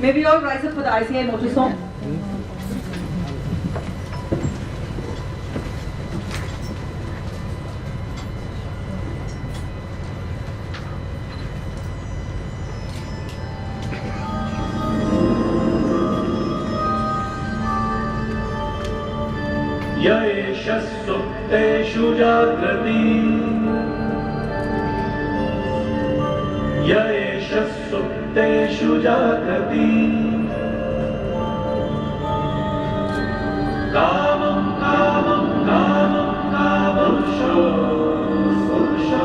May we all rise up for the ICAI motto song? यैषस्सुप्तेषु जाग्रति यैषस्सुप्तेषु जाग्रति कामं कामं कामं कामुषो पुरुषो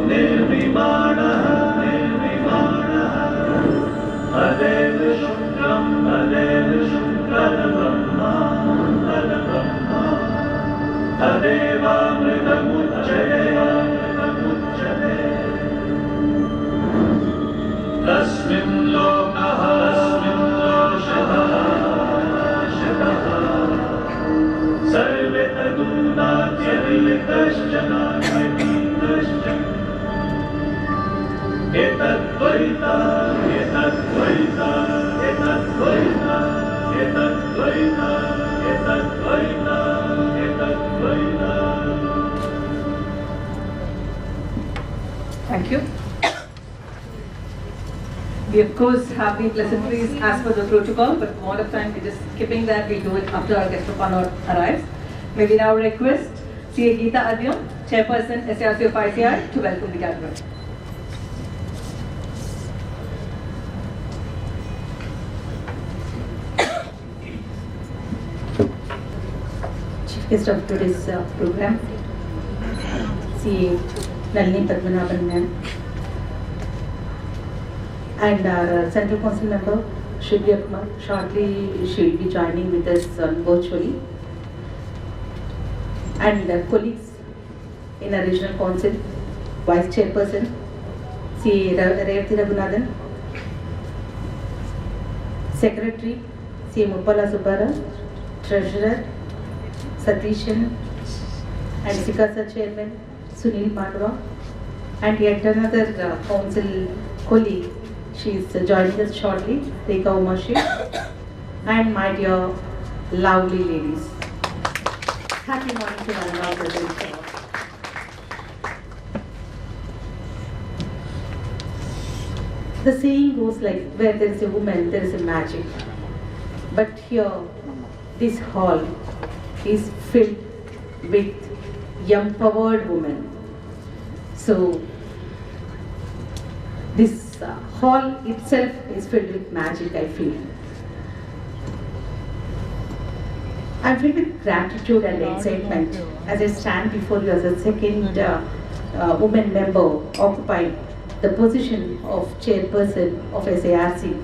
निर्विमाणः निर्विमाणः तदेव शुक्रं ब्रह्मा तदेवामृतमुच्यते तस्मिन् लोकः सर्वे तदूनात्यतिरिक्तश्च एतद्वैता एतद्वैता एतद्वैता एतद्वैता एतद्वैता एतद्वैता. Thank you. We of course have the pleasantries as per the protocol, but more of time we're just skipping that. We'll do it after our guest of honor arrives. May we now request CA Geeta Adyam, Chairperson SARC of ICAI, to welcome the gathering. Chief guest of today's program, CA Nalini Padmanaban ma'am, and our Central Council member Sripriya K. Shortly she'll be joining with us virtually, and colleagues in our regional council, Vice Chairperson CA Revathi Raghunathan, Secretary CA Muppala Subbara, Treasurer Satishan, and Sikasa Chairman Sunil Madhva, and yet another council colleague, she is joining us shortly, Renuka Murali, and my dear lovely ladies. Happy morning to all our present. The saying goes like, where there is a woman, there is a magic. But here, this hall is filled with empowered women. So, this hall itself is filled with magic, I feel. I'm filled with gratitude and excitement as I stand before you as a second woman member occupying the position of chairperson of SARC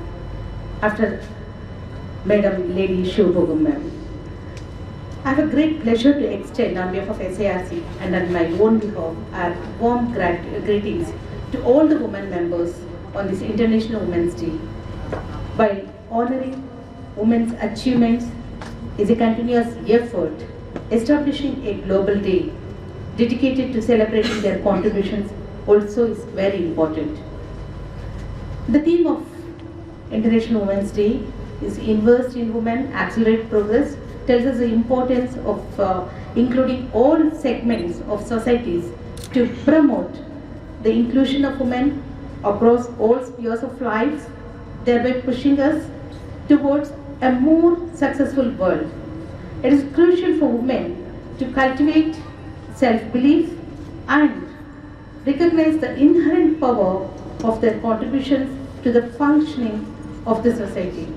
after Madam Lady Shubhogam ma'am. I have a great pleasure to extend on behalf of SARC and on my own behalf our warm greetings to all the women members on this International Women's Day. While honoring women's achievements is a continuous effort, establishing a global day dedicated to celebrating their contributions also is very important. The theme of International Women's Day is Invest in Women, Accelerate Progress, tells us the importance of including all segments of societies to promote the inclusion of women across all spheres of life, thereby pushing us towards a more successful world. It is crucial for women to cultivate self-belief and recognize the inherent power of their contributions to the functioning of the society.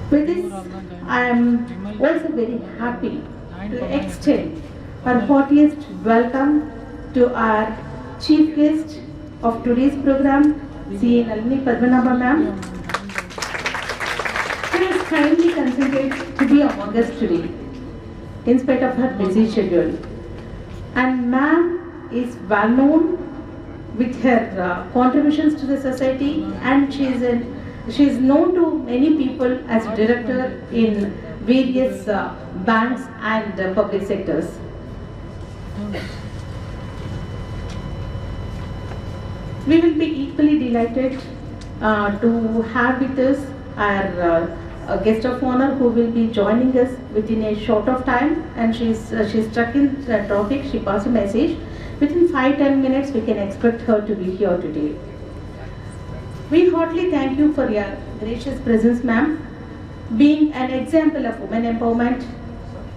With this, I am also very happy to extend our heartiest welcome to our chief guest of today's program, CA Nalini Padmanaban ma'am. She has kindly consented to be among us today, in spite of her busy schedule. And ma'am is well known with her contributions to the society, and she is known to many people as director in various banks and public sectors. We will be equally delighted to have with us our a guest of honor who will be joining us within a short of time, and she's stuck in the traffic. She passed a message. Within 5-10 minutes, we can expect her to be here today. We heartily thank you for your gracious presence, ma'am. Being an example of women empowerment,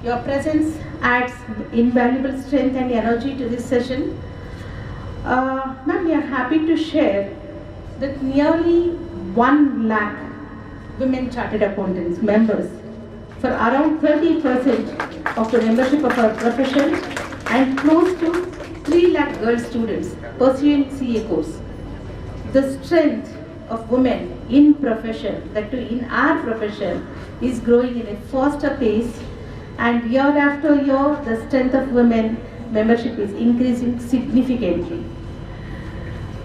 your presence adds invaluable strength and energy to this session. Ma'am, we are happy to share that nearly 1 lakh women chartered accountants members for around 30% of the membership of our profession, and close to 3 lakh girl students pursuing CA course. The strength of women in profession, that too in our profession, is growing in a faster pace, and year after year the strength of women membership is increasing significantly.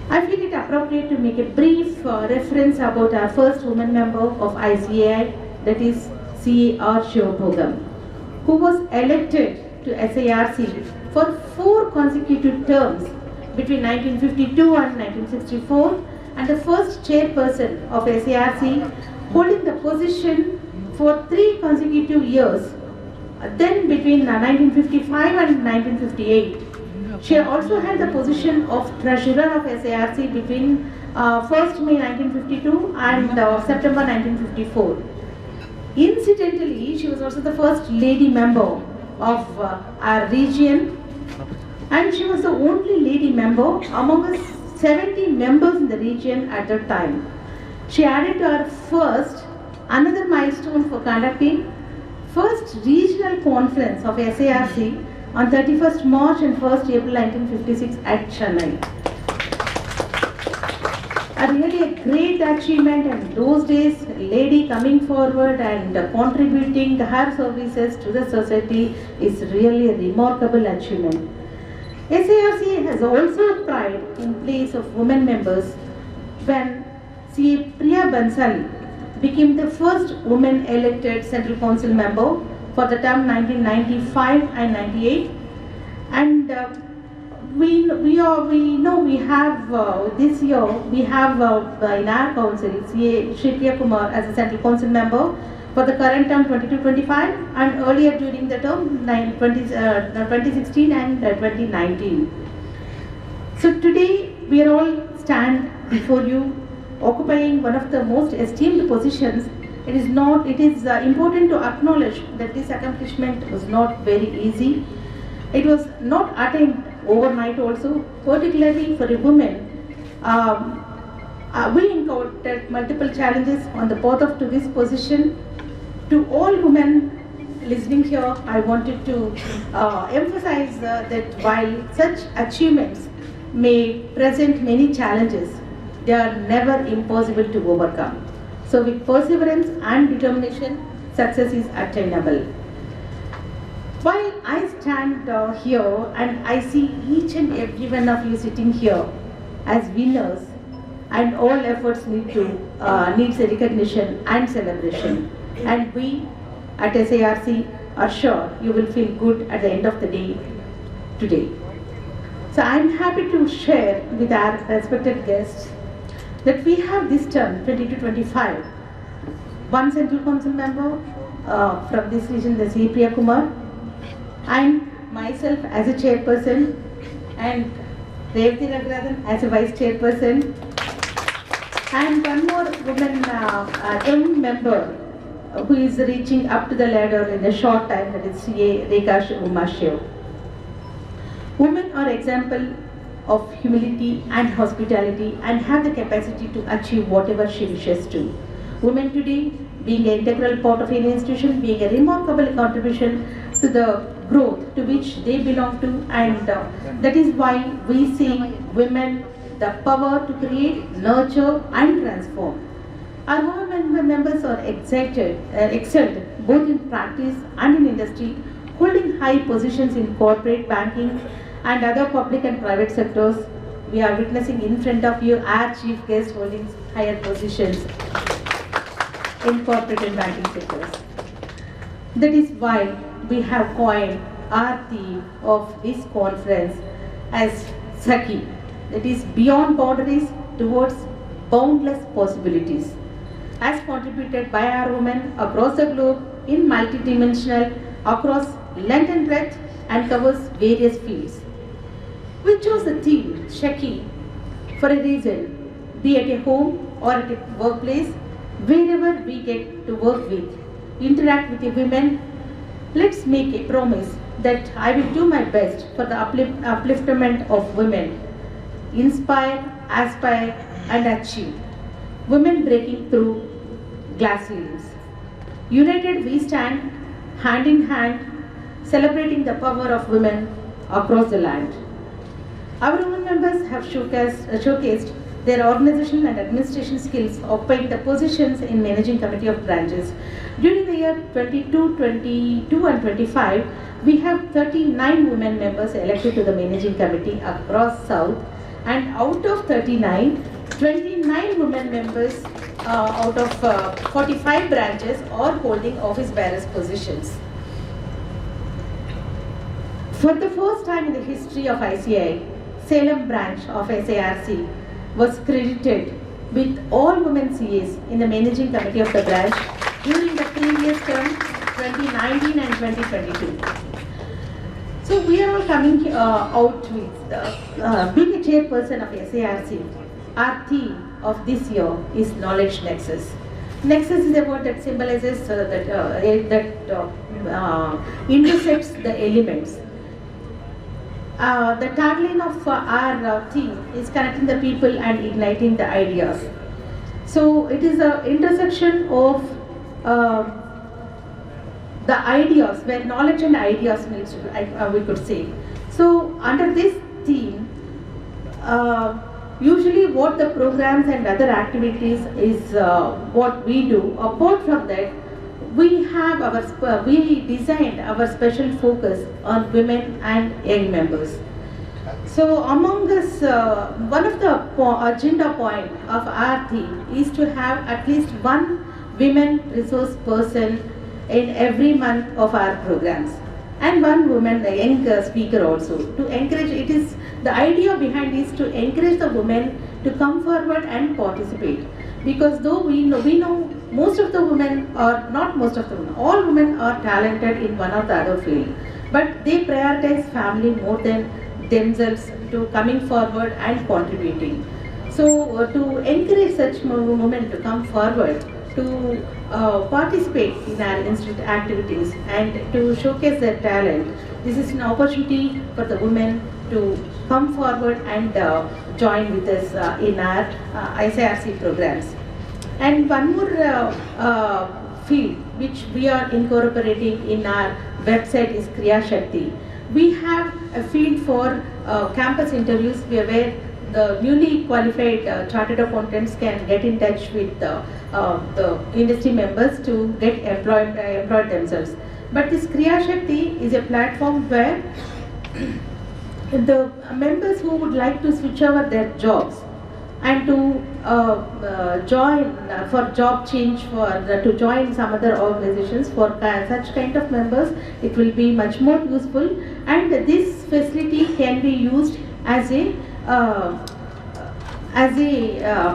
I feel it appropriate to make a brief reference about our first woman member of ICAI, that is CAR Shivabhogam, who was elected to SARC for 4 consecutive terms between 1952 and 1964, and the first chairperson of SARC, holding the position for 3 consecutive years, then between 1955 and 1958. She also had the position of treasurer of SARC between 1st May 1952 and September 1954. Incidentally, she was also the first lady member of our region, and she was the only lady member among us 70 members in the region at that time. She added to her another milestone for conducting first regional conference of SARC on 31st March and 1st April 1956 at Chennai. A really a great achievement, and those days a lady coming forward and contributing her services to the society is really a remarkable achievement. SARC has also pride in place of women members when Sripriya K became the first woman elected Central Council member for the term 1995 and 98, and we know we have this year we have in our council Sripriya Kumar as a Central Council member for the current term 22-25, and earlier during the term 2016 and 2019. So today we are all stand before you occupying one of the most esteemed positions. It is important to acknowledge that this accomplishment was not very easy. It was not attained overnight also, particularly for a woman. We encountered multiple challenges on the path to this position. To all women listening here, I wanted to emphasize that while such achievements may present many challenges, they are never impossible to overcome. So with perseverance and determination, success is attainable. While I stand here and I see each and every one of you sitting here as winners, and all efforts needs a recognition and celebration. And we at SARC are sure you will feel good at the end of the day today. So I am happy to share with our respected guests that we have this term 20-25 one Central Council member from this region, the Sripriya Kumar, and myself as a chairperson, and Revathi Raghurathan as a vice chairperson, and one more woman young member who is reaching up to the ladder in a short time, that is CA Rekha Umashiv. Women are example of humility and hospitality and have the capacity to achieve whatever she wishes to. Women today, being an integral part of any institution, being a remarkable contribution to the growth to which they belong to, and that is why we see women the power to create, nurture and transform. Our women members are excelled both in practice and in industry, holding high positions in corporate banking and other public and private sectors. We are witnessing in front of you our chief guest holding higher positions in corporate and banking sectors. That is why we have coined our theme of this conference as Sakhi, that is beyond boundaries towards boundless possibilities, as contributed by our women across the globe in multidimensional, across length and breadth, and covers various fields. We chose the theme Sakhi for a reason, be at a home or at a workplace, wherever we get to work with, interact with the women. Let's make a promise that I will do my best for the upliftment of women, inspire, aspire, and achieve. Women breaking through glass ceilings. United we stand, hand in hand, celebrating the power of women across the land. Our women members have showcased their organizational and administration skills, occupying the positions in managing committee of branches. During the year 22 and 25, we have 39 women members elected to the managing committee across South, and out of 39, 29 women members out of 45 branches are holding office bearers positions. For the first time in the history of ICAI, Salem branch of SARC was credited with all women CAs in the managing committee of the branch during the previous term 2019 and 2022. So we are all coming out with being a chairperson of SARC. Our theme of this year is Knowledge Nexus. Nexus is a word that symbolizes intersects the elements. The tagline of our theme is connecting the people and igniting the ideas. So it is an intersection of the ideas, where knowledge and ideas meet, we could say. So under this theme, usually what the programs and other activities is what we do. Apart from that, we designed our special focus on women and young members. So among us, one of the agenda point of our theme is to have at least one women resource person in every month of our programs, and one woman, the young speaker also, to encourage. It is the idea behind is to encourage the women to come forward and participate, because though we know most of the women, or not most of the women, all women are talented in one or the other field, but they prioritize family more than themselves to coming forward and contributing. So to encourage such women to come forward to participate in our institute activities and to showcase their talent, this is an opportunity for the women to come forward and join with us in our ICRC programs. And one more field which we are incorporating in our website is Kriya Shakti. We have a field for campus interviews where the newly qualified chartered accountants can get in touch with the industry members to get employed themselves. But this Kriya Shakti is a platform where the members who would like to switch over their jobs and to join for job change, to join some other organizations, for such kind of members, it will be much more useful, and this facility can be used as a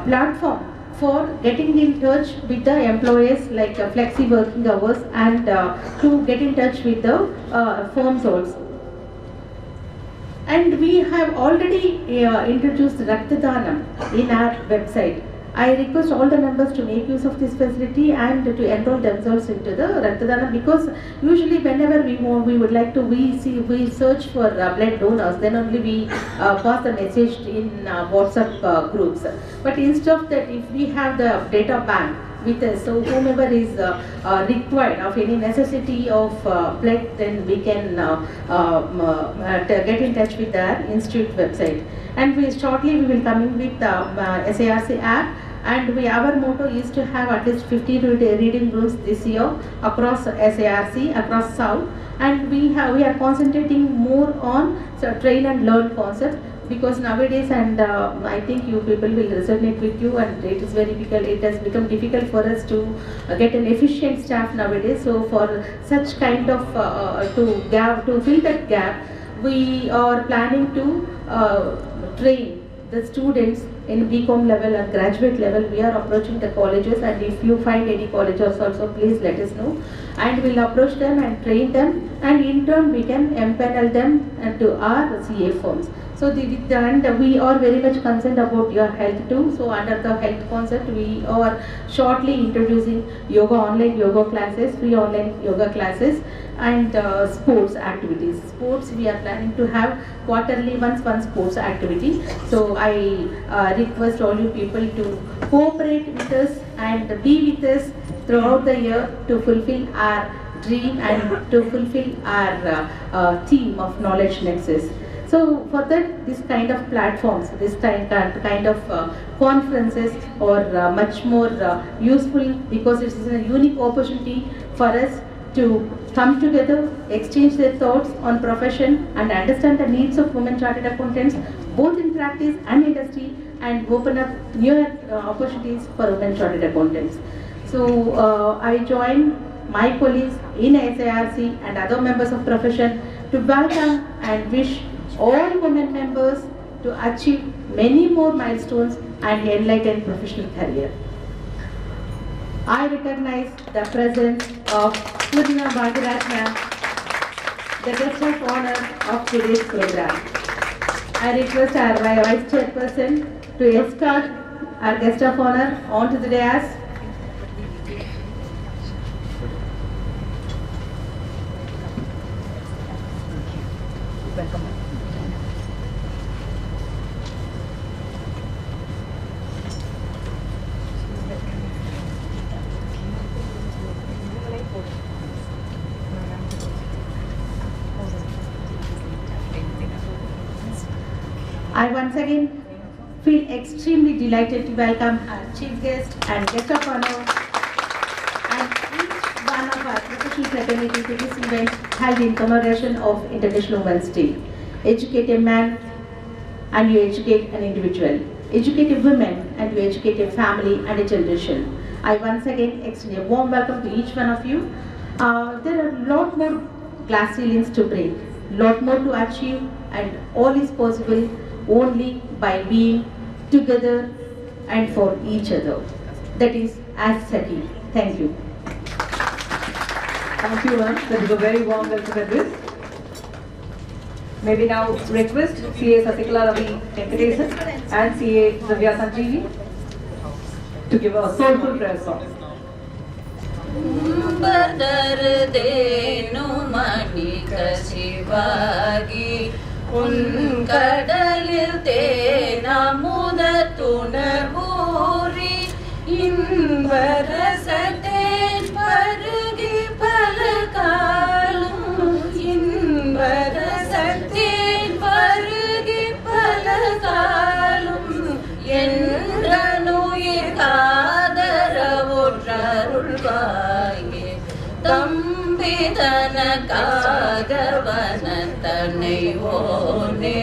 platform for getting in touch with the employers, like flexi working hours, and to get in touch with the firms also. And we have already introduced Raktadaanam in our website. I request all the members to make use of this facility and to enroll themselves into the Raktadaanam, because usually whenever we would like to, we search for blood donors, then only we pass the message in WhatsApp groups. But instead of that, if we have the data bank with us, so whomever is required of any necessity of blood, then we can get in touch with our institute website. And shortly we will come in with the SARC app, and our motto is to have at least 50 reading rooms this year across SARC, across South, and we are concentrating more on train and learn concept, because nowadays, and I think you people will resonate with you, and it is very difficult. It has become difficult for us to get an efficient staff nowadays. So for such kind of to fill that gap, we are planning to train the students in BCom level and graduate level, we are approaching the colleges, and if you find any colleges also, please let us know, and we'll approach them and train them, and in turn we can empanel them to our CA firms. So and we are very much concerned about your health too. So under the health concept, we are shortly introducing yoga, online yoga classes, free online yoga classes, and sports activities. Sports, we are planning to have quarterly once one sports activity. So I request all you people to cooperate with us and be with us throughout the year to fulfill our dream and to fulfill our theme of knowledge nexus. So for that, this kind of platforms, this kind of conferences are much more useful, because it is a unique opportunity for us to come together, exchange their thoughts on profession, and understand the needs of women chartered accountants, both in practice and industry, and open up new opportunities for women chartered accountants. So I join my colleagues in SIRC and other members of profession to welcome and wish all women members to achieve many more milestones and enlighten professional career. I recognize the presence of Poornima Bhagyraj ma'am, the guest of honor of today's program. I request our Vice Chairperson to escort our guest of honor onto the dais. Welcome. I once again feel extremely delighted to welcome our chief guest and guest of honor and each one of our professional fraternity to this event held in commemoration of International Women's Day. Educate a man and you educate an individual. Educate a woman and you educate a family and a generation. I once again extend a warm welcome to each one of you. There are a lot more glass ceilings to break, lot more to achieve, and all is possible only by being together and for each other. That is as Sakhi. Thank you. Thank you, ma'am. That is a very warm welcome address. Maybe now request CA Sasikala Ravi Venkatesan and CA Zavya Sanjeevi to give a soulful prayer song. உன்கடலில் தேனமுதத்துணர்வூறி இன்பரசத்தேன் பருகி பல காலம் இன்பரசத்தேன் பருகி பல காலம் என்றனுயிர் காதரவுற்றருள்வாயே தம்பிதனக்காகவனத்தனை ஓனே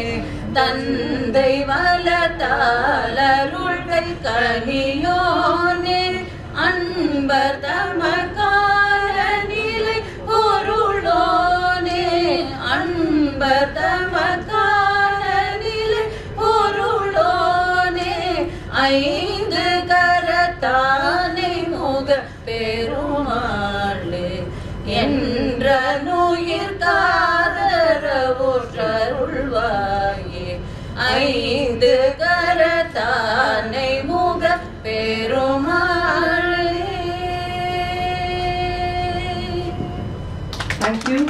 தந்தை வலத்தாலருள்கை கனியோனே அன்பர் தமக்கார நிலை பொருளோனே அன்பர் தமக்கார நிலை பொருளோனே ஐந்து கரத்தானை முக பெருமாளே என்றனுயிர் காதரவுற்றருள்வாயே ஐந்து கரத்தானை முக பெருமாளே. Thank you.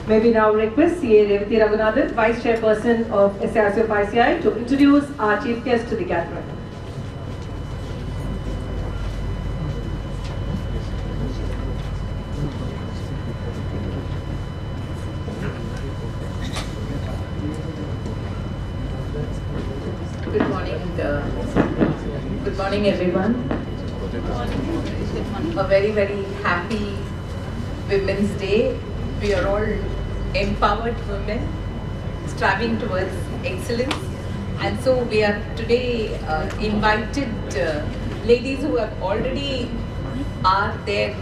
May we now request CA Revathi Raghunathan, Vice Chairperson of SIRC of ICAI, to introduce our chief guest to the gathering. Good morning everyone. A very very happy Women's Day. We are all empowered women striving towards excellence, and so we are today invited ladies who have already are there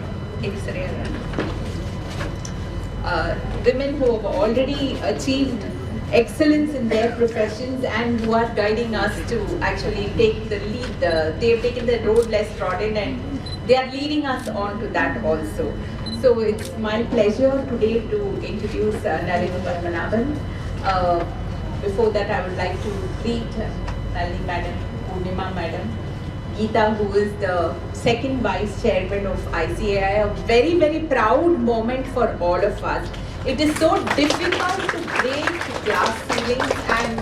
in Srinath, women who have already achieved excellence in their professions and who are guiding us to actually take the lead. They have taken the road less trodden and they are leading us on to that also. So it's my pleasure today to introduce Nalini Padmanaban. Before that, I would like to greet Nalini Madam, Poornima Madam, Geeta, who is the second Vice Chairman of ICAI, a very, very proud moment for all of us. It is so difficult to break glass ceilings, and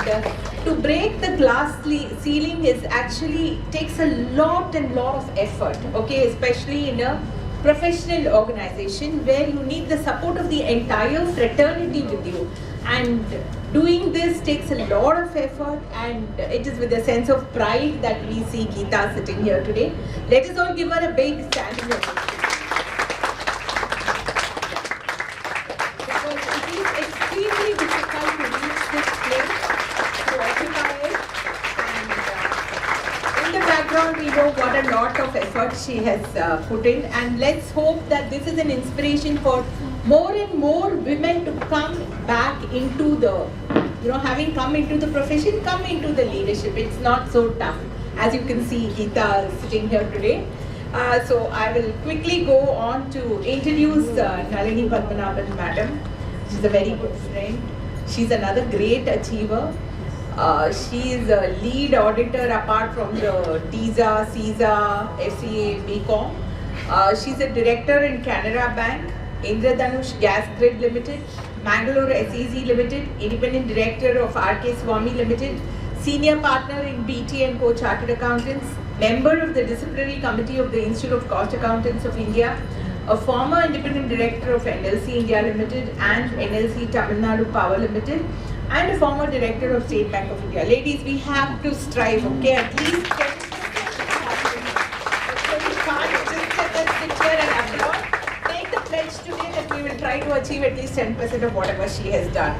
to break the glass ceiling is actually takes a lot of effort, okay, especially in a professional organization where you need the support of the entire fraternity with you. And doing this takes a lot of effort, and it is with a sense of pride that we see Geeta sitting here today. Let us all give her a big standing ovation. Because it is extremely difficult to reach this place, to occupy it, and in the background we know what a lot of effort she has put in, and let's hope that this is an inspiration for more and more women to come back into the, having come into the profession, come into the leadership. It's not so tough. As you can see, Geeta is sitting here today. So I will quickly go on to introduce Nalini Padmanaban Madam. She's a very good friend. She's another great achiever. She is a lead auditor apart from the TISA, CISA, FCA, BCom. She's a director in Canara Bank, Indradhanush Gas Grid Limited, Mangalore SEZ Limited, Independent Director of RK Swami Limited, Senior Partner in BT & Co Chartered Accountants, Member of the Disciplinary Committee of the Institute of Cost Accountants of India, a former Independent Director of NLC India Limited and NLC Tamil Nadu Power Limited, and a former Director of State Bank of India. Ladies, we have to strive, okay? At least 10%. We can't just sit here and applaud. Take the pledge today that we will try to achieve at least 10% of whatever she has done.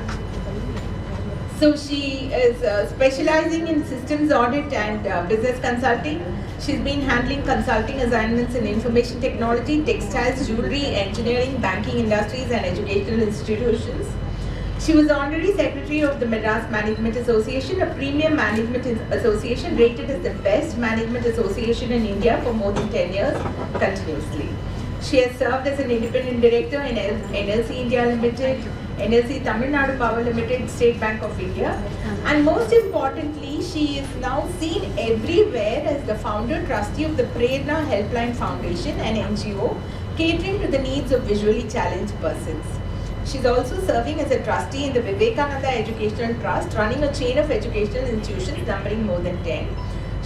So she is specializing in systems audit and business consulting. She's been handling consulting assignments in information technology, textiles, jewelry, engineering, banking industries and educational institutions. She was honorary secretary of the Madras Management Association, a premium management association rated as the best management association in India for more than 10 years continuously. She has served as an independent director in NLC India Limited, NLC Tamil Nadu Power Limited, State Bank of India, and most importantly, she is now seen everywhere as the founder trustee of the Prerna Helpline Foundation, an NGO catering to the needs of visually challenged persons. She is also serving as a trustee in the Vivekananda Educational Trust, running a chain of educational institutions numbering more than 10.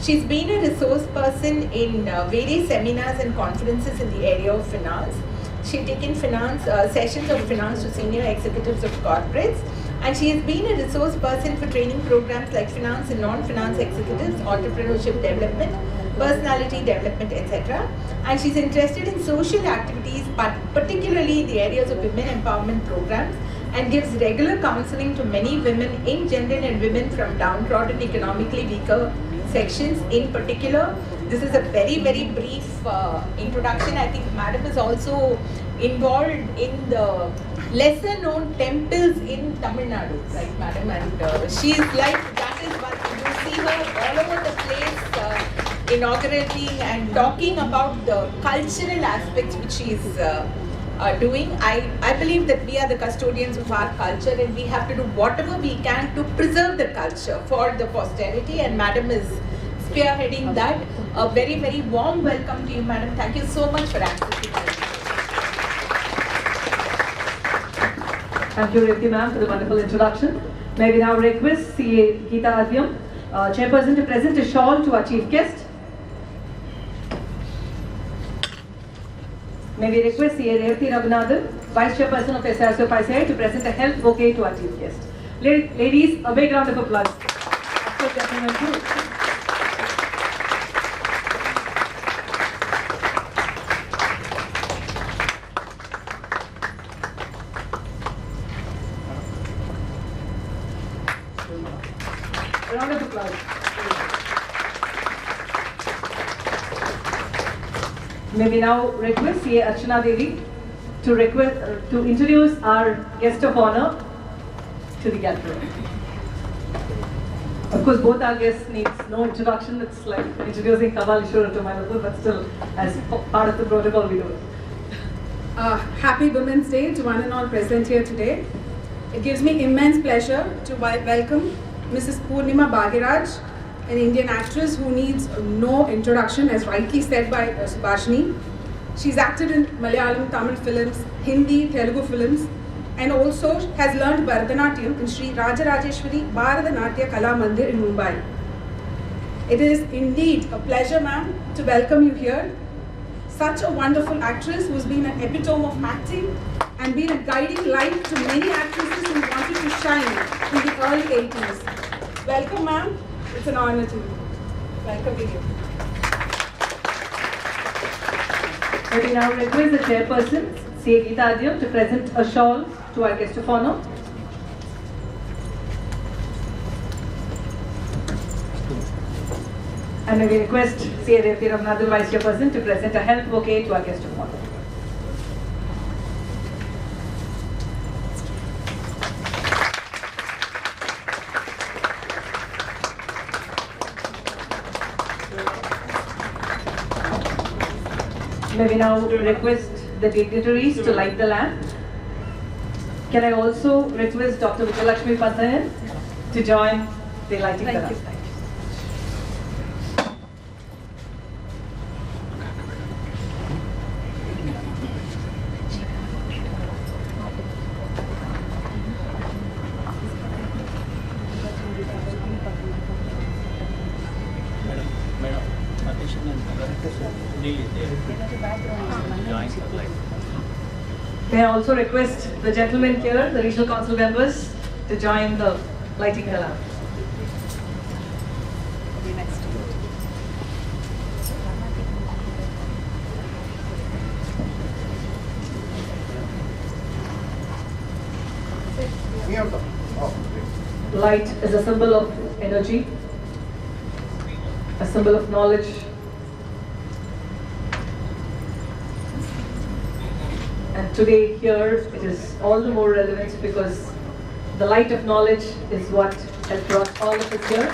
She's been a resource person in various seminars and conferences in the area of finance. She's taken sessions of finance to senior executives of corporates, and she has been a resource person for training programs like finance and non-finance executives, entrepreneurship development, personality development, etc. And she's interested in social activities, but particularly in the areas of women empowerment programs, and gives regular counseling to many women in general and women from downtrodden, economically weaker sections in particular. This is a very, very brief introduction. I think Madam is also involved in the lesser known temples in Tamil Nadu, right Madam? And she is like, that is what you see her all over the place inaugurating and talking about the cultural aspects which she is doing. I believe that we are the custodians of our culture and we have to do whatever we can to preserve the culture for the posterity, and Madam is spearheading that. A very, very warm welcome to you, Madam. Thank you so much for accepting us. Thank you, Revati ma'am, for the wonderful introduction. May we now request CA Geeta Adyam, Chairperson, to present a shawl to our chief guest. May we request CA Revati Raghunathan, Vice Chairperson of Saraswathi IRS, to present a health bouquet to our chief guest. Ladies, a big round of applause. A round of applause. May we now request CA Archana Devi to introduce our guest of honor, to the gathering. Of course, both our guests needs no introduction. It's like introducing Kavalishwara to Manapur, but still, as part of the protocol, we do it. Happy Women's Day to one and all present here today. It gives me immense pleasure to welcome Mrs. Poornima Bhagyraj, an Indian actress who needs no introduction, as rightly said by Subashini. She's acted in Malayalam, Tamil films, Hindi, Telugu films, and also has learned Bharatanatyam in Sri Rajarajeshwari Bharatanatyam Kala Mandir in Mumbai. It is indeed a pleasure, ma'am, to welcome you here. Such a wonderful actress who's been an epitome of acting and been a guiding light to many actresses who wanted to shine in the early 80s. Welcome, ma'am. It's an honor to welcome you. Let me now request the chairperson, CA Geeta Adiyam, to present a shawl to our guest of honor. And may we request CA Revati Ramanathan, Vice Chairperson, to present a health bouquet to our guest of honor. May we now request the dignitaries to light the lamp. Can I also request Dr. Vijayalakshmi panthaiyan to join the lighting the lamp. May I also request the gentlemen here, the regional council members, to join the lighting the lamp. Light is a symbol of energy, a symbol of knowledge, and today here it is all the more relevant because the light of knowledge is what has brought all of us here.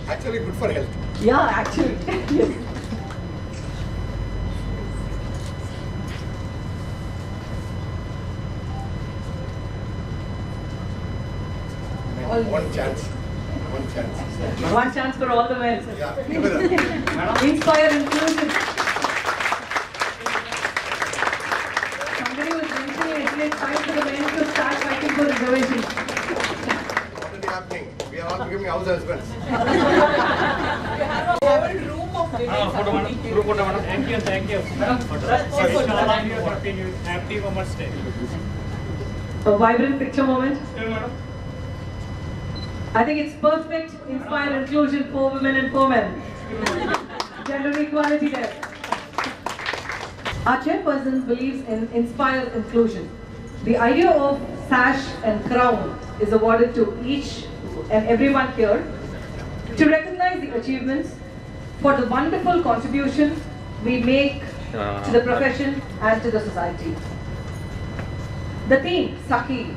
Actually good for health. Yeah, actually. Yes. One chance. One chance. One chance for all the men. Yeah, give it up. Inspire inclusion. Somebody was mentioning it's time for the men to start fighting for reservations. Already happening. We are all becoming house husbands. Thank you. Happy Women's Day. A vibrant picture moment. I think it's perfect. Inspire inclusion for women and for men. Gender equality there. Our chairperson believes in inspire inclusion. The idea of sash and crown is awarded to each and everyone here to recognize the achievements for the wonderful contribution we make to the profession and to the society. The theme, Sakhi,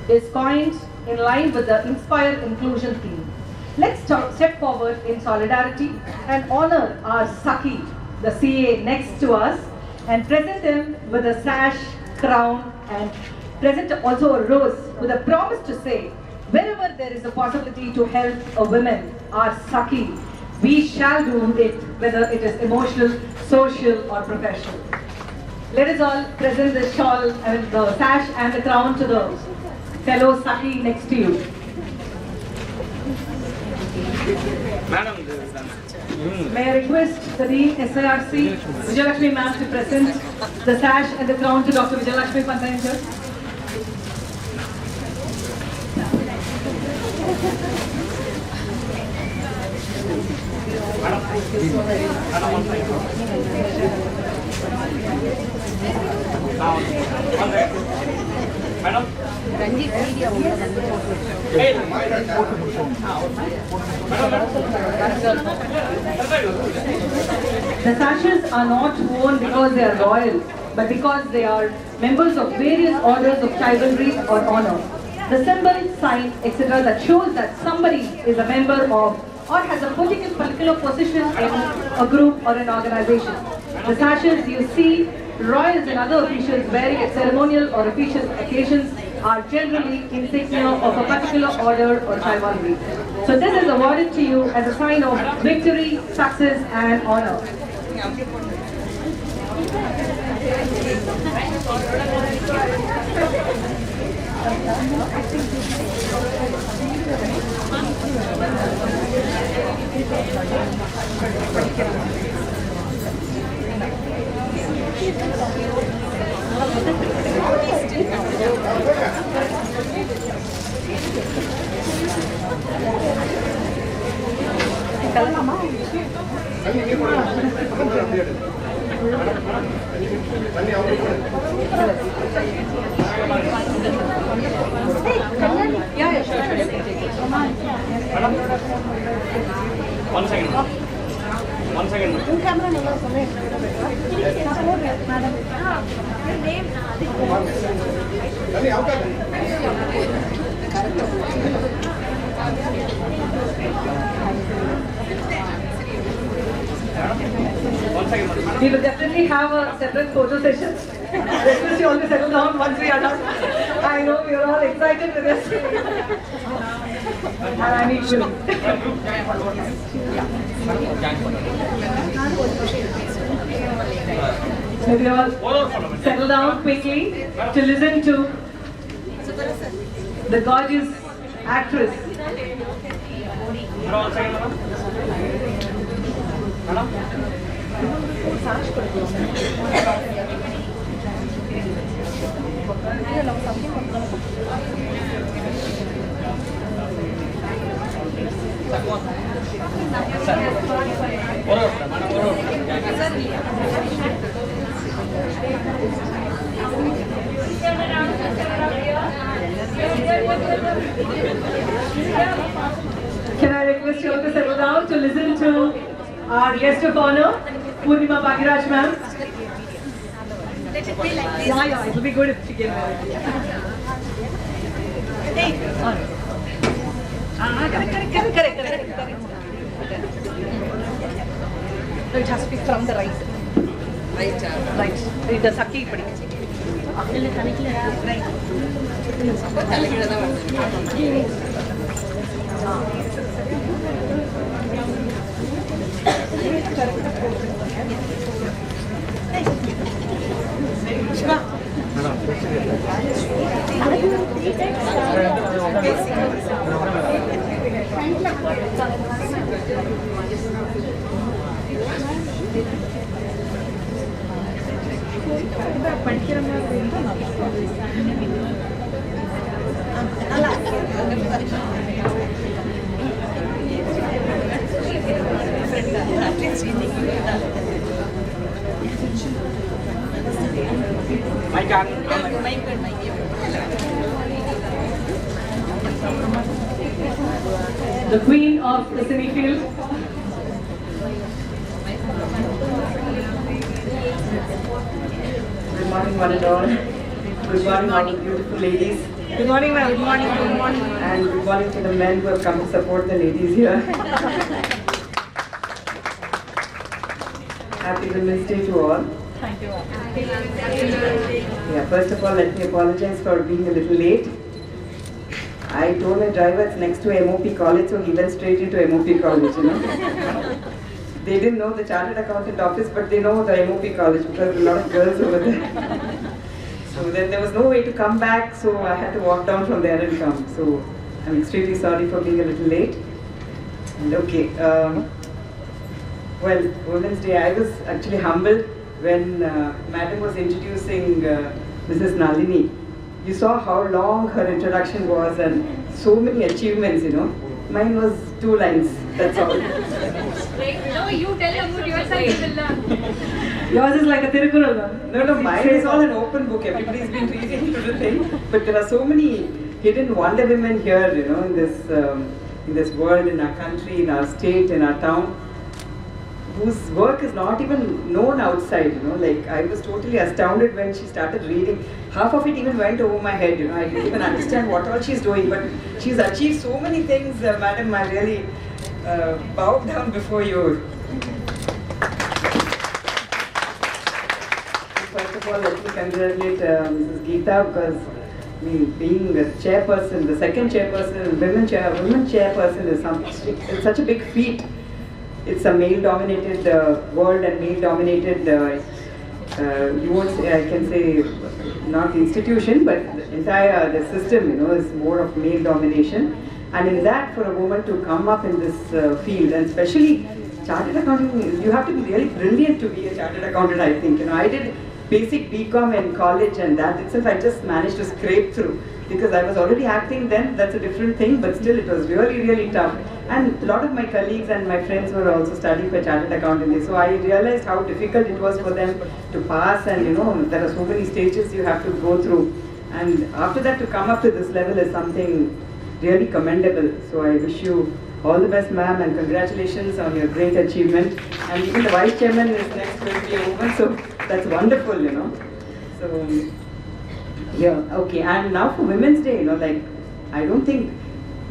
is coined in line with the Inspire Inclusion theme. Let's step forward in solidarity and honor our Sakhi, the CA next to us, and present him with a sash, crown, and present also a rose with a promise to say, wherever there is a possibility to help a woman, our Sakhi, we shall do it whether it is emotional, social or professional. Let us all present the shawl and the sash and the crown to the fellow Sakhi next to you. Madam, May I request the Dean SIRC, Vijayalakshmi ma'am, to present the sash and the crown to Dr. Vijayalakshmi, panthaiyan sir. Madam. The sashes are not worn because they are royal, but because they are members of various orders of chivalry or honor. The symbol, sign, etc. that shows that somebody is a member of or has a particular position in a group or an organization. The sashes you see royals and other officials wearing at ceremonial or official occasions are generally insignia of a particular order or chivalry. So this is awarded to you as a sign of victory, success and honor. One second. One second. We will definitely have a separate photo session. Request you all to settle down once we are done. I know we are all excited with this. And I need you. Maybe you all settle down quickly to listen to the gorgeous actress. Can I request you all to settle down to listen to our guest of honor, Poornima Bhagyraj ma'am? Let it be like this. Yeah, it will be good if she came there. Correct. No, it has to be from the right. Right. The Sakhi padi. The queen of the cine field. Good morning, one and all. Good morning, all the beautiful ladies. Good morning, ma'am. Good morning. And good morning to the men who have come to support the ladies here. Happy Women's Day to all. Thank you. Yeah, first of all, let me apologize for being a little late. I told my driver it's next to MOP college, so he went straight into MOP college, you know. they didn't know the Chartered Accountant office, but they know the MOP college because there are a lot of girls over there. So then there was no way to come back, so I had to walk down from there and come. So I'm extremely sorry for being a little late. And okay, well, Women's Day, I was actually humbled when Madam was introducing Mrs. Nalini. You saw how long her introduction was and so many achievements, you know. Mine was 2 lines, that's all. No, you tell about yourself, you will learn. Yours is like a Tirukural one. No, mine is all an open book. Everybody's been reading through the thing. But there are so many hidden wonder women here, you know, in this world, in our country, in our state, in our town, whose work is not even known outside, you know. Like, I was totally astounded when she started reading. Half of it even went over my head, you know. I didn't even understand what all she's doing, but she's achieved so many things, Madam. I really bow down before you. First of all, let me congratulate Mrs. Geeta, because being the chairperson, the second chairperson, women chairperson is it's such a big feat. It's a male-dominated world and male-dominated, you won't say, I can say, not the institution, but the entire the system, you know, is more of male domination. And in that, for a woman to come up in this field, and especially chartered accounting, you have to be really brilliant to be a chartered accountant, I think. You know, I did basic BCom in college, and that itself I just managed to scrape through. Because I was already acting then, that's a different thing, but still it was really, really tough. And a lot of my colleagues and my friends were also studying for chartered accountancy, so I realized how difficult it was for them to pass, and you know, there are so many stages you have to go through. And after that, to come up to this level is something really commendable. So I wish you all the best, ma'am, and congratulations on your great achievement. And even the vice chairman is next going to be a woman, so that's wonderful, you know. So, yeah, okay, and now for Women's Day, you know, like, I don't think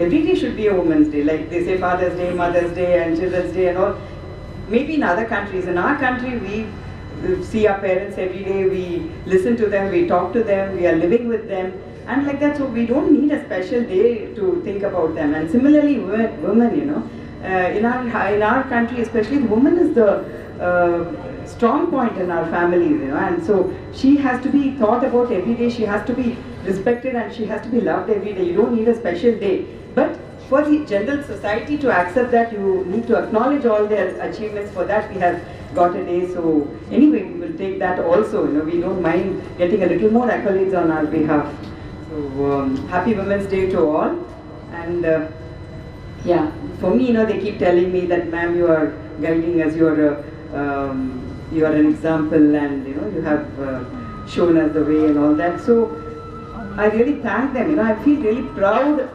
every day should be a Women's Day. Like they say Father's Day, Mother's Day, and Children's Day and all. Maybe in other countries. In our country, we see our parents every day, we listen to them, we talk to them, we are living with them, and like that, so we don't need a special day to think about them. And similarly, women, you know, in our country especially, the woman is the strong point in our families, you know, and so she has to be thought about every day, she has to be respected, and she has to be loved every day. You don't need a special day. But for the general society to accept that, you need to acknowledge all their achievements. For that, we have got a day. So anyway, we will take that also. You know, we don't mind getting a little more accolades on our behalf. So happy Women's Day to all. And yeah, for me, you know, they keep telling me that, ma'am, you are guiding us. You are an example, and you know, you have shown us the way and all that. So I really thank them. You know, I feel really proud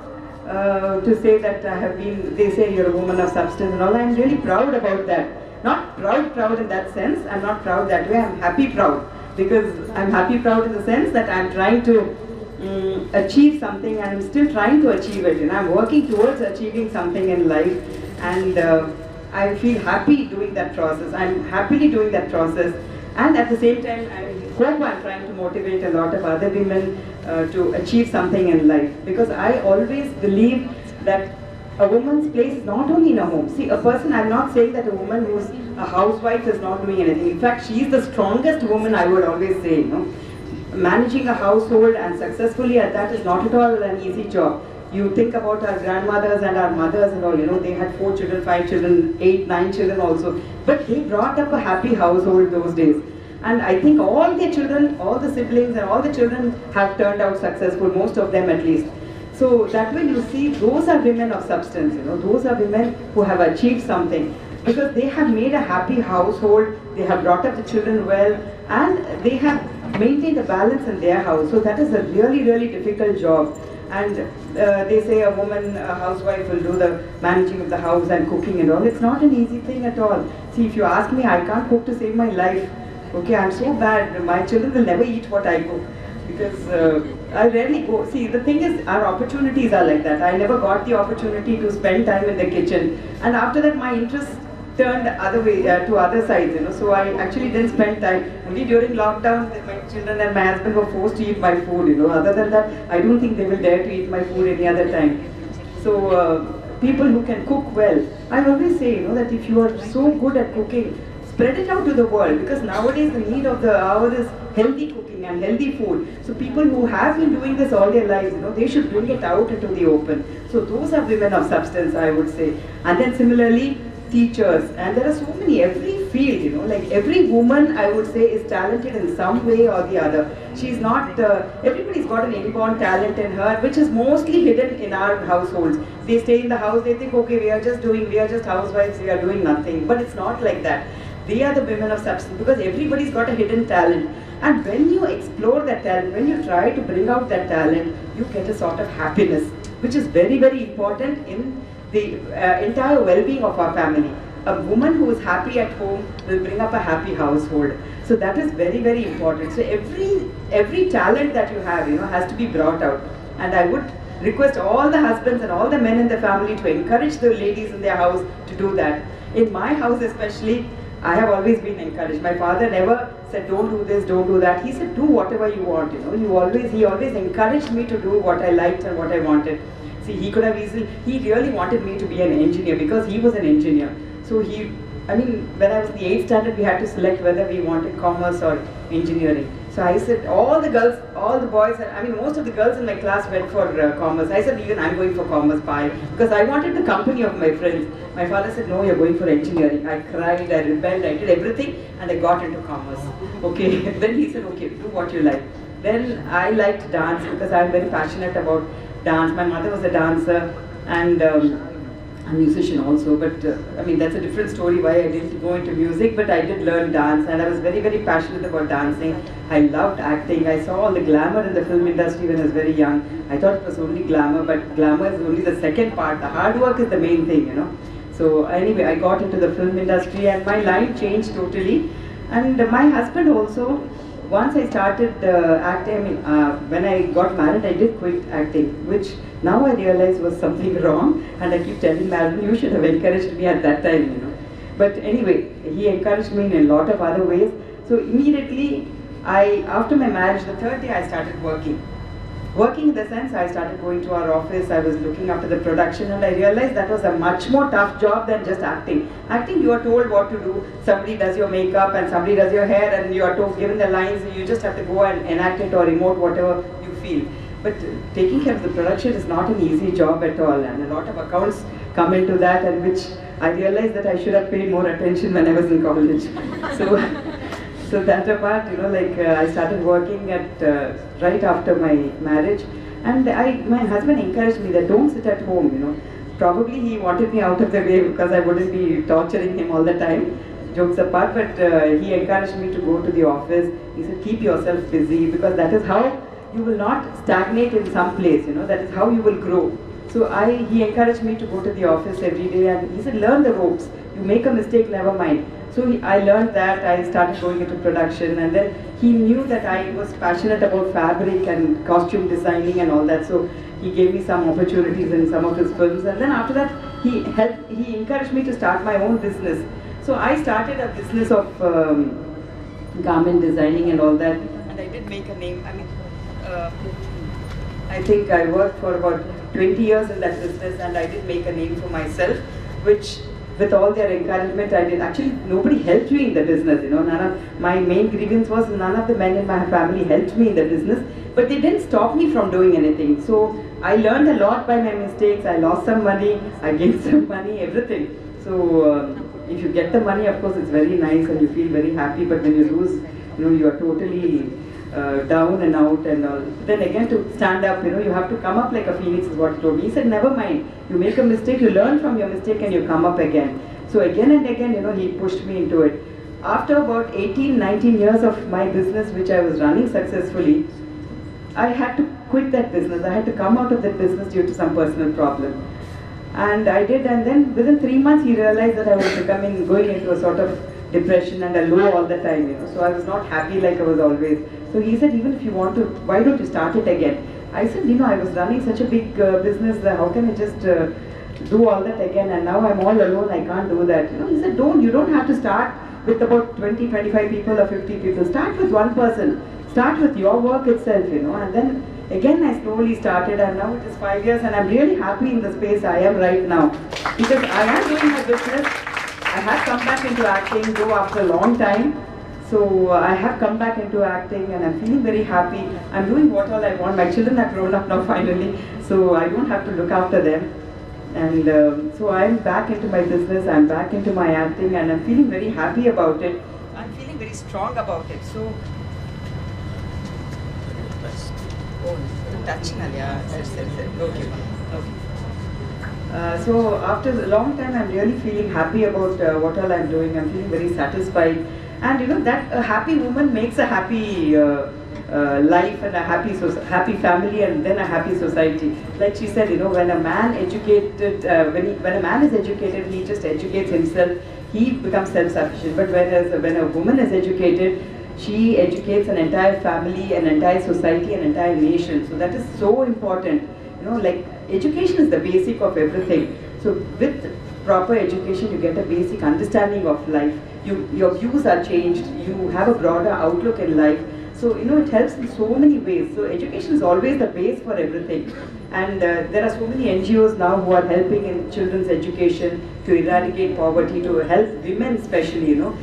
to say that I have been. They say you're a woman of substance and all. I'm really proud about that. Not proud in that sense. I'm not proud that way. I'm happy proud, because I'm happy proud in the sense that I'm trying to achieve something, and I'm still trying to achieve it. You know, I'm working towards achieving something in life, and I feel happy doing that process. I'm happily doing that process, and at the same time, I hope I'm trying to motivate a lot of other women to achieve something in life. Because I always believe that a woman's place is not only in a home. See, a person, I'm not saying that a woman who's a housewife is not doing anything. In fact, she is the strongest woman, I would always say. You know, managing a household and successfully at that is not at all an easy job. You think about our grandmothers and our mothers and all, you know, they had 4 children, 5 children, 8, 9 children also. But they brought up a happy household those days. And I think all their children, all the siblings and all the children have turned out successful, most of them at least. So that way you see, those are women of substance, you know, those are women who have achieved something. Because they have made a happy household, they have brought up the children well, and they have maintained a balance in their house. So that is a really, really difficult job. And they say a woman, a housewife, will do the managing of the house and cooking and all. It's not an easy thing at all. See, if you ask me, I can't cook to save my life. Okay, I'm so bad. My children will never eat what I cook, because I rarely go. See, the thing is, our opportunities are like that. I never got the opportunity to spend time in the kitchen. And after that, my interest turned other way to other sides, you know. So I actually didn't spend time. Only during lockdown, my children and my husband were forced to eat my food, you know. Other than that, I don't think they will dare to eat my food any other time. So people who can cook well I always say, that if you are so good at cooking, spread it out to the world, because nowadays the need of the hour is healthy cooking and healthy food. So people who have been doing this all their lives, they should bring it out into the open. So those are women of substance, I would say. And then similarly, teachers, and there are so many, every field, like every woman, I would say, is talented in some way or the other. She's not, everybody's got an inborn talent in her, which is mostly hidden in our households. They stay in the house, they think, okay, we are just housewives, we are doing nothing. But it's not like that. They are the women of substance, because everybody's got a hidden talent. And when you explore that talent, when you try to bring out that talent, you get a sort of happiness, which is very, very important in the entire well-being of our family. A woman who is happy at home will bring up a happy household. So that is very, very important. So every talent that you have, has to be brought out. And I would request all the husbands and all the men in the family to encourage the ladies in their house to do that. In my house especially, I have always been encouraged. My father never said, don't do this, don't do that. He said, do whatever you want, He always encouraged me to do what I liked and what I wanted. See, he could have he really wanted me to be an engineer, because he was an engineer. So when I was in the 8th standard, we had to select whether we wanted commerce or engineering. So I said, all the girls, all the boys, most of the girls in my class went for commerce. I said, even I'm going for commerce, because I wanted the company of my friends. My father said, no, you're going for engineering. I cried, I rebelled, I did everything, and I got into commerce. Okay, then he said, okay, do what you like. Then I liked dance, because I'm very passionate about dance. My mother was a dancer and a musician also, but that's a different story why I didn't go into music, but I did learn dance, and I was very, very passionate about dancing. I loved acting. I saw all the glamour in the film industry when I was very young. I thought it was only glamour, but glamour is only the second part. The hard work is the main thing, So anyway, I got into the film industry and my life changed totally. And my husband also, once I started acting, when I got married, I did quit acting, which now I realize was something wrong, and I keep telling Nalini, you should have encouraged me at that time, But anyway, he encouraged me in a lot of other ways. So immediately, after my marriage, the third day I started working. Working in the sense, I started going to our office, I was looking after the production, and I realized that was a much more tough job than just acting. Acting, you are told what to do. Somebody does your makeup and somebody does your hair, and you are given the lines, and you just have to go and enact it or emote whatever you feel. But taking care of the production is not an easy job at all, and a lot of accounts come into that, and which I realized that I should have paid more attention when I was in college. So that apart, I started working at right after my marriage, and my husband encouraged me that don't sit at home, Probably he wanted me out of the way because I wouldn't be torturing him all the time, jokes apart, but he encouraged me to go to the office. He said, keep yourself busy, because that is how you will not stagnate in some place, that is how you will grow. So he encouraged me to go to the office every day, and he said, learn the ropes. You make a mistake, never mind. So I learned that. I started going into production, and then he knew that I was passionate about fabric and costume designing and all that. So he gave me some opportunities in some of his films, and then after that he encouraged me to start my own business. So I started a business of garment designing and all that, and I did make a name. I think I worked for about 20 years in that business, and I did make a name for myself, which with all their encouragement I did. Actually, nobody helped me in the business, my main grievance was none of the men in my family helped me in the business, but they didn't stop me from doing anything. So I learned a lot by my mistakes. I lost some money, I gained some money, everything. So if you get the money, of course it's very nice and you feel very happy, but when you lose, you are totally down and out and all. Then again, to stand up, you have to come up like a phoenix is what he told me. He said, never mind, you make a mistake, you learn from your mistake and you come up again. So again and again, he pushed me into it. After about 18, 19 years of my business, which I was running successfully, I had to quit that business. I had to come out of that business due to some personal problem. And I did, and then within 3 months he realized that I was going into a sort of depression and a low all the time, So I was not happy like I was always. So he said, even if you want to, why don't you start it again? I said, I was running such a big business, how can I just do all that again? And now I'm all alone, I can't do that. He said, you don't have to start with about 20, 25 people or 50 people. Start with one person. Start with your work itself, and then again I slowly started, and now it is 5 years, and I'm really happy in the space I am right now. Because I am doing my business. I have come back into acting, though after a long time. So I have come back into acting, and I'm feeling very happy. I'm doing what all I want. My children are grown up now finally, so I don't have to look after them. And so I'm back into my business, I'm back into my acting, and I'm feeling very happy about it. I'm feeling very strong about it. So, so after a long time, I'm really feeling happy about what all I'm doing. I'm feeling very satisfied. And you know that a happy woman makes a happy life and a happy family, and then a happy society. Like she said, you know, when a man educated, when a man is educated, he just educates himself. He becomes self-sufficient. But when a woman is educated, she educates an entire family, an entire society, an entire nation. So that is so important. You know, like education is the basic of everything. So with proper education, you get a basic understanding of life. Your views are changed. You have a broader outlook in life. So, you know, it helps in so many ways. So, education is always the base for everything. And there are so many NGOs now who are helping in children's education to eradicate poverty, to help women especially, you know,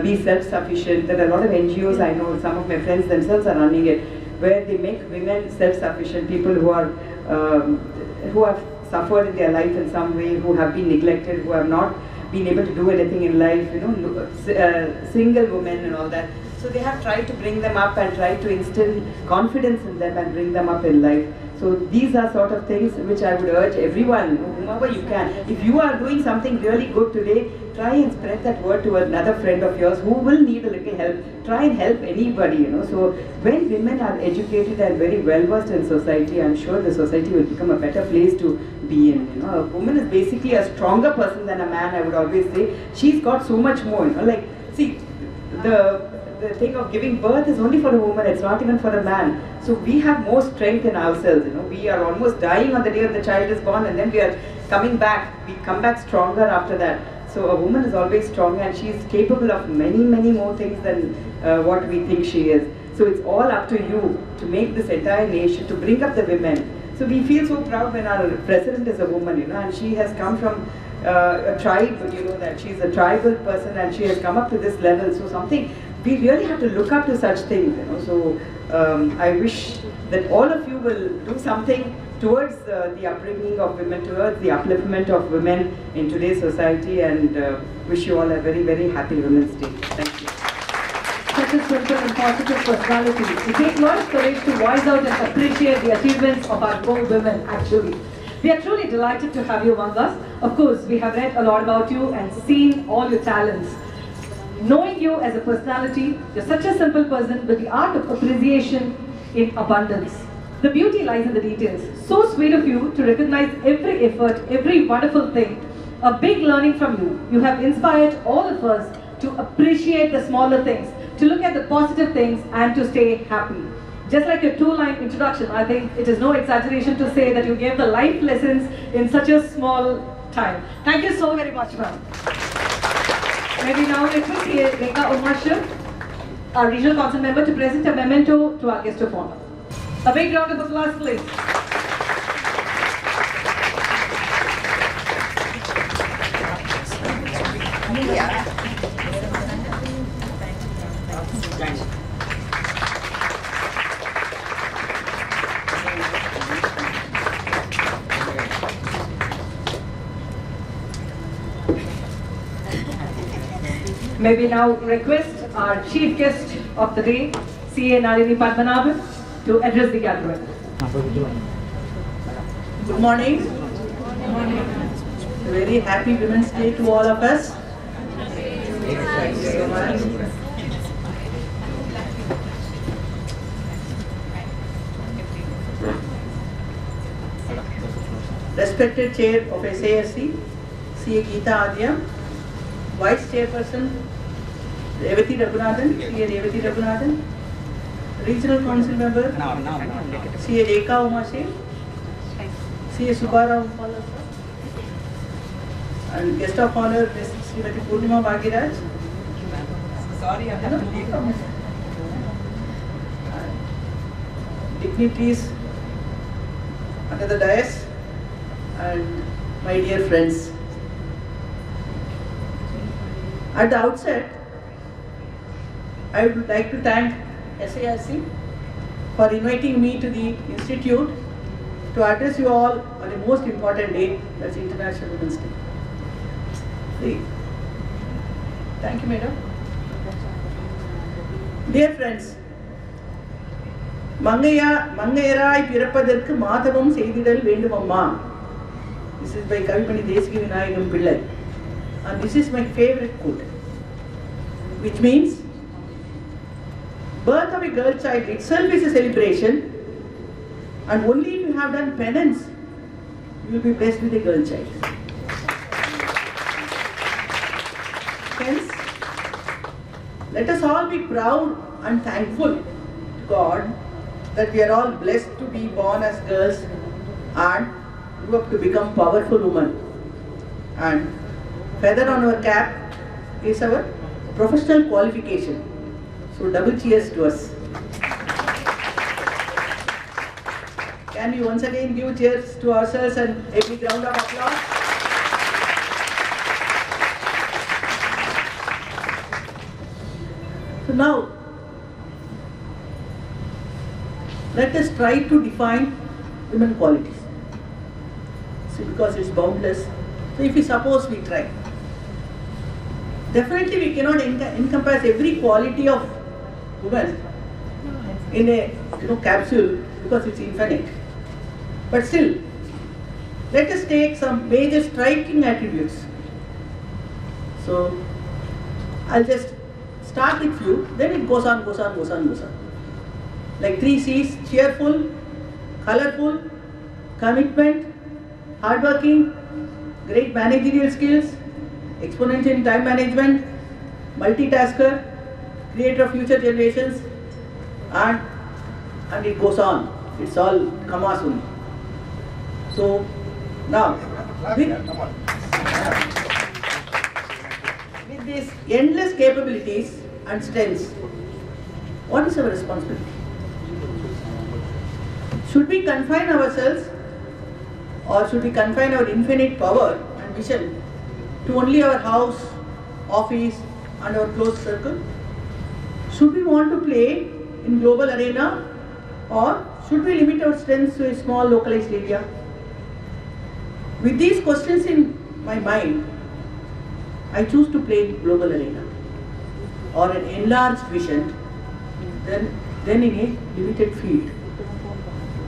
be self-sufficient. There are a lot of NGOs, I know some of my friends themselves are running it, where they make women self-sufficient, people who have suffered in their life in some way, who have been neglected, who have not been able to do anything in life, you know, single women and all that. So they have tried to bring them up and try to instill confidence in them and bring them up in life. So these are sort of things which I would urge everyone, whomever you can. If you are doing something really good today, try and spread that word to another friend of yours who will need a little help. Try and help anybody, you know. So when women are educated and very well versed in society, I'm sure the society will become a better place to be in. You know, a woman is basically a stronger person than a man, I would always say. She's got so much more, you know. Like, see, the thing of giving birth is only for a woman, it's not even for a man. So we have more strength in ourselves, you know. We are almost dying on the day of the child is born, and then we are coming back. We come back stronger after that. So a woman is always strong, and she is capable of many, many more things than what we think she is. So it's all up to you to make this entire nation, to bring up the women. So we feel so proud when our president is a woman, you know, and she has come from a tribe, you know, that she's a tribal person, and she has come up to this level. So something, we really have to look up to such things, you know. So I wish that all of you will do something towards the upbringing of women, towards the upliftment of women in today's society, and wish you all a very, very happy Women's Day. Thank you. Such a simple and positive personality. It takes a lot of courage to voice out and appreciate the achievements of our own women, actually. We are truly delighted to have you among us. Of course, we have read a lot about you and seen all your talents. Knowing you as a personality, you're such a simple person with the art of appreciation in abundance. The beauty lies in the details. So sweet of you to recognize every effort, every wonderful thing. A big learning from you. You have inspired all of us to appreciate the smaller things, to look at the positive things, and to stay happy. Just like your two-line introduction, I think it is no exaggeration to say that you gave the life lessons in such a small time. Thank you so very much, ma'am. May we now request Renuka, our regional council member, to present a memento to our guest of honor. A big round of applause, please. May we now request our chief guest of the day, CA Nalini Padmanaban, to address the gathering. Good morning. A very happy Women's Day to all of us. Thank you so much. Respected Chair of SASC, CA Geeta Adya, Vice Chairperson Revati Raghunathan, CA Revati Raghunathan, Regional Council Member CA Rekha Umase, CA Subara Umpala, and Guest of Honor Mrs. Srimati Poornima Bhagyraj. Dignitaries under the dais, and my dear friends. At the outset, I would like to thank SARC for inviting me to the Institute to address you all on a most important day, that's International Women's Day. See. Thank you, madam. Dear friends, Mangaiyarai Pirappadarkku Madhavum Seididal Vendumamma. This is by Kavimani Desiki Vinayagam Pillai. And this is my favorite quote, which means, birth of a girl child itself is a celebration, and only if you have done penance, you will be blessed with a girl child. Hence, let us all be proud and thankful to God that we are all blessed to be born as girls and grow up to become powerful women. And feather on our cap is our professional qualification. So double cheers to us. Can we once again give cheers to ourselves and a big round of applause? So now, let us try to define women qualities. See, because it's boundless. So if we suppose we try, definitely we cannot encompass every quality of woman in a capsule because it's infinite. But still, let us take some major striking attributes. So I'll just start with few, then it goes on. Like 3 C's: cheerful, colorful, commitment, hardworking, great managerial skills, exponential in time management, multitasker, creator of future generations, and it goes on. It's all commas only. So now, with these endless capabilities and strengths, what is our responsibility? Should we confine ourselves, or should we confine our infinite power and vision to only our house, office, and our close circle? Should we want to play in global arena, or should we limit our strengths to a small localized area? With these questions in my mind, I choose to play in global arena, or an enlarged vision, then in a limited field.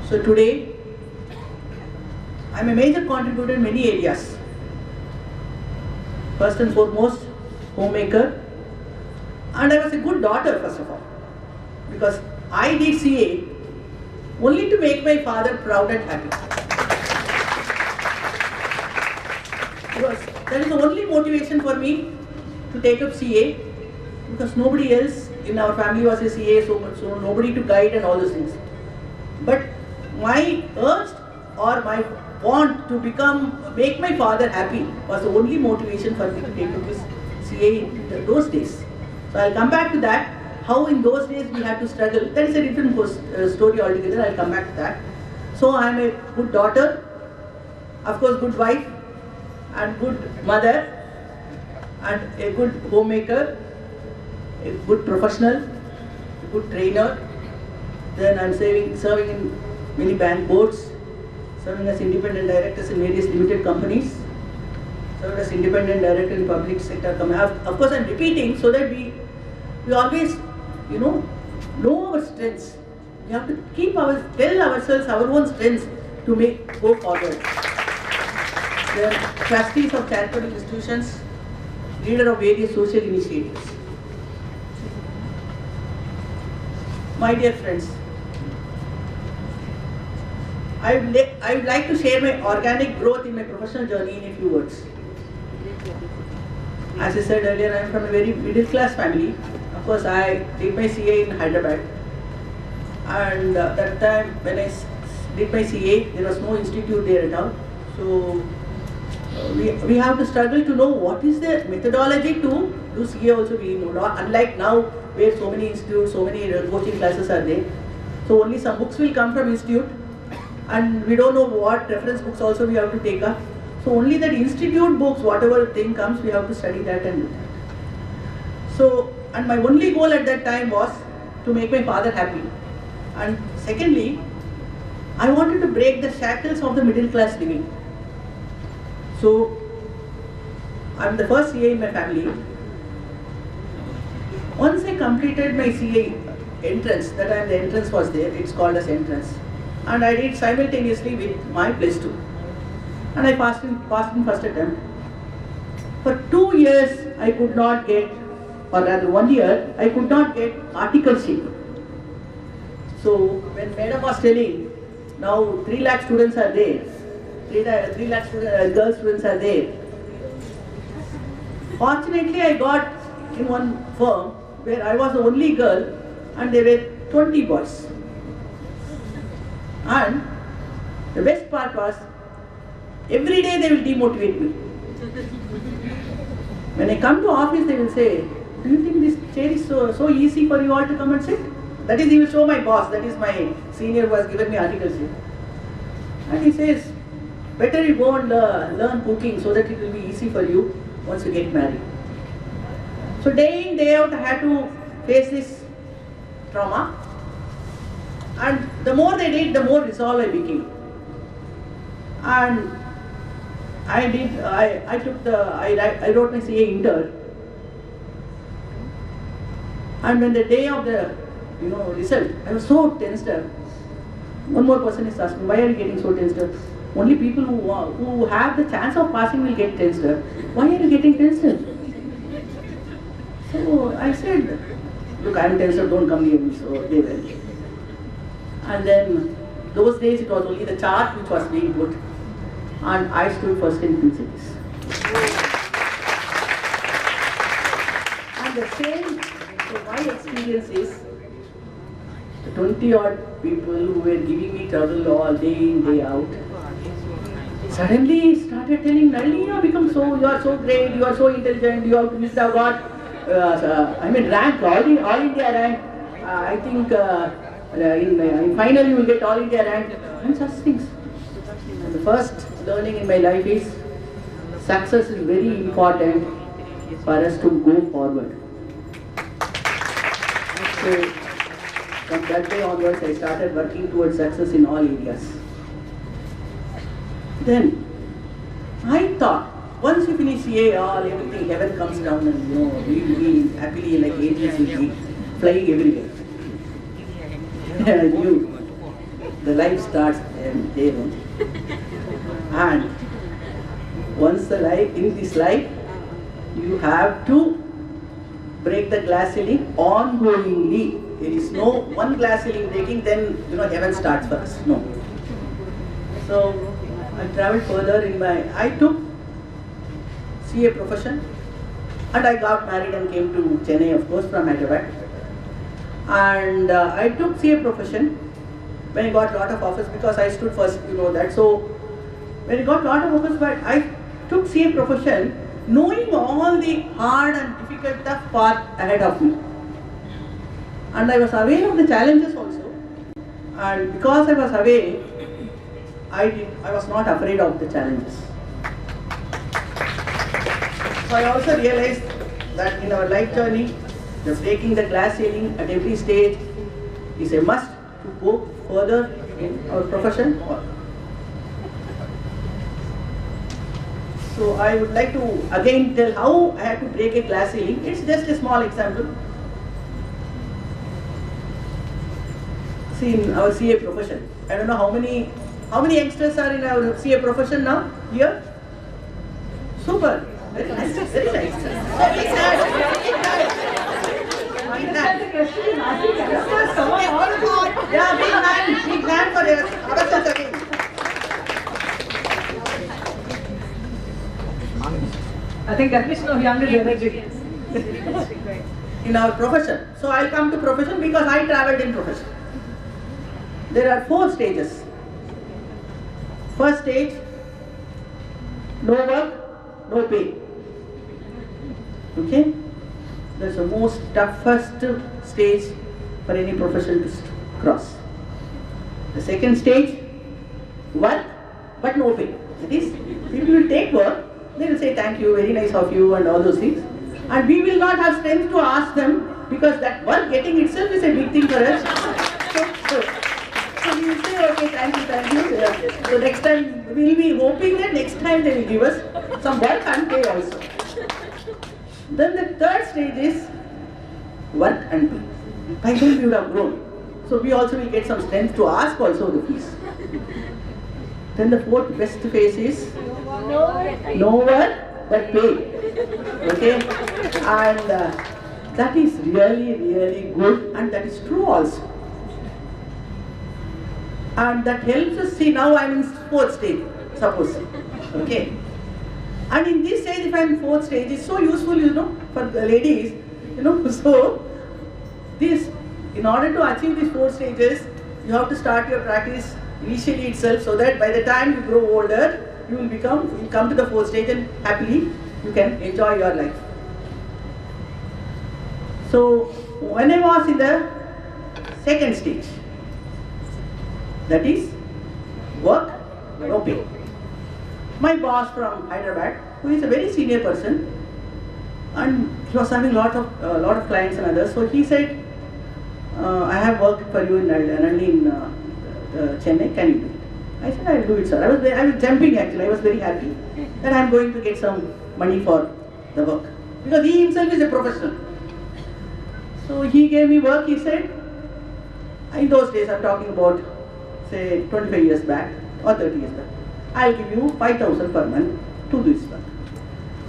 So today, I am a major contributor in many areas. First and foremost, homemaker, and I was a good daughter first of all, because I did CA only to make my father proud and happy. Because that is the only motivation for me to take up CA, because nobody else in our family was a CA, so nobody to guide and all those things. But my urge or my want to make my father happy was the only motivation for me to take up this CA in those days. So I'll come back to that, how in those days we had to struggle. That is a different story altogether, I'll come back to that. So I'm a good daughter, of course good wife, and good mother, and a good homemaker, a good professional, a good trainer. Then I'm serving in many bank boards, serving as independent directors in various limited companies, served as independent director in public sector company. Of course, I'm repeating so that we always, know our strengths. We have to tell ourselves our own strengths to go forward. They are trustees of charitable institutions, leader of various social initiatives. My dear friends, I would like to share my organic growth in my professional journey in a few words. As I said earlier, I am from a very middle class family. Of course, I did my CA in Hyderabad. And that time when I did my CA, there was no institute there at all. So we have to struggle to know what is the methodology to do CA also. We know, not unlike now where so many institutes, so many coaching classes are there. So only some books will come from institute, and we don't know what reference books also we have to take up. So only that institute books, whatever thing comes, we have to study that and do that. So, and my only goal at that time was to make my father happy. And secondly, I wanted to break the shackles of the middle class living. So, I'm the first CA in my family. Once I completed my CA entrance, that time the entrance was there, it's called as entrance. And I did simultaneously with my +2. And I passed in first attempt. For 2 years, I could not get, or rather 1 year, I could not get articleship. So when madam was telling, now 3 lakh students are there, 3 lakh girl students are there. Fortunately, I got in one firm where I was the only girl and there were 20 boys. And the best part was, every day they will demotivate me. When I come to office, they will say, do you think this chair is so easy for you all to come and sit? That is, he will show my boss, that is my senior who has given me articleship. And he says, better you go and learn cooking so that it will be easy for you once you get married. So day in, day out, I had to face this trauma. And the more they did, the more resolved I became. And I wrote my CA inter. And when the day of the result, I was so tensed up. One more person is asking, why are you getting so tensed up? Only people who have the chance of passing will get tensed up. Why are you getting tensed up? So I said, look, I am tensed up, don't come near me. So they went. And then those days it was only the chart which was being put. And I stood first in principles. And the same, so my experience is, the 20 odd people who were giving me trouble all day in, day out, suddenly started telling, Nalini, you are so great, you are so intelligent, you should have got, rank, all India rank. I think in final you will get all India rank, and such things. And the first learning in my life is, success is very important for us to go forward. So, from that day onwards, I started working towards success in all areas. Then, I thought, once you finish CA, everything, heaven comes down and we will be happily like angels will be flying everywhere. And I knew the life starts there only. And once in this life, you have to break the glass ceiling ongoingly. There is no one glass ceiling breaking, then heaven starts for us. No. So I traveled further I took CA profession, and I got married and came to Chennai, of course, from Hyderabad. And I took CA profession when I got a lot of offers, because I stood first, that. So when I got a lot of offers, but I took CA profession knowing all the hard and difficult tough path ahead of me. And I was aware of the challenges also. And because I was aware, I was not afraid of the challenges. So I also realized that in our life journey, the breaking the glass ceiling at every stage is a must to go further in our profession. So I would like to again tell how I had to break a glass ceiling. It's just a small example. See, in our CA profession, I don't know how many youngsters are in our CA profession now here. Super, very nice, very nice. Very nice. Yeah, big hand for ourselves again. I think admission of younger generation. In our profession. So I'll come to profession because I traveled in profession. There are 4 stages. First stage, no work, no pay. Okay? That's the most toughest stage for any profession to cross. The second stage, work but no pay. That is, people will take work, they will say thank you, very nice of you and all those things. And we will not have strength to ask them because that work getting itself is a big thing for us. So we will say okay, thank you. So next time, we will be hoping that next time they will give us some work and pay also. Then the third stage is work and pay. By then we would have grown. So we also will get some strength to ask also the fees. Then the fourth best phase is no work but pay. Okay? And that is really, really good, and that is true also. And that helps us see, now I am in fourth stage, suppose. Okay? And in this stage, if I am in fourth stage, it's so useful, for the ladies, so this, in order to achieve these 4 stages, you have to start your practice initially itself, so that by the time you grow older, you will come to the 4th stage and happily you can enjoy your life. So when I was in the 2nd stage, that is work, no pay. My boss from Hyderabad, who is a very senior person, and he was having a lot of clients and others, so he said, I have worked for you in Chennai, can you do it? I said, I will do it, sir. I was jumping actually, I was very happy that I am going to get some money for the work. Because he himself is a professional. So he gave me work, he said, in those days, I am talking about, say, 25 years back or 30 years back, I will give you 5,000 per month to do this work.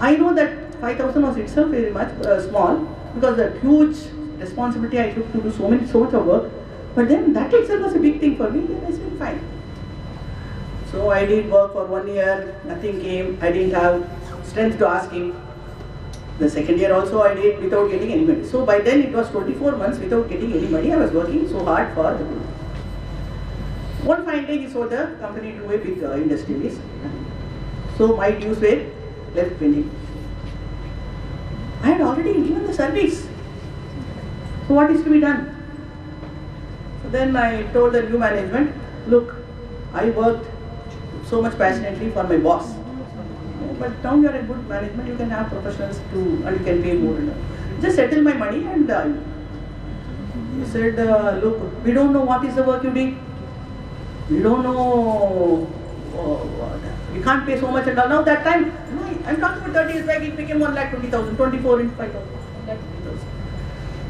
I know that 5,000 was itself very much small, because the huge responsibility I took to do so much of work, but then that itself was a big thing for me. Then I said fine. So I did work for 1 year, nothing came, I didn't have strength to ask him. The 2nd year also I did without getting any money. So by then it was 24 months without getting any money. I was working so hard for the group. One fine day he sold the company to a big industrialist. So my dues were left pending. I had already given the service. So what is to be done? So then I told the new management, look, I worked so much passionately for my boss. But now you are a good management, you can have professionals too, and you can pay more. Just settle my money and he said, look, we don't know what is the work you did. We don't know, we can't pay so much and all. Now that time, I'm talking about 30 years back, it became 1,20,000, 24 into 5,000.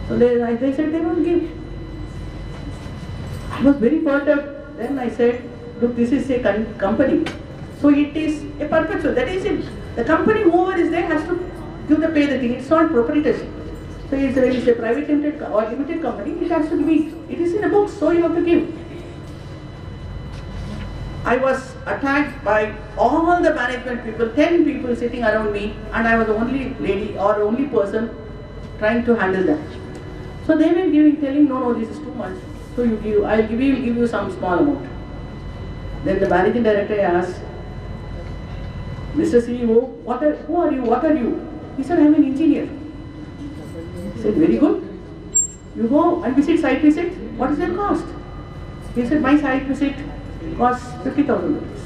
So they said they won't give. I was very perturbed. Then I said, look, this is a company. So it is a perpetual. That is it. The company, whoever is there, has to give the pay the thing. It's not proprietorship. So it's a private limited or limited company. It has to be. It is in a book. So you have to give. I was attacked by all the management people, 10 people sitting around me, and I was the only lady or only person trying to handle that. So they were telling, no, this is too much. So you give, will give you some small amount. Then the managing director asked, Mr. CEO, who are you? What are you? He said, I am an engineer. He said, very good. You go and visit site visit. What is their cost? He said, my site visit costs 50,000 rupees.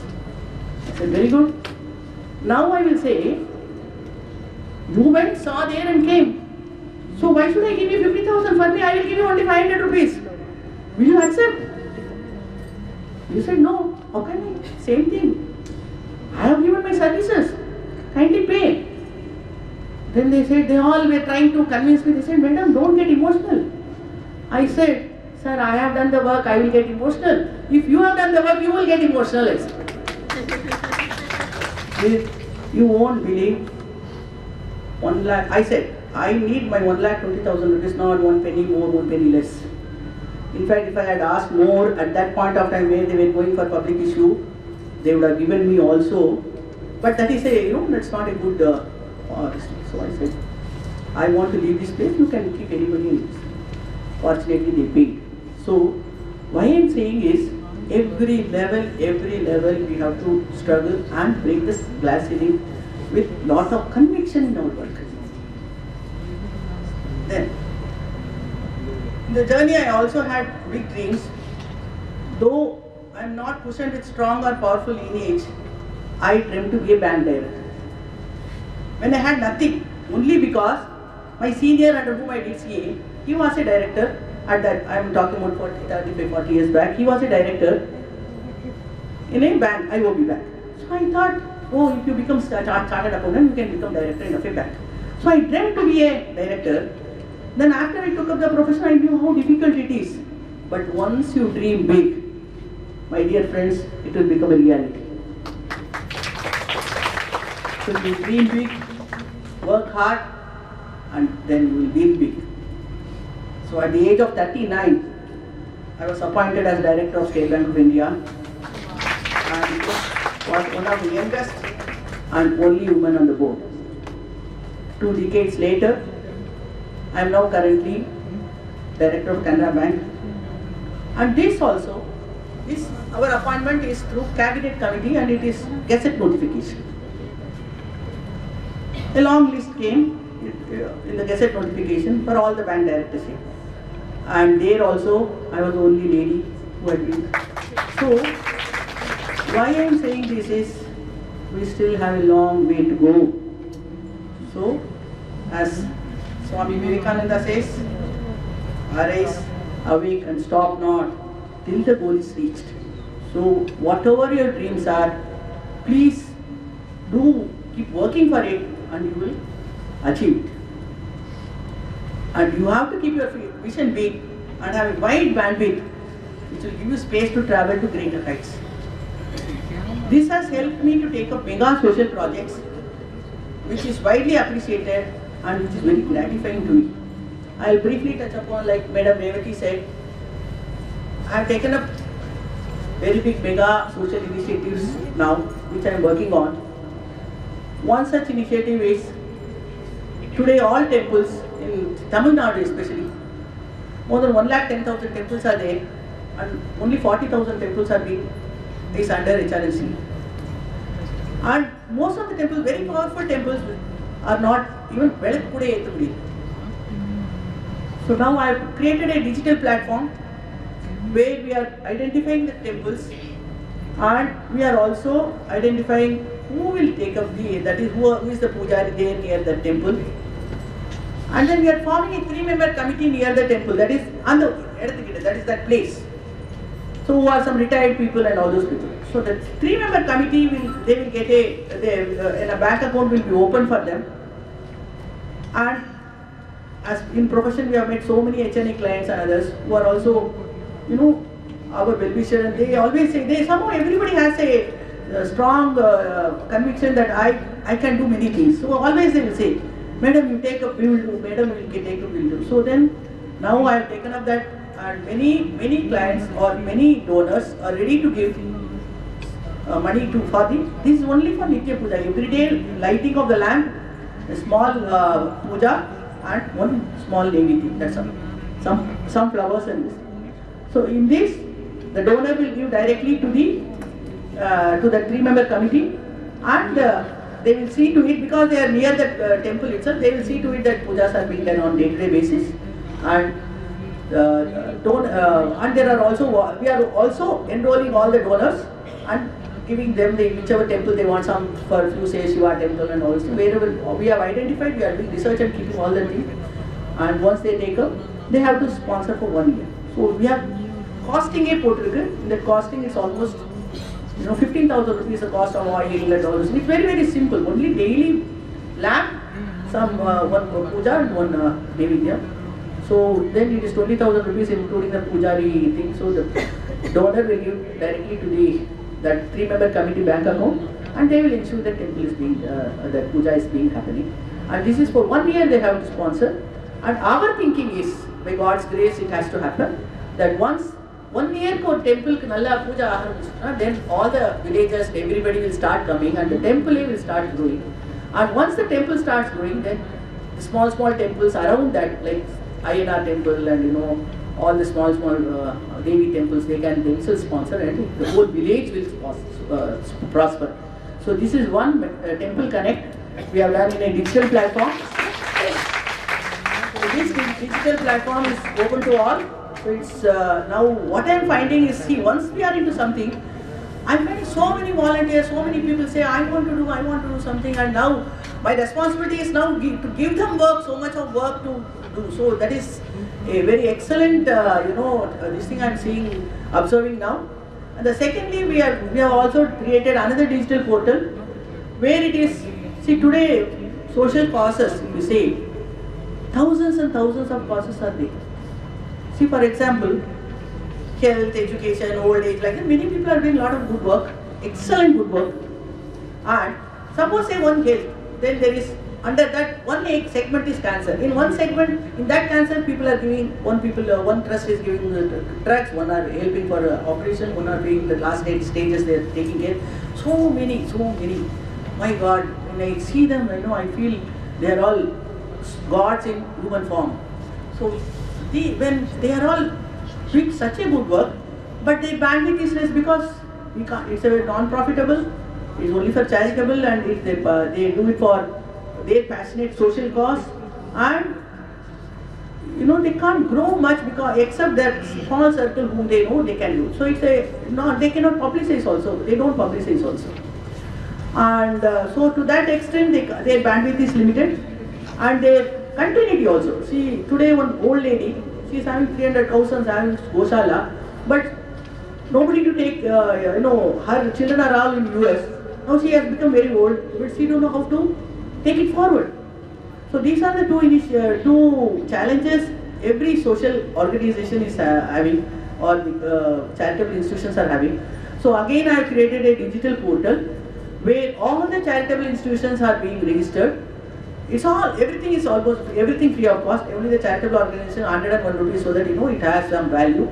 I said, very good. Now I will say, you went, saw there and came. So why should I give you 50,000 for me? I will give you only 500 rupees. Will you accept? You said, no. How can I? Same thing. I have given my services. Kindly pay. Then they said, they all were trying to convince me. They said, madam, don't get emotional. I said, sir, I have done the work, I will get emotional. If you have done the work, you will get emotional. You won't believe. 1 lakh. I said, I need my 1,20,000 rupees, not 1 penny more, 1 penny less. In fact, if I had asked more at that point of time where they were going for public issue, they would have given me also. But that is that's not a good so I said, I want to leave this place, you can keep anybody in this. Fortunately, they paid. So, why I am saying is, every level we have to struggle and break this glass ceiling with lot of conviction in our work. Then, in the journey I also had big dreams. Though I'm not cushioned with strong or powerful lineage, I dreamt to be a band director. When I had nothing, only because my senior under whom I did CA, he was a director at that, I'm talking about 40 years back, he was a director in a bank, IOB bank. So I thought, oh, if you become chartered accountant, you can become director in a bank. So I dreamt to be a director. Then after I took up the profession, I knew how difficult it is. But once you dream big, my dear friends, it will become a reality. So you dream big, work hard, and then you will win big. So at the age of 39, I was appointed as Director of State Bank of India, and was one of the youngest and only woman on the board. 2 decades later, I am now currently Director of Canara Bank. And this also, our appointment is through Cabinet Committee and it is Gazette notification. A long list came in the Gazette notification for all the bank directors here. And there also, I was the only lady who had been. So, why I am saying this is, we still have a long way to go. So, as Swami Vivekananda says, arise, awake and stop not till the goal is reached. So, whatever your dreams are, please do keep working for it and you will achieve it. And you have to keep your vision big and have a wide bandwidth which will give you space to travel to greater heights. This has helped me to take up mega social projects which is widely appreciated and which is very gratifying to me. I will briefly touch upon, like Madam Revati said, I have taken up very big mega social initiatives now which I am working on. One such initiative is, today all temples in Tamil Nadu especially, more than 1,10,000 temples are there and only 40,000 temples are being is under HRNC. And most of the temples, very powerful temples, are not even well. So now I have created a digital platform where we are identifying the temples and we are also identifying who will take up that is who is the pujari there near the temple. And then we are forming a 3-member committee near the temple, that is on that place. So who are some retired people and all those people. So the 3-member committee they will get a bank account will be open for them. And as in profession we have met so many HNA clients and others who are also, our well-wisher, and they always say, somehow everybody has a strong conviction that I can do many things. So always they will say, Madam, you take up, we will do, Madam, you can take up, we will do. So then, now I have taken up that, and many clients or many donors are ready to give money for this is only for Nitya Puja, everyday lighting of the lamp, a small puja and one small Devi thing, that's all. Some flowers and this. So in this, the donor will give directly to the 3-member committee, and they will see to it, because they are near the temple itself, they will see to it that pujas are being done on day-to-day basis. And and there are also, we are also enrolling all the donors and giving them whichever temple they want, some for few say Shiva temple and all. So wherever we have identified, we are doing research and keeping all the things. And once they take up, they have to sponsor for 1 year. So we have costing a in the costing is almost 15,000 rupees the cost of oil and all this. It's very, very simple. Only daily lamp, some one puja and one Devidya. So then it is 20,000 rupees including the pujari thing. So the donor will give directly to that 3-member committee bank account, and they will ensure that temple is being, that puja is being happening. And this is for 1 year they have to sponsor. And our thinking is, by God's grace, it has to happen that once 1 year ko temple nalla puja, then all the villagers, everybody will start coming and the temple will start growing. And once the temple starts growing, then the small temples around that, like INR temple and all the small Devi temples, they can themselves sponsor, and the whole village will prosper. So this is one temple connect we have done in a digital platform. So this digital platform is open to all. So it's now what I'm finding is, see, once we are into something, I'm finding so many volunteers, so many people say, I want to do something, and now my responsibility is now to give them work, so much of work to do. So that is a very excellent, this thing I'm seeing, observing now. And the secondly, we have also created another digital portal where it is, see today, social causes, we say, thousands and thousands of causes are there. See, for example, health, education, old age, like that, many people are doing a lot of good work, excellent good work. And suppose say one health, then there is, under that one segment is cancer. In one segment, in that cancer, people are giving, one trust is giving drugs, one are helping for operation, one are doing the last 8 stages they are taking care. So many. My God, when I see them, I feel they are all gods in human form. So when they are all doing such a good work, but their bandwidth is less because we can't, it's a non-profitable, it's only for charitable, and they do it for their passionate social cause, and they can't grow much because except that small circle whom they know they can do. So it's they cannot publicize also, they don't publicize also. And so to that extent their bandwidth is limited, and their continuity also. See, today one old lady, she is having 300 cows and having goshala, but nobody to take, her children are all in US. Now she has become very old, but she don't know how to take it forward. So these are the two challenges every social organization is having, or charitable institutions are having. So again I have created a digital portal where all the charitable institutions are being registered. Everything is almost everything free of cost. Only the charitable organization 101 rupees, so that it has some value.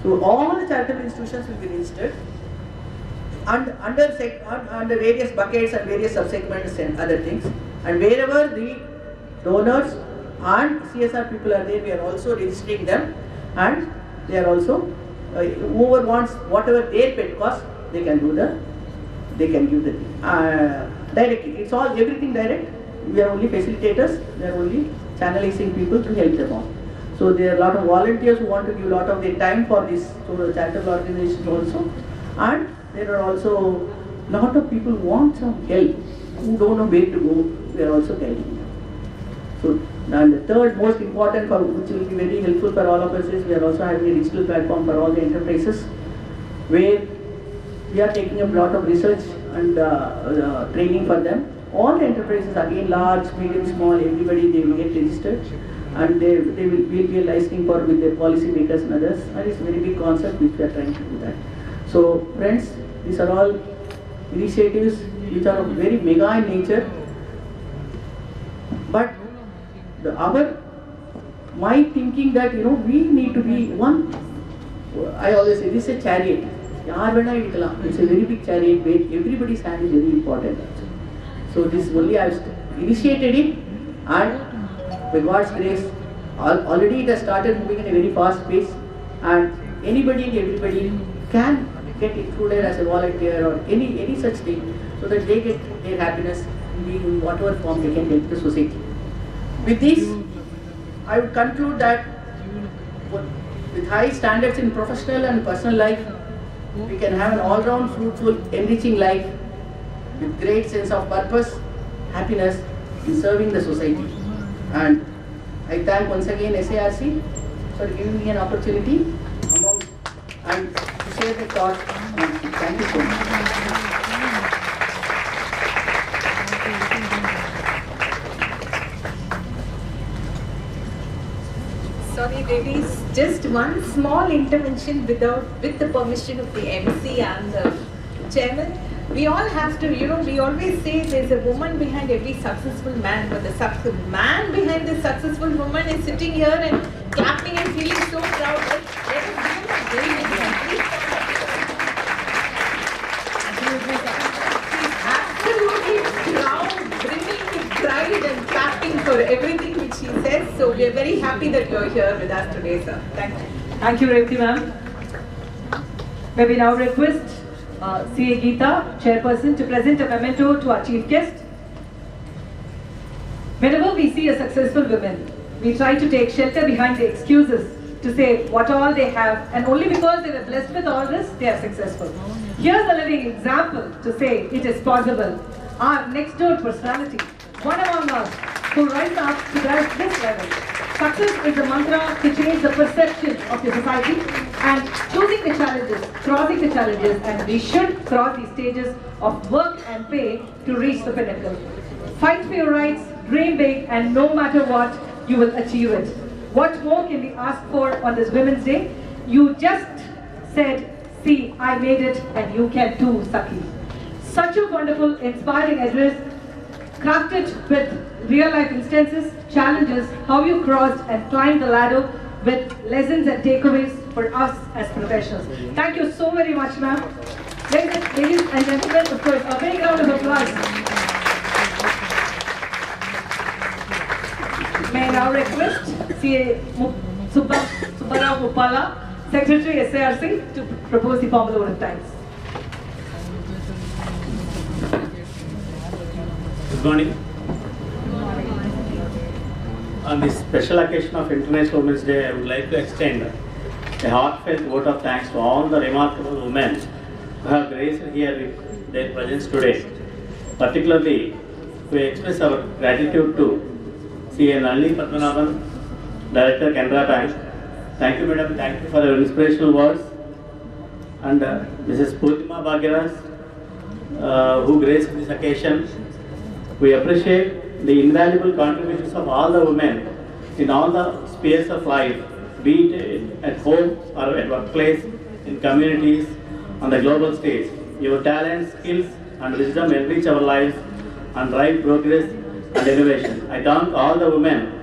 So all the charitable institutions will be registered and under various buckets and various subsegments and other things. And wherever the donors and CSR people are there, we are also registering them, and they are also whoever wants whatever their pet cost, they can give the directly. It's all everything direct. We are only facilitators. We are only channelizing people to help them out. So there are a lot of volunteers who want to give a lot of their time for this charitable organizations also, and there are also a lot of people who want some help, who don't know where to go. We are also guiding them. So, and the third most important, which will be very helpful for all of us, is we are also having a digital platform for all the enterprises, where we are taking up a lot of research and training for them. All the enterprises, again, large, medium, small, everybody, they will get registered, and we'll be licensing for with their policy makers and others. And it's a very big concept which we are trying to do that. So friends, these are all initiatives which are very mega in nature. But my thinking that we need to be one. I always say this is a chariot. It's a very big chariot where everybody's hand is very important. So this only I have initiated it, and by God's grace, already it has started moving in a very fast pace, and anybody and everybody can get included as a volunteer or any such thing, so that they get their happiness in whatever form they can help the society. With this, I would conclude that with high standards in professional and personal life, we can have an all-round fruitful, enriching life with great sense of purpose, happiness in serving the society. And I thank once again SARC for giving me an opportunity and to share the thought. Thank you so much. Sorry ladies, just one small intervention with the permission of the MC and the chairman. We all have to, we always say there's a woman behind every successful man, but the man behind the successful woman is sitting here and clapping and feeling so proud. Let us give him a very big hand. He's absolutely proud, brimming with pride and clapping for everything which he says. So we are very happy that you are here with us today, sir. Thank you. Thank you, Revati ma'am. May we now request CA Geeta, chairperson, to present a memento to our chief guest. Whenever we see a successful woman, we try to take shelter behind the excuses to say what all they have, and only because they were blessed with all this, they are successful. Here's a living example to say it is possible. Our next door personality, one among us, who rises up to this level. Success is the mantra to change the perception of your society and choosing the challenges, crossing the challenges, and we should cross these stages of work and pay to reach the pinnacle. Fight for your rights, dream big, and no matter what, you will achieve it. What more can we ask for on this Women's Day? You just said, see, I made it, and you can too, Sakhi. Such a wonderful, inspiring address, crafted with real-life instances, challenges, how you crossed and climbed the ladder with lessons and takeaways for us as professionals. Thank you so very much, ma'am. Ladies and gentlemen, of course, a big round of applause. May I now request CA Subbarao Uppala, Secretary SARC, to propose the formal vote of thanks. Good morning. On this special occasion of International Women's Day, I would like to extend a heartfelt vote of thanks to all the remarkable women who have graced here with their presence today. Particularly, we express our gratitude to CA Nalini Padmanaban, Director, Canara Bank. Thank you, Madam. Thank you for your inspirational words. And Mrs. Poornima Bhagyraj, who graced this occasion. We appreciate the invaluable contributions of all the women in all the spheres of life, be it at home or at workplace, in communities, on the global stage. Your talents, skills, and wisdom enrich our lives and drive progress and innovation. I thank all the women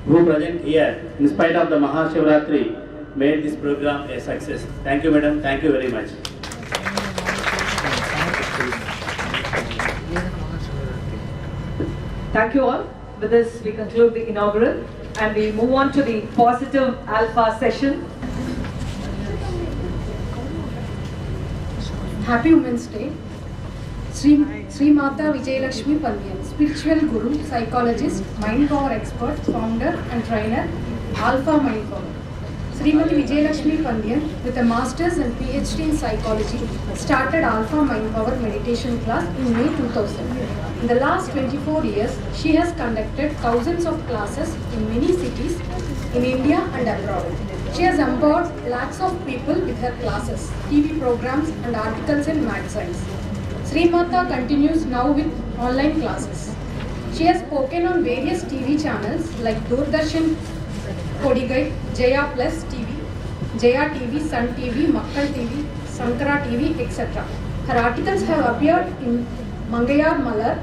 who present here, in spite of the Mahashivratri, made this program a success. Thank you, Madam. Thank you very much. Thank you all. With this, we conclude the inaugural and we move on to the positive alpha session. Happy Women's Day. Sripriya Vijayalakshmi Pandyan, spiritual guru, psychologist, mind power expert, founder and trainer, Alpha Mind Power. Srimati Vijayalakshmi Pandyan, with a master's and PhD in psychology, started Alpha Mind Power meditation class in May 2000. In the last 24 years, she has conducted thousands of classes in many cities in India and abroad. She has empowered lakhs of people with her classes, TV programs and articles in magazines. Srimata continues now with online classes. She has spoken on various TV channels like Doordarshan, Kodigai, Jaya Plus TV, Jaya TV, Sun TV, Makkal TV, Sankara TV, etc. Her articles have appeared in Mangayar Malar,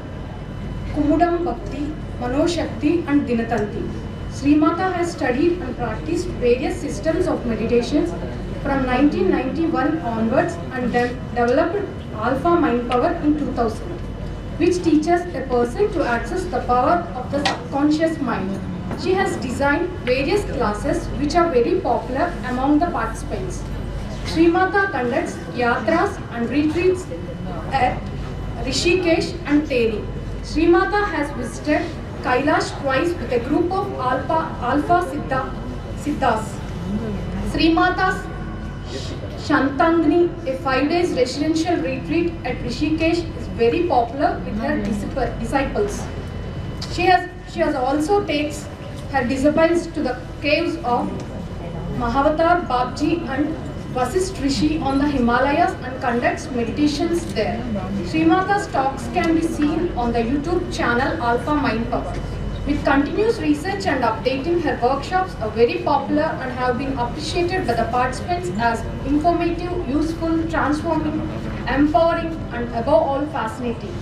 Kumudam Bhakti, Manoshakti and Dinatanti. Srimata has studied and practiced various systems of meditations from 1991 onwards and then developed Alpha Mind Power in 2000, which teaches a person to access the power of the subconscious mind. She has designed various classes which are very popular among the participants. Srimata conducts yatras and retreats at Rishikesh and Teri. Srimata has visited Kailash twice with a group of Alpha Siddhas. Srimata's Shantangni, a 5-day residential retreat at Rishikesh, is very popular with her disciples. She has also takes her disciples to the caves of Mahavatar Babji and Vasisht Rishi on the Himalayas and conducts meditations there. Srimata's talks can be seen on the YouTube channel Alpha Mind Power. With continuous research and updating, her workshops are very popular and have been appreciated by the participants as informative, useful, transforming, empowering and above all fascinating.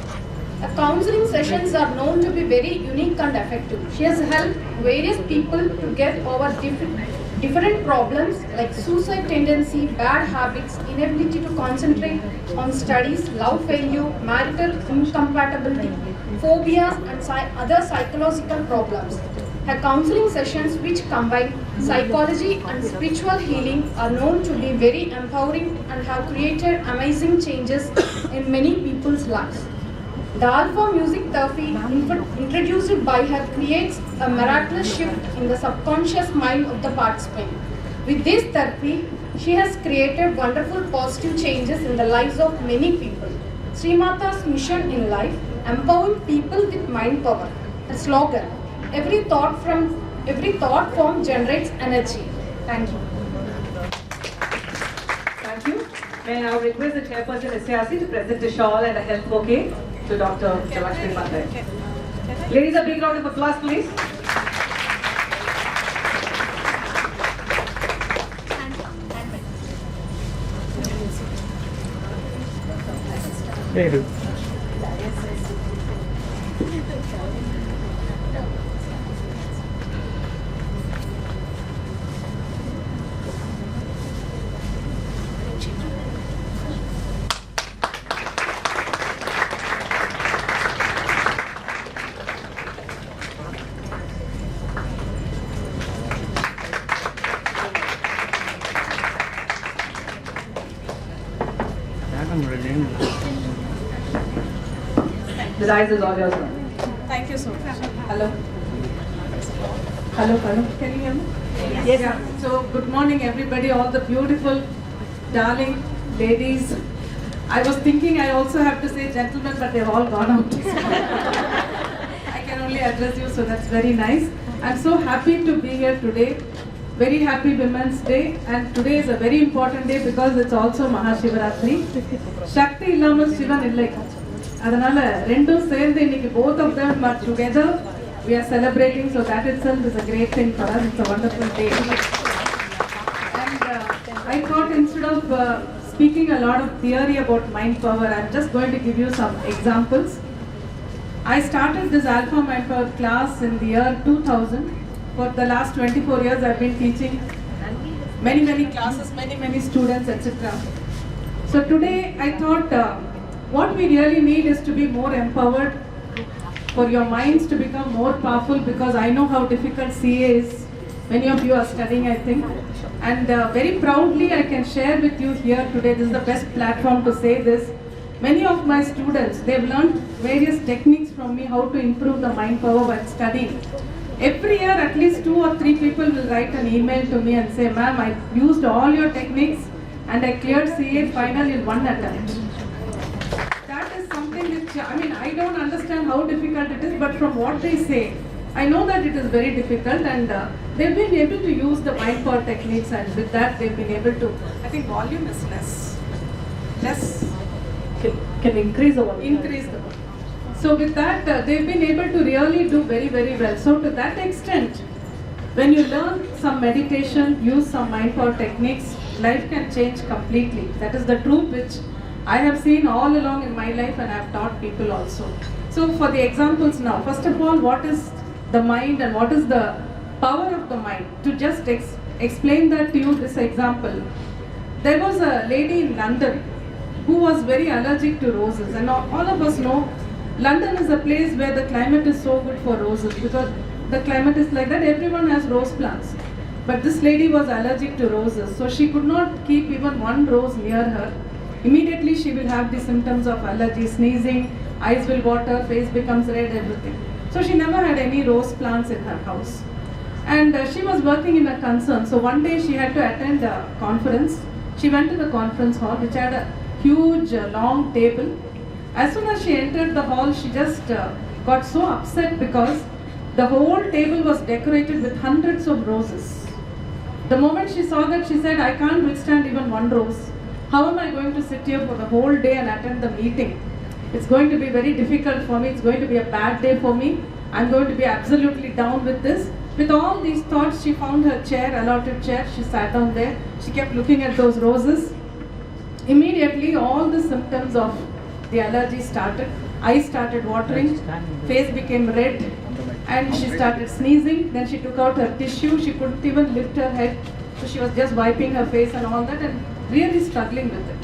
Her counseling sessions are known to be very unique and effective. She has helped various people to get over different problems like suicide tendency, bad habits, inability to concentrate on studies, love failure, marital incompatibility, phobias and other psychological problems. Her counseling sessions, which combine psychology and spiritual healing, are known to be very empowering and have created amazing changes in many people's lives. The Alpha music therapy introduced by her creates a miraculous shift in the subconscious mind of the participant. With this therapy, she has created wonderful positive changes in the lives of many people. Srimata's mission in life, empowering people with mind power. A slogan, every thought form generates energy. Thank you. Thank you. May I now request the chairperson SARC to present a shawl and a health bouquet to Dr. Vijayalakshmi. Ladies, a big round of applause, please. Very good. The rise is all yours. Thank you so much. Hello. Hello. Can you hear me? Yes. Yeah. So good morning, everybody, all the beautiful, darling ladies. I was thinking I also have to say gentlemen, but they've all gone out. I can only address you, so that's very nice. I'm so happy to be here today. Very happy Women's Day, and today is a very important day because it's also Mahashivaratri. Shakti illamal Shivan illai. Adanala rendu serde inniki both of them are together. We are celebrating, so that itself is a great thing for us. It's a wonderful day. And I thought instead of speaking a lot of theory about mind power, I'm just going to give you some examples. I started this Alpha Mind Power class in the year 2000. For the last 24 years, I've been teaching many classes, many students, etc. So today, I thought what we really need is to be more empowered, for your minds to become more powerful, because I know how difficult CA is. Many of you are studying, I think. And very proudly, I can share with you here today, this is the best platform to say this. Many of my students, they've learned various techniques from me, how to improve the mind power while studying. Every year, at least 2 or 3 people will write an email to me and say, ma'am, I used all your techniques and I cleared CA final in 1 attempt. That is something which, I don't understand how difficult it is, but from what they say, I know that it is very difficult, and they've been able to use the mind power techniques, and with that they've been able to, I think volume is less Can increase the volume. Increase the volume. So with that, they've been able to really do very well. So to that extent, when you learn some meditation, use some mind power techniques, life can change completely. That is the truth which I have seen all along in my life, and I have taught people also. So for the examples now, first of all, what is the mind and what is the power of the mind? To just explain that to you, this example. There was a lady in London who was very allergic to roses, and all of us know London is a place where the climate is so good for roses, because the climate is like that, everyone has rose plants. But this lady was allergic to roses, so she could not keep even one rose near her. Immediately she will have the symptoms of allergy, sneezing, eyes will water, face becomes red, everything. So she never had any rose plants in her house. And she was working in a concern, so one day she had to attend a conference. She went to the conference hall, which had a huge long table. As soon as she entered the hall, she just got so upset because the whole table was decorated with hundreds of roses. The moment she saw that, she said, I can't withstand even one rose. How am I going to sit here for the whole day and attend the meeting? It's going to be very difficult for me. It's going to be a bad day for me. I'm going to be absolutely down with this. With all these thoughts, she found her chair, allotted chair. She sat down there. She kept looking at those roses. Immediately, all the symptoms of the allergy started. Eyes started watering, face became red, and she started sneezing. Then she took out her tissue. She couldn't even lift her head, so she was just wiping her face and all that, and really struggling with it.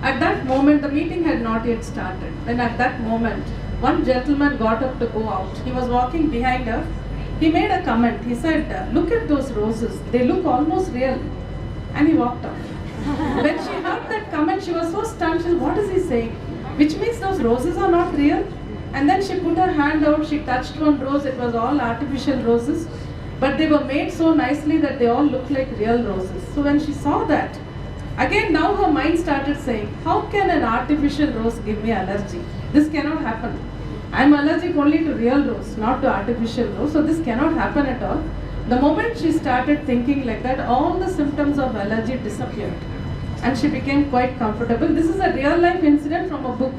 At that moment, the meeting had not yet started. Then at that moment, one gentleman got up to go out. He was walking behind her. He made a comment. He said, look at those roses. They look almost real. And he walked off. When she heard that comment, she was so stunned. She said, what is he saying? which means those roses are not real. And then she put her hand out, she touched one rose, it was all artificial roses, but they were made so nicely that they all looked like real roses. So when she saw that, again now her mind started saying, how can an artificial rose give me allergy? This cannot happen. I am allergic only to real rose, not to artificial rose, so this cannot happen at all. The moment she started thinking like that, all the symptoms of allergy disappeared and she became quite comfortable. This is a real life incident from a book.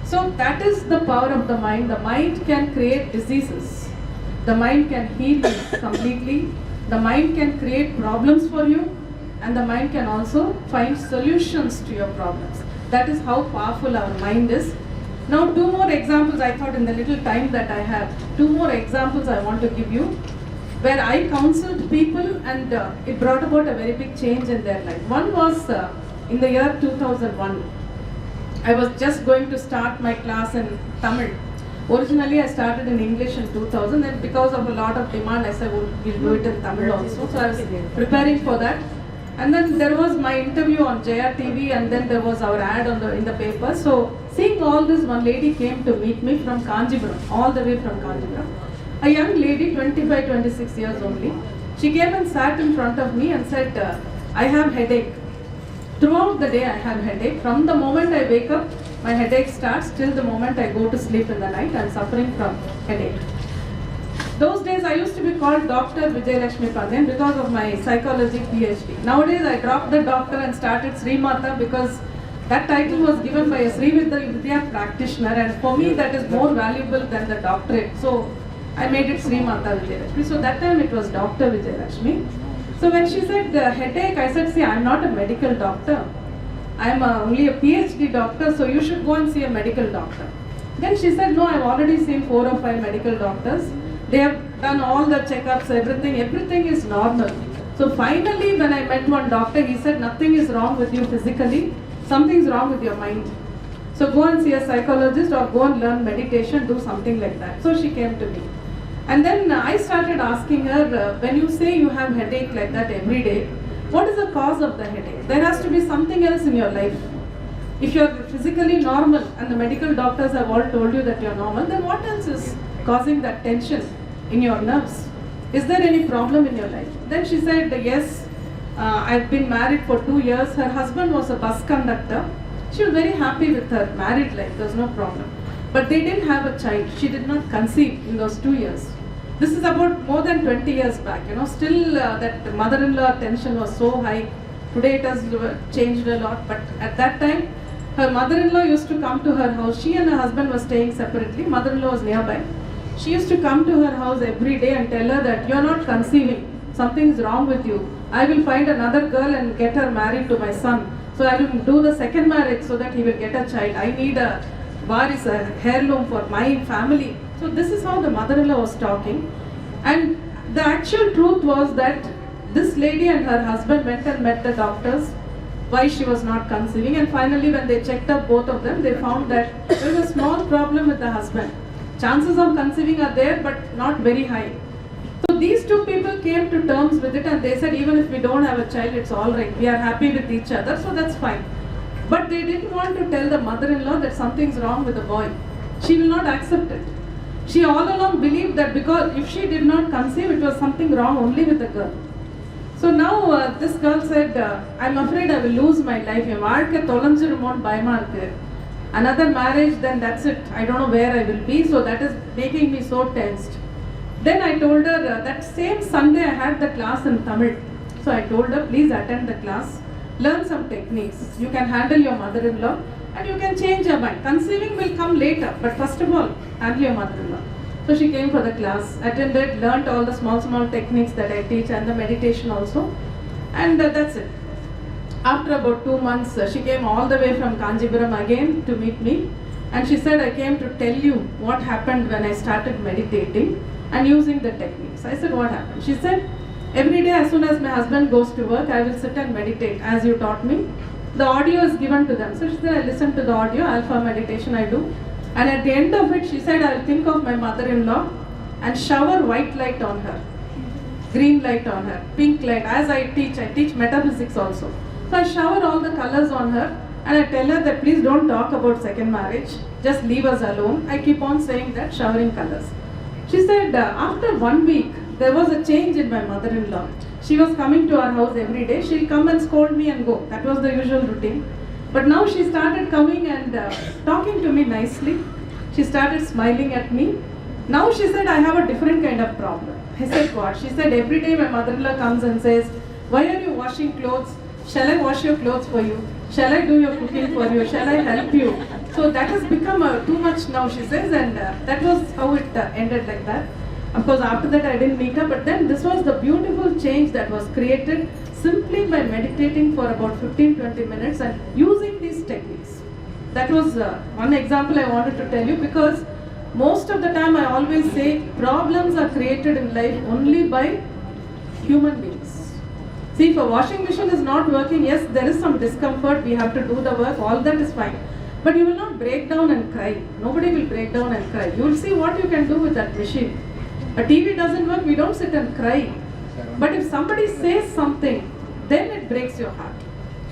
So that is the power of the mind. The mind can create diseases. The mind can heal you completely. The mind can create problems for you, and the mind can also find solutions to your problems. That is how powerful our mind is. Now 2 more examples. I thought in the little time that I have, 2 more examples I want to give you, where I counseled people and it brought about a very big change in their life. One was in the year 2001. I was just going to start my class in Tamil. Originally I started in English in 2000, and because of a lot of demand I said, we'll do it in Tamil also. So I was preparing for that. And then there was my interview on Jaya TV, and then there was our ad in the paper. So seeing all this, one lady came to meet me from Kanjipuram, all the way from Kanjipuram. A young lady, 25, 26 years only. She came and sat in front of me and said, I have headache. Throughout the day I have headache. From the moment I wake up, my headache starts till the moment I go to sleep in the night. I am suffering from headache. Those days I used to be called Dr. Vijayalakshmi because of my psychology PhD. Nowadays I dropped the doctor and started Srimata because that title was given by a Srividya practitioner, and for me that is more valuable than the doctorate. So I made it Srimata Vijayalakshmi. So that time it was Dr. Vijayalakshmi. So when she said headache, I said, see, I am not a medical doctor. I am only a PhD doctor, so you should go and see a medical doctor. Then she said, no, I have already seen 4 or 5 medical doctors. They have done all the checkups, everything is normal. So finally when I met one doctor, he said, nothing is wrong with you physically, something is wrong with your mind. So go and see a psychologist or go and learn meditation, do something like that. So she came to me. And then I started asking her, when you say you have headache like that every day, what is the cause of the headache? There has to be something else in your life. If you are physically normal and the medical doctors have all told you that you are normal, then what else is causing that tension in your nerves? Is there any problem in your life? Then she said, yes, I've been married for 2 years. Her husband was a bus conductor. She was very happy with her married life, there was no problem. But they didn't have a child. She did not conceive in those 2 years. This is about more than 20 years back, still that mother-in-law tension was so high. Today it has changed a lot, but at that time, her mother-in-law used to come to her house. She and her husband were staying separately. Mother-in-law was nearby. She used to come to her house every day and tell her that you are not conceiving. Something is wrong with you. I will find another girl and get her married to my son. So I will do the second marriage so that he will get a child. I need a varis, a heirloom for my family. So this is how the mother-in-law was talking. And the actual truth was that this lady and her husband went and met the doctors why she was not conceiving, and finally when they checked up both of them, they found that there was a small problem with the husband. Chances of conceiving are there, but not very high. So these 2 people came to terms with it, and they said, even if we don't have a child, it's all right. We are happy with each other, so that's fine. But they didn't want to tell the mother-in-law that something's wrong with the boy. She will not accept it. She all along believed that because if she did not conceive, it was something wrong only with the girl. So now this girl said, I'm afraid I will lose my life. Another marriage, then that's it. I don't know where I will be. So that is making me so tensed. Then I told her, that same Sunday I had the class in Tamil. So I told her, please attend the class. Learn some techniques. You can handle your mother-in-law and you can change your mind. Conceiving will come later, but first of all, handle your mother-in-law. So she came for the class, attended, learnt all the small techniques that I teach and the meditation also. And that's it. After about 2 months, she came all the way from Kanjipuram again to meet me. And she said, I came to tell you what happened when I started meditating and using the techniques. I said, what happened? She said, every day as soon as my husband goes to work, I will sit and meditate as you taught me. The audio is given to them. So she said, I listen to the audio, alpha meditation I do. And at the end of it, she said, I will think of my mother-in-law and shower white light on her, green light on her, pink light. As I teach metaphysics also. So I shower all the colors on her And I tell her that please don't talk about second marriage, just leave us alone. I keep on saying that, showering colors. She said after 1 week, there was a change in my mother-in-law. She was coming to our house every day. She'll come and scold me and go. That was the usual routine. But now she started coming and talking to me nicely. She started smiling at me. Now she said, I have a different kind of problem. I said, what? She said, every day my mother-in-law comes and says, why are you washing clothes? Shall I wash your clothes for you? Shall I do your cooking for you? Shall I help you? So that has become too much now, she says, and that was how it ended like that. Of course, after that I didn't meet her, but then this was the beautiful change that was created simply by meditating for about 15-20 minutes and using these techniques. That was one example I wanted to tell you, because most of the time I always say problems are created in life only by human beings. See, if a washing machine is not working, yes, there is some discomfort, we have to do the work, all that is fine. But you will not break down and cry. Nobody will break down and cry. You will see what you can do with that machine. A TV doesn't work, we don't sit and cry. But if somebody says something, then it breaks your heart.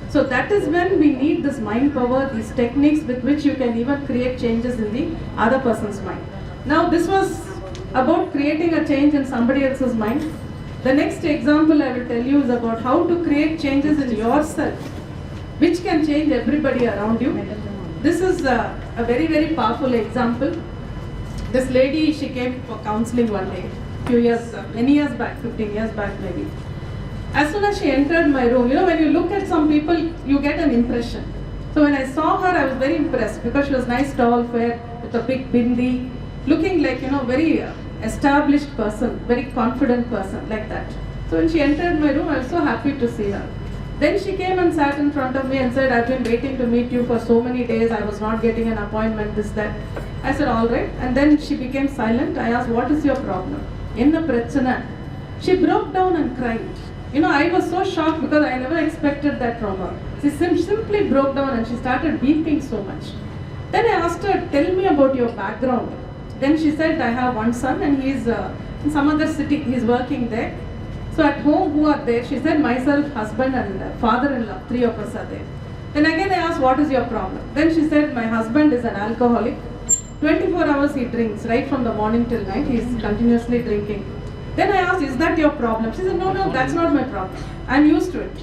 So that is when we need this mind power, these techniques with which you can even create changes in the other person's mind. Now this was about creating a change in somebody else's mind. The next example I will tell you is about how to create changes in yourself, which can change everybody around you. This is a very, very powerful example. This lady, she came for counseling one day, many years back, 15 years back maybe. As soon as she entered my room, when you look at some people, you get an impression. So when I saw her, I was very impressed because she was nice, tall, fair, with a big bindi, looking like, very established person, very confident person, like that. So when she entered my room, I was so happy to see her. Then she came and sat in front of me and said, I've been waiting to meet you for so many days, I was not getting an appointment, this, that. I said, all right. And then she became silent. I asked, what is your problem? Enna prachana? She broke down and cried. I was so shocked because I never expected that from her. She simply broke down and she started weeping so much. Then I asked her, tell me about your background. Then she said, I have one son and he is in some other city, he is working there. So at home, who are there? She said, myself, husband and father-in-law, 3 of us are there. Then again I asked, what is your problem? Then she said, my husband is an alcoholic. 24 hours he drinks, right from the morning till night, he is continuously drinking. Then I asked, is that your problem? She said, no, that's not my problem. I'm used to it.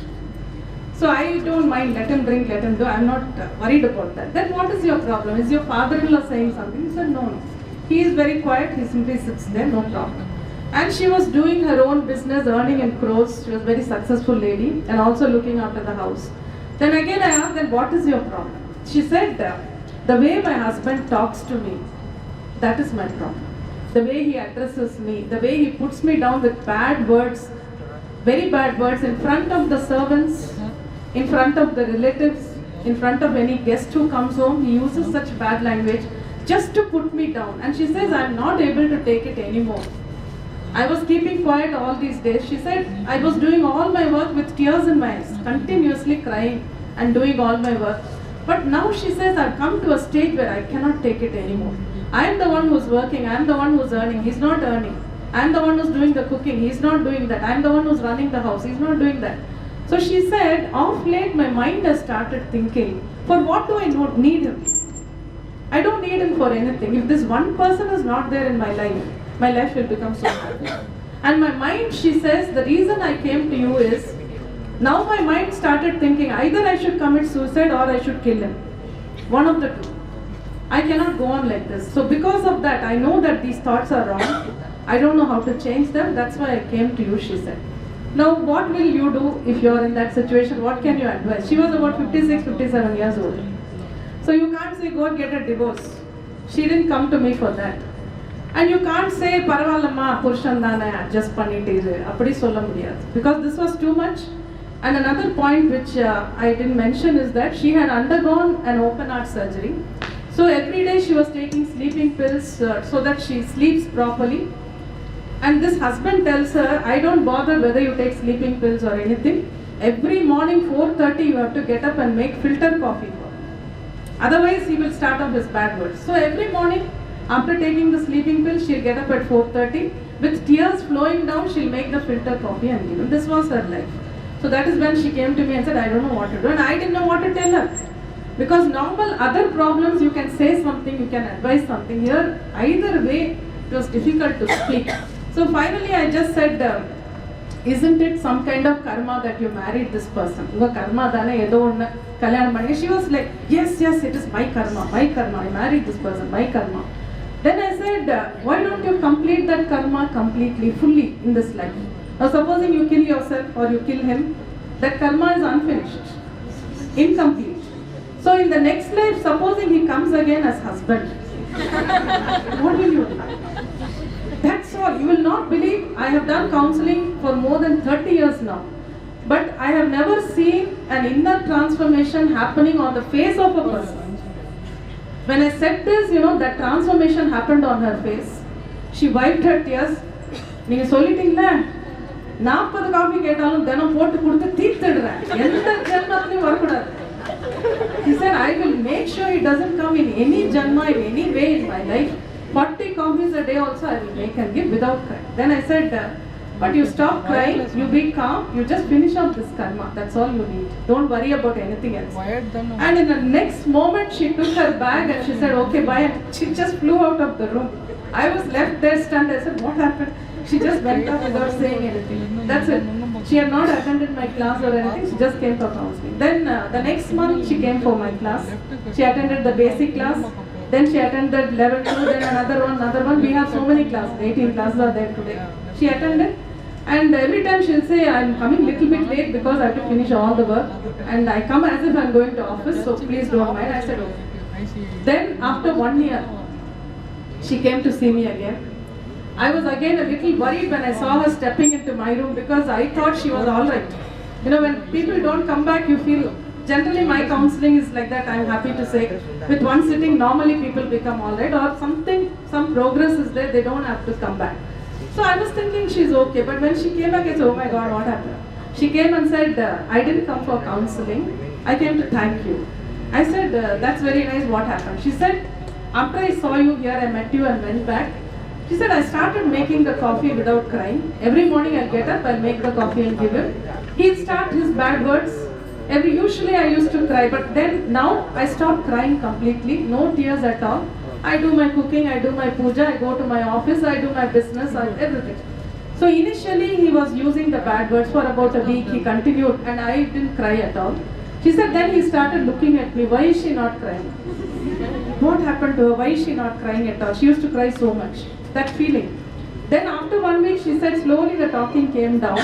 So I don't mind, let him drink, let him do. I'm not worried about that. Then what is your problem? Is your father-in-law saying something? He said, no. He is very quiet, he simply sits there, no problem. And she was doing her own business, earning in crores. She was a very successful lady and also looking after the house. Then again I asked, then what is your problem? She said, the way my husband talks to me, that is my problem. The way he addresses me, the way he puts me down with bad words, very bad words in front of the servants, in front of the relatives, in front of any guest who comes home, he uses such bad language just to put me down. And she says, I'm not able to take it anymore. I was keeping quiet all these days. She said, I was doing all my work with tears in my eyes, continuously crying and doing all my work. But now she says, I've come to a stage where I cannot take it anymore. I am the one who's working, I am the one who's earning, he's not earning. I am the one who's doing the cooking, he's not doing that. I am the one who's running the house, he's not doing that. So she said, of late my mind has started thinking, for what do I need him? I don't need him for anything. If this one person is not there in my life will become so happy. And my mind, she says, the reason I came to you is, now my mind started thinking, either I should commit suicide or I should kill him. One of the two. I cannot go on like this. So because of that, I know that these thoughts are wrong. I don't know how to change them. That's why I came to you, she said. Now, what will you do if you are in that situation? What can you advise? She was about 56, 57 years old. So you can't say, go and get a divorce. She didn't come to me for that. And you can't say, Parvalamma, Purushandana, adjust pannite, appadi solla mudiyadhu. Because this was too much. And another point which I didn't mention is that she had undergone an open heart surgery. So every day she was taking sleeping pills so that she sleeps properly. And this husband tells her, I don't bother whether you take sleeping pills or anything. Every morning 4:30 you have to get up and make filter coffee for him. Otherwise he will start off his bad words. So every morning after taking the sleeping pill, she'll get up at 4:30. With tears flowing down, she'll make the filter coffee and give him. This was her life. So that is when she came to me and said, I don't know what to do. And I didn't know what to tell her. Because normal other problems you can say something, you can advise something. Here, either way, it was difficult to speak. So finally I just said, isn't it some kind of karma that you married this person? Karma dana edo onna kalyanam panni. She was like, yes, it is my karma, I married this person, my karma. Then I said, why don't you complete that karma completely, fully in this life? Now supposing you kill yourself or you kill him, that karma is unfinished, incomplete. So in the next life, supposing he comes again as husband, what will you do? That's all. You will not believe. I have done counseling for more than 30 years now. But I have never seen an inner transformation happening on the face of a person. When I said this, that transformation happened on her face. She wiped her tears. Neenga sollitingla 40 coffee கேட்டாலும் தினம் போட்டு கொடுத்து தீர்த்திடுறேன். எந்த ஜென்மத்திலும் வரக்கூடாது. He said, I will make sure it doesn't come in any janma, in any way in my life. 40 coffees a day also I will make and give without crying. Then I said, but you stop crying, you be calm, you just finish off this karma. That's all you need. Don't worry about anything else. And in the next moment, she took her bag and she said, okay, bye. And she just flew out of the room. I was left there stunned. I said, what happened? She just went off without saying anything. That's it. She had not attended my class or anything. She just came for counseling. Then the next month, she came for my class. She attended the basic class. Then she attended level 2, then another one. We have so many classes, 18 classes are there today. She attended, and every time she'll say, I'm coming a little bit late because I have to finish all the work. And I come as if I'm going to office, so please don't mind. I said, okay. Then after 1 year, she came to see me again. I was again a little worried when I saw her stepping into my room because I thought she was alright. When people don't come back, you feel. Generally, my counseling is like that, I'm happy to say. With one sitting, normally people become alright, or some progress is there, they don't have to come back. So I was thinking she's okay, but when she came back, I said, oh my God, what happened? She came and said, I didn't come for counseling, I came to thank you. I said, that's very nice, what happened? She said, after I saw you here, I met you and went back. She said, I started making the coffee without crying. Every morning I'll get up, I'll make the coffee and give him. He'll start his bad words. Usually I used to cry, but then now I stopped crying completely, no tears at all. I do my cooking, I do my puja, I go to my office, I do my business, everything. So initially he was using the bad words for about a week, he continued, and I didn't cry at all. She said then he started looking at me, why is she not crying? What happened to her, why is she not crying at all? She used to cry so much, that feeling. Then after 1 week she said slowly the talking came down.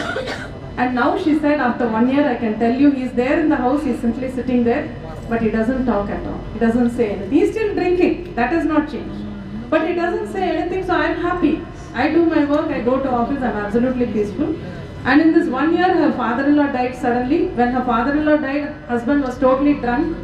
And now she said after 1 year I can tell you he's there in the house, he's simply sitting there, but he doesn't talk at all. He doesn't say anything. He's still drinking, that has not changed. But he doesn't say anything, so I'm happy. I do my work, I go to office, I'm absolutely peaceful. And in this 1 year her father-in-law died suddenly. When her father-in-law died, husband was totally drunk.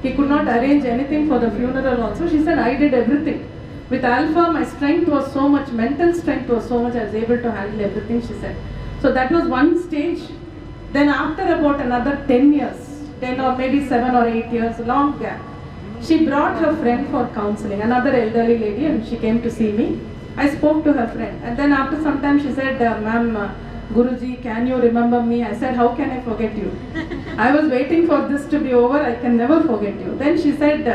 He could not arrange anything for the funeral also. She said I did everything. With Alpha my strength was so much, mental strength was so much, I was able to handle everything, she said. So that was one stage. Then after about another 10 years, 10 or maybe 7 or 8 years, long gap, she brought her friend for counseling, another elderly lady, and she came to see me. I spoke to her friend, and then after some time she said, ma'am, Guruji, can you remember me? I said, how can I forget you? I was waiting for this to be over, I can never forget you. Then she said,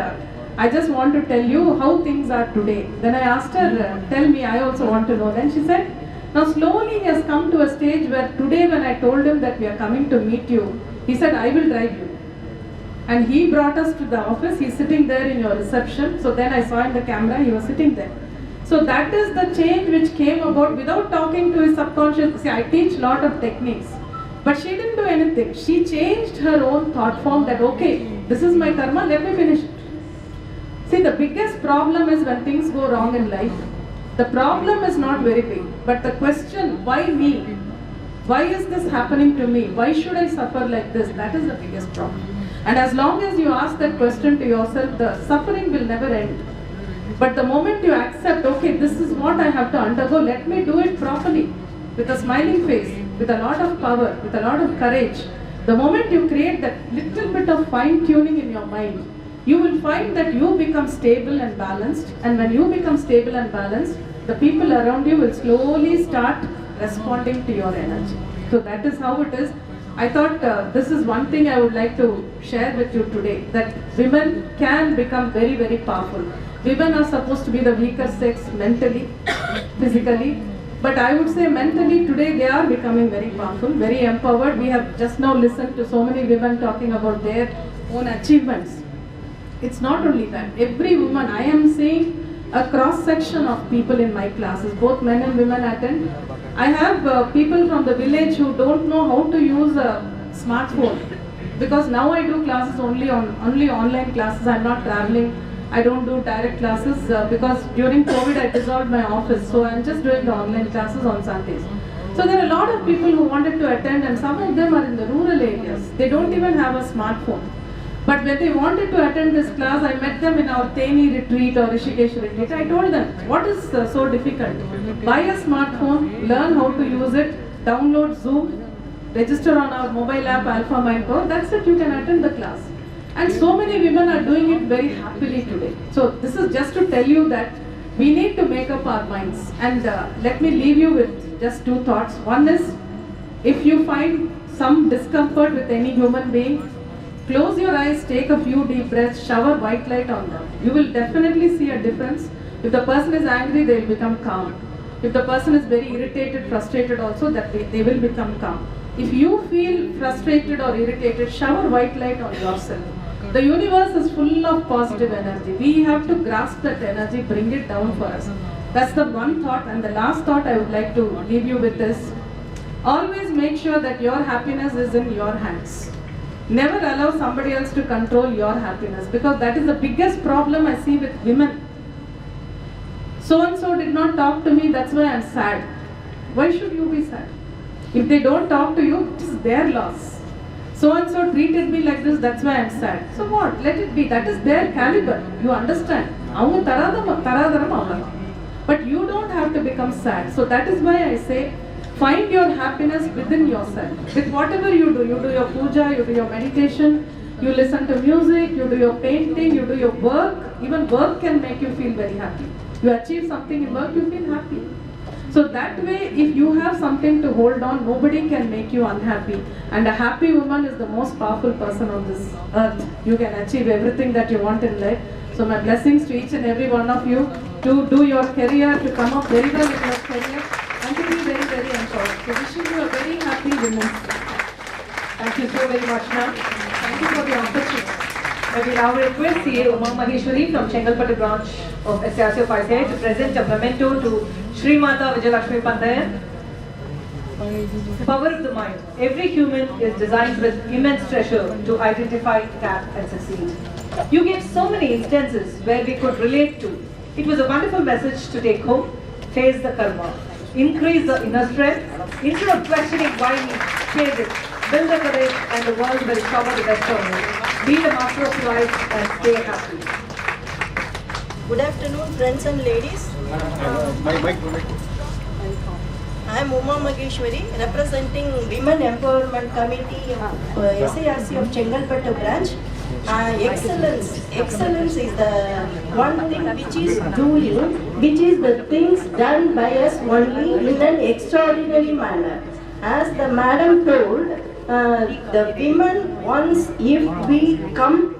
I just want to tell you how things are today. Then I asked her, tell me, I also want to know. Then she said, now slowly he has come to a stage where today when I told him that we are coming to meet you, he said, I will drive you. And he brought us to the office, he's sitting there in your reception. So then I saw in the camera, he was sitting there. So that is the change which came about without talking to his subconscious. See, I teach a lot of techniques. But she didn't do anything. She changed her own thought form that, okay, this is my karma, let me finish it. See, the biggest problem is when things go wrong in life. The problem is not very big, but the question, why me? Why is this happening to me? Why should I suffer like this? That is the biggest problem. And as long as you ask that question to yourself, the suffering will never end. But the moment you accept, okay, this is what I have to undergo, let me do it properly, with a smiling face, with a lot of power, with a lot of courage. The moment you create that little bit of fine-tuning in your mind, you will find that you become stable and balanced. And when you become stable and balanced, the people around you will slowly start responding to your energy. So that is how it is. I thought this is one thing I would like to share with you today, that women can become very, very powerful. Women are supposed to be the weaker sex mentally, physically, but I would say mentally today they are becoming very powerful, very empowered. We have just now listened to so many women talking about their own achievements. It's not only that. Every woman, I am seeing a cross section of people in my classes, both men and women attend. I have people from the village who don't know how to use a smartphone, because now I do classes only online classes. I'm not traveling. I don't do direct classes because during COVID I dissolved my office, so I'm just doing the online classes on Sundays. So there are a lot of people who wanted to attend, and some of them are in the rural areas. They don't even have a smartphone. But when they wanted to attend this class, I met them in our Teni retreat or Rishikesh retreat. I told them, what is so difficult? Buy a smartphone, learn how to use it, download Zoom, register on our mobile app Alpha Mind Power. That's it, you can attend the class. And so many women are doing it very happily today. So this is just to tell you that we need to make up our minds. And let me leave you with just two thoughts. One is, if you find some discomfort with any human being, close your eyes, take a few deep breaths, shower white light on them. You will definitely see a difference. If the person is angry, they will become calm. If the person is very irritated, frustrated also, that they will become calm. If you feel frustrated or irritated, shower white light on yourself. The universe is full of positive energy. We have to grasp that energy, bring it down for us. That's the one thought. And the last thought I would like to leave you with is, always make sure that your happiness is in your hands. Never allow somebody else to control your happiness, because that is the biggest problem I see with women. So and so did not talk to me, that's why I'm sad. Why should you be sad? If they don't talk to you, it is their loss. So and so treated me like this, that's why I'm sad. So what? Let it be. That is their caliber. You understand? But you don't have to become sad. So that is why I say, find your happiness within yourself. With whatever you do your puja, you do your meditation, you listen to music, you do your painting, you do your work. Even work can make you feel very happy. You achieve something in work, you feel happy. So that way, if you have something to hold on, nobody can make you unhappy. And a happy woman is the most powerful person on this earth. You can achieve everything that you want in life. So my blessings to each and every one of you to do your career, to come up very well in your career, and to be very, very empowered. So wishing you a very happy Women's Day. Thank you so very much, ma'am. Thank you for the opportunity. I will now request CA Booma Maheshwari from Chengalpattu branch of SRC of ICAI to present a memento to Srimata Vijayalakshmi panthaiyan. Power of the mind. Every human is designed with immense treasure to identify, tap and succeed. You gave so many instances where we could relate to. It was a wonderful message to take home. Face the karma. Increase the inner strength. Instead of questioning why me, chase it. Build the courage and the world will shower the best on you. Be the master of life and stay happy. Good afternoon, friends and ladies. I am Booma Maheshwari, representing Women Empowerment Committee of SARC of Chengalpattu branch. Excellence is the one thing which is doing, which is the things done by us only in an extraordinary manner. As the madam told, the women, once if we come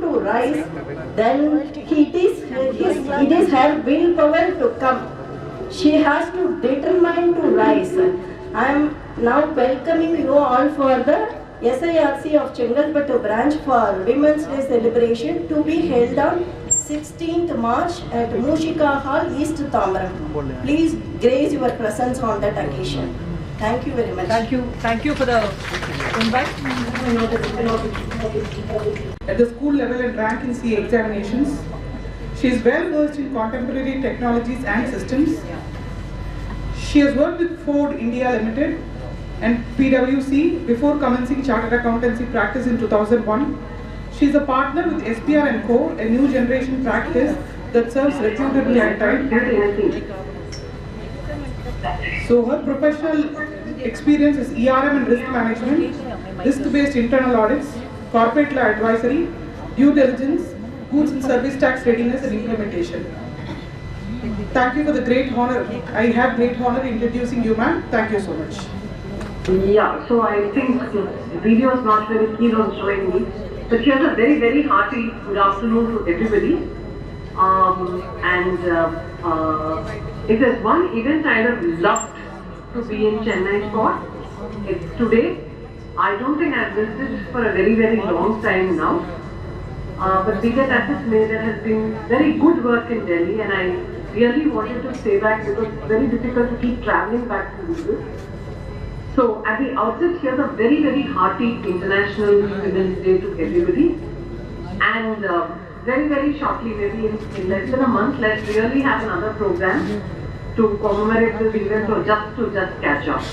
to rise, then it is her willpower to come. She has to determine to rise. I am now welcoming you all for the SIRC of Chengalpattu branch for Women's Day celebration to be held on 16th March at Mushika Hall, East Tambaram. Please grace your presence on that occasion. Thank you very much. Thank you for the invite. At the school level and rank in CA examinations. She is well versed in contemporary technologies and systems. She has worked with Ford India Limited and PwC before commencing chartered accountancy practice in 2001. She is a partner with SPR & Co, a new generation practice that serves reputed clientele. So her professional experience is ERM and risk management, risk-based internal audits, corporate law advisory, due diligence, goods and service tax readiness and implementation. Thank you for the great honor. I have great honor introducing you, ma'am. Thank you so much. Yeah, so I think the video is not very keen on showing me. But here's a very, very hearty good afternoon to everybody. If there's one event I'd have loved to be in Chennai for, it's today. I don't think I've missed it for a very, very long time now. But be that as it may, there has been very good work in Delhi, and I really wanted to stay back because it's very difficult to keep traveling back to do this. So at the outset, here's a very, very hearty International Women's Day to everybody. And very, very shortly, maybe in less than a month, let's really have another program to commemorate this event or just to catch up.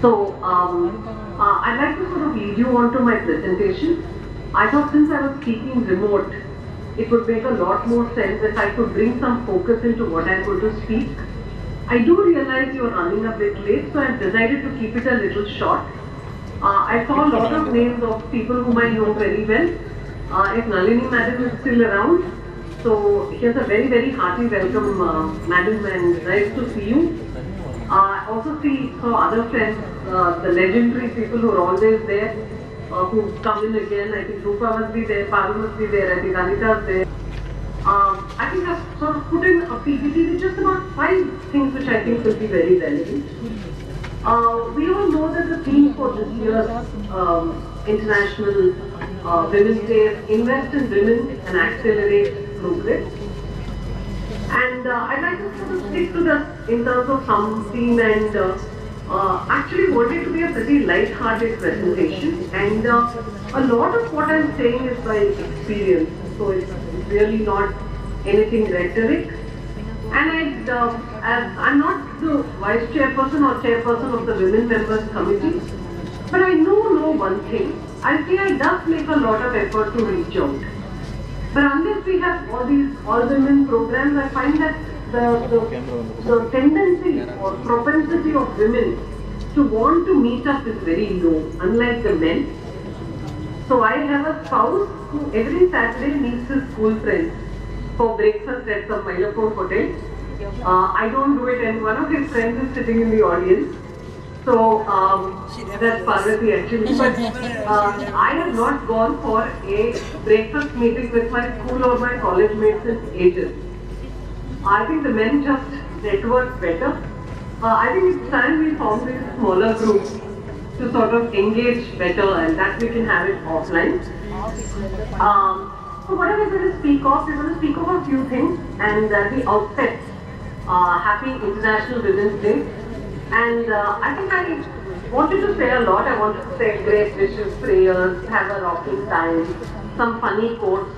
So I'd like to sort of lead you on to my presentation. I thought since I was speaking remote, it would make a lot more sense if I could bring some focus into what I'm going to speak. I do realize you're running a bit late, so I've decided to keep it a little short. I saw a lot of names of people whom I know very well. If Nalini Madam is still around, so here's a very, very hearty welcome, Madam, and nice to see you. I also saw other friends, the legendary people who are always there, who come in again. I think Rupa must be there, Parvathi must be there, I think Anita is there. I think I've sort of put in a PPT with just about 5 things which I think will be very relevant. We all know that the theme for this year's International Women's Day is Invest in Women and Accelerate Progress. And I'd like to sort of stick to that in terms of some theme, and actually wanted to be a pretty light-hearted presentation. And a lot of what I'm saying is by experience, so it's really not anything rhetoric. And I'm not the vice chairperson or chairperson of the Women Members Committee, but I know one thing. ICAI does make a lot of effort to reach out. But unless we have all these all-women programs, I find that the tendency or propensity of women to want to meet up is very low, unlike the men. So I have a spouse who every Saturday meets his school friends for breakfast at some Mylapore hotel. I don't do it, and one of his friends is sitting in the audience. So that's Parvathi actually. But I have not gone for a breakfast meeting with my school or my college mates in ages. I think the men just network better. I think it's time we form these smaller groups to sort of engage better, and that we can have it offline. So what are we going to speak of? We're going to speak of a few things, and at the outset, happy International Women's Day. And I think I wanted to say a lot. I wanted to say great wishes, prayers, have a rocking time, some funny quotes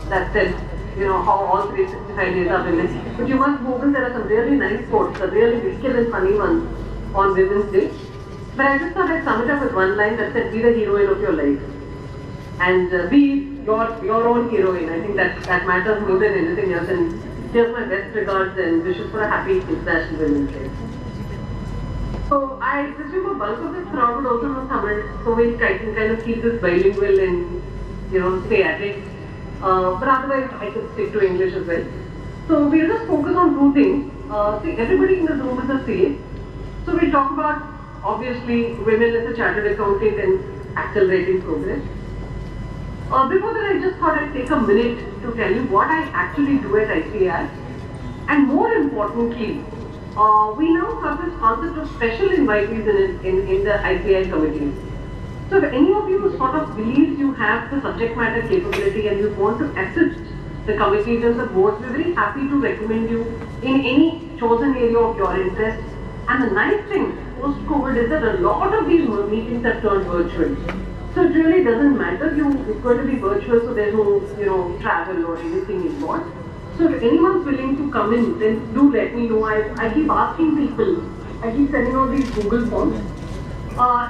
that said, you know, how all 365 days are women. But you must Google, there are some really nice quotes, some really wicked and funny ones on Women's Day. But I just thought I'd sum it up with one line that said, be the heroine of your life. And be your own heroine. I think that matters more than anything else. And here's my best regards and wishes for a happy International Women's Day. So I presume a bulk of this crowd would also know Tamil, so I can kind of keep this bilingual and, you know, stay at it. But otherwise I can stick to English as well. So we'll just focus on 2 things. See, everybody in this room is a CA. So we'll talk about, obviously, women as a chartered accountant and accelerating progress. Before that, I just thought I'd take a minute to tell you what I actually do at ICAI. And more importantly, we now have this concept of special invitees in the ICAI committees. So if any of you sort of believes you have the subject matter capability and you want to assist the committees and the boards, we're very happy to recommend you in any chosen area of your interest. And the nice thing post-COVID is that a lot of these meetings have turned virtual. So it really doesn't matter, it's going to be virtual, so there's no, you know, travel or anything involved. So if anyone's willing to come in, then do let me know. I keep asking people, I keep sending out these Google forms.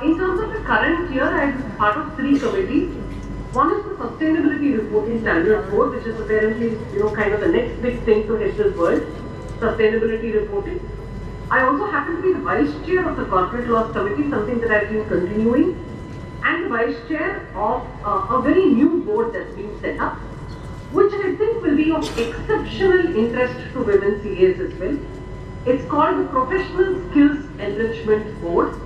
In terms of the current year, I'm part of 3 committees. One is the Sustainability Reporting Standards Board, which is apparently, you know, kind of the next big thing to hit this world, sustainability reporting. I also happen to be the Vice Chair of the Corporate Laws Committee, something that I've been continuing, and the Vice Chair of a very new board that's being set up, which I think will be of exceptional interest to women CAs as well. It's called the Professional Skills Enrichment Board.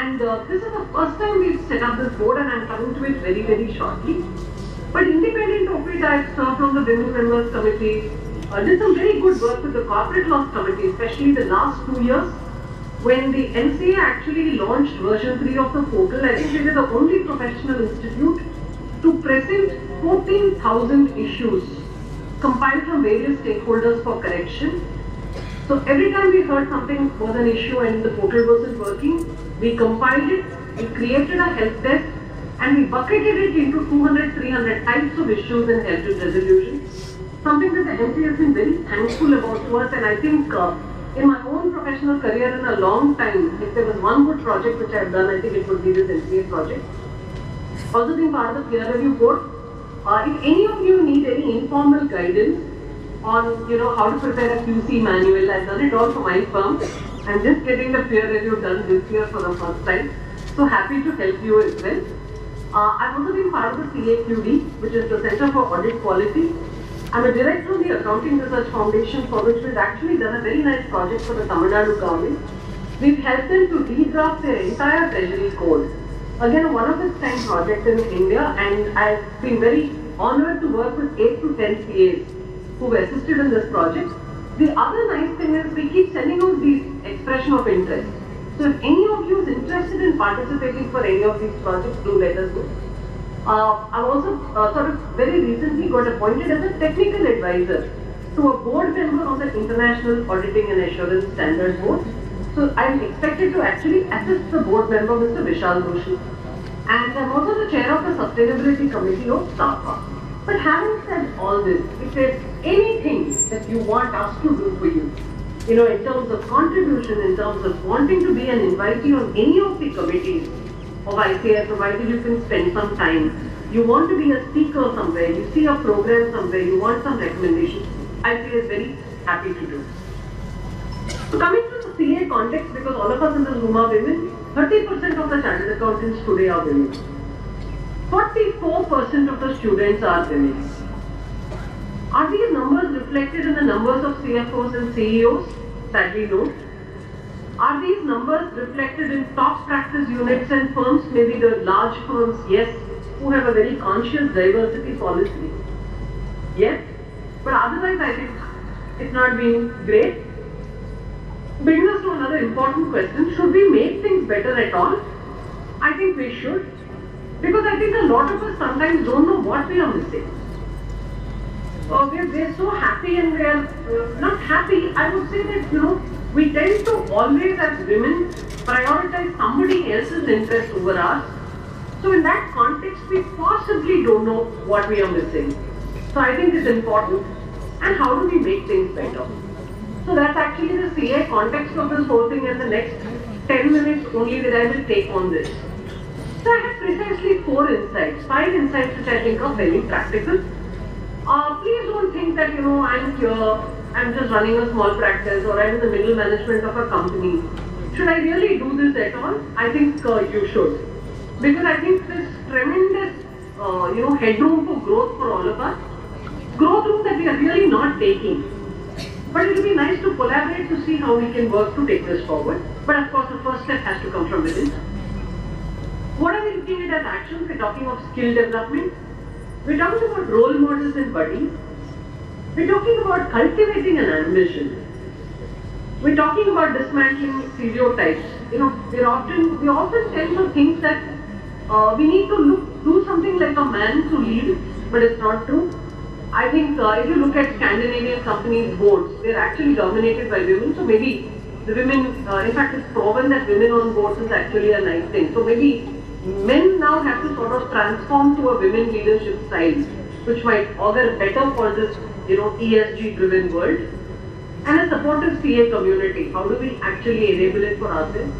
And this is the first time we've set up this board, and I'm coming to it very, very shortly. But independent of it, I've served on the Women Members Committee, did some very good work with the Corporate Laws Committee, especially the last 2 years. When the NCA actually launched version 3 of the portal, I think we were the only professional institute to present 14,000 issues compiled from various stakeholders for correction. So every time we heard something was an issue and the portal wasn't working, we compiled it, we created a help desk, and we bucketed it into 200, 300 types of issues and helped with resolution. Something that the NCA has been very thankful about to us, and I think in my own professional career in a long time, if there was one good project which I have done, I think it would be this NCA project. Also being part of the peer review board, if any of you need any informal guidance on how to prepare a QC manual, I've done it all for my firm. I'm just getting the peer review done this year for the first time. So happy to help you as well. I've also been part of the CAQD, which is the Center for Audit Quality. I'm a director of the Accounting Research Foundation, for which we've actually done a very nice project for the Tamil Nadu government. We've helped them to redraft their entire treasury code. Again, a one-of-its-kind project in India, and I've been very honored to work with 8 to 10 CAs who were assisted in this project. The other nice thing is we keep sending out these expression of interest. So if any of you is interested in participating for any of these projects, do let us know. I've also sort of very recently got appointed as a technical advisor to a board member on the International Auditing and Assurance Standards Board. So I'm expected to actually assist the board member, Mr. Vishal Doshi. And I'm also the chair of the Sustainability Committee of SAFA. But having said all this, if there's anything that you want us to do for you, in terms of contribution, in terms of wanting to be an invitee on any of the committees of ICAI, provided you can spend some time, you want to be a speaker somewhere, you see a program somewhere, you want some recommendations, ICAI is very happy to do. So coming to the CA context, because all of us in this room are women, 30% of the chartered accountants today are women. 44% of the students are women. Are these numbers reflected in the numbers of CFOs and CEOs? Sadly no. Are these numbers reflected in top practice units and firms, maybe the large firms, yes, who have a very conscious diversity policy? Yes. But otherwise I think it's not been great. Brings us to another important question. Should we make things better at all? I think we should. Because I think a lot of us sometimes don't know what we are missing. We're so happy and we are not happy. I would say that, we tend to always as women prioritize somebody else's interest over ours. So in that context, we possibly don't know what we are missing. So I think it's important. And how do we make things better? So that's actually the CA context of this whole thing, and the next 10 minutes only that I will take on this. So I have precisely 4 insights, 5 insights which I think are very practical. Please don't think that, I'm here, I'm just running a small practice, or I'm in the middle management of a company. Should I really do this at all? I think you should. Because I think there's tremendous, headroom for growth for all of us. Growth room that we are really not taking. But it will be nice to collaborate to see how we can work to take this forward. But of course, the first step has to come from within. What are we looking at as actions? We're talking of skill development. We're talking about role models and buddies. We're talking about cultivating an ambition. We're talking about dismantling stereotypes. We often tend to think that we need to do something like a man to lead, but it's not true. I think if you look at Scandinavian companies' boards, they're actually dominated by women. So maybe the women, in fact, it's proven that women on boards is actually a nice thing. So maybe men now have to sort of transform to a women leadership style, which might augur better for this, ESG-driven world. And a supportive CA community. How do we actually enable it for ourselves?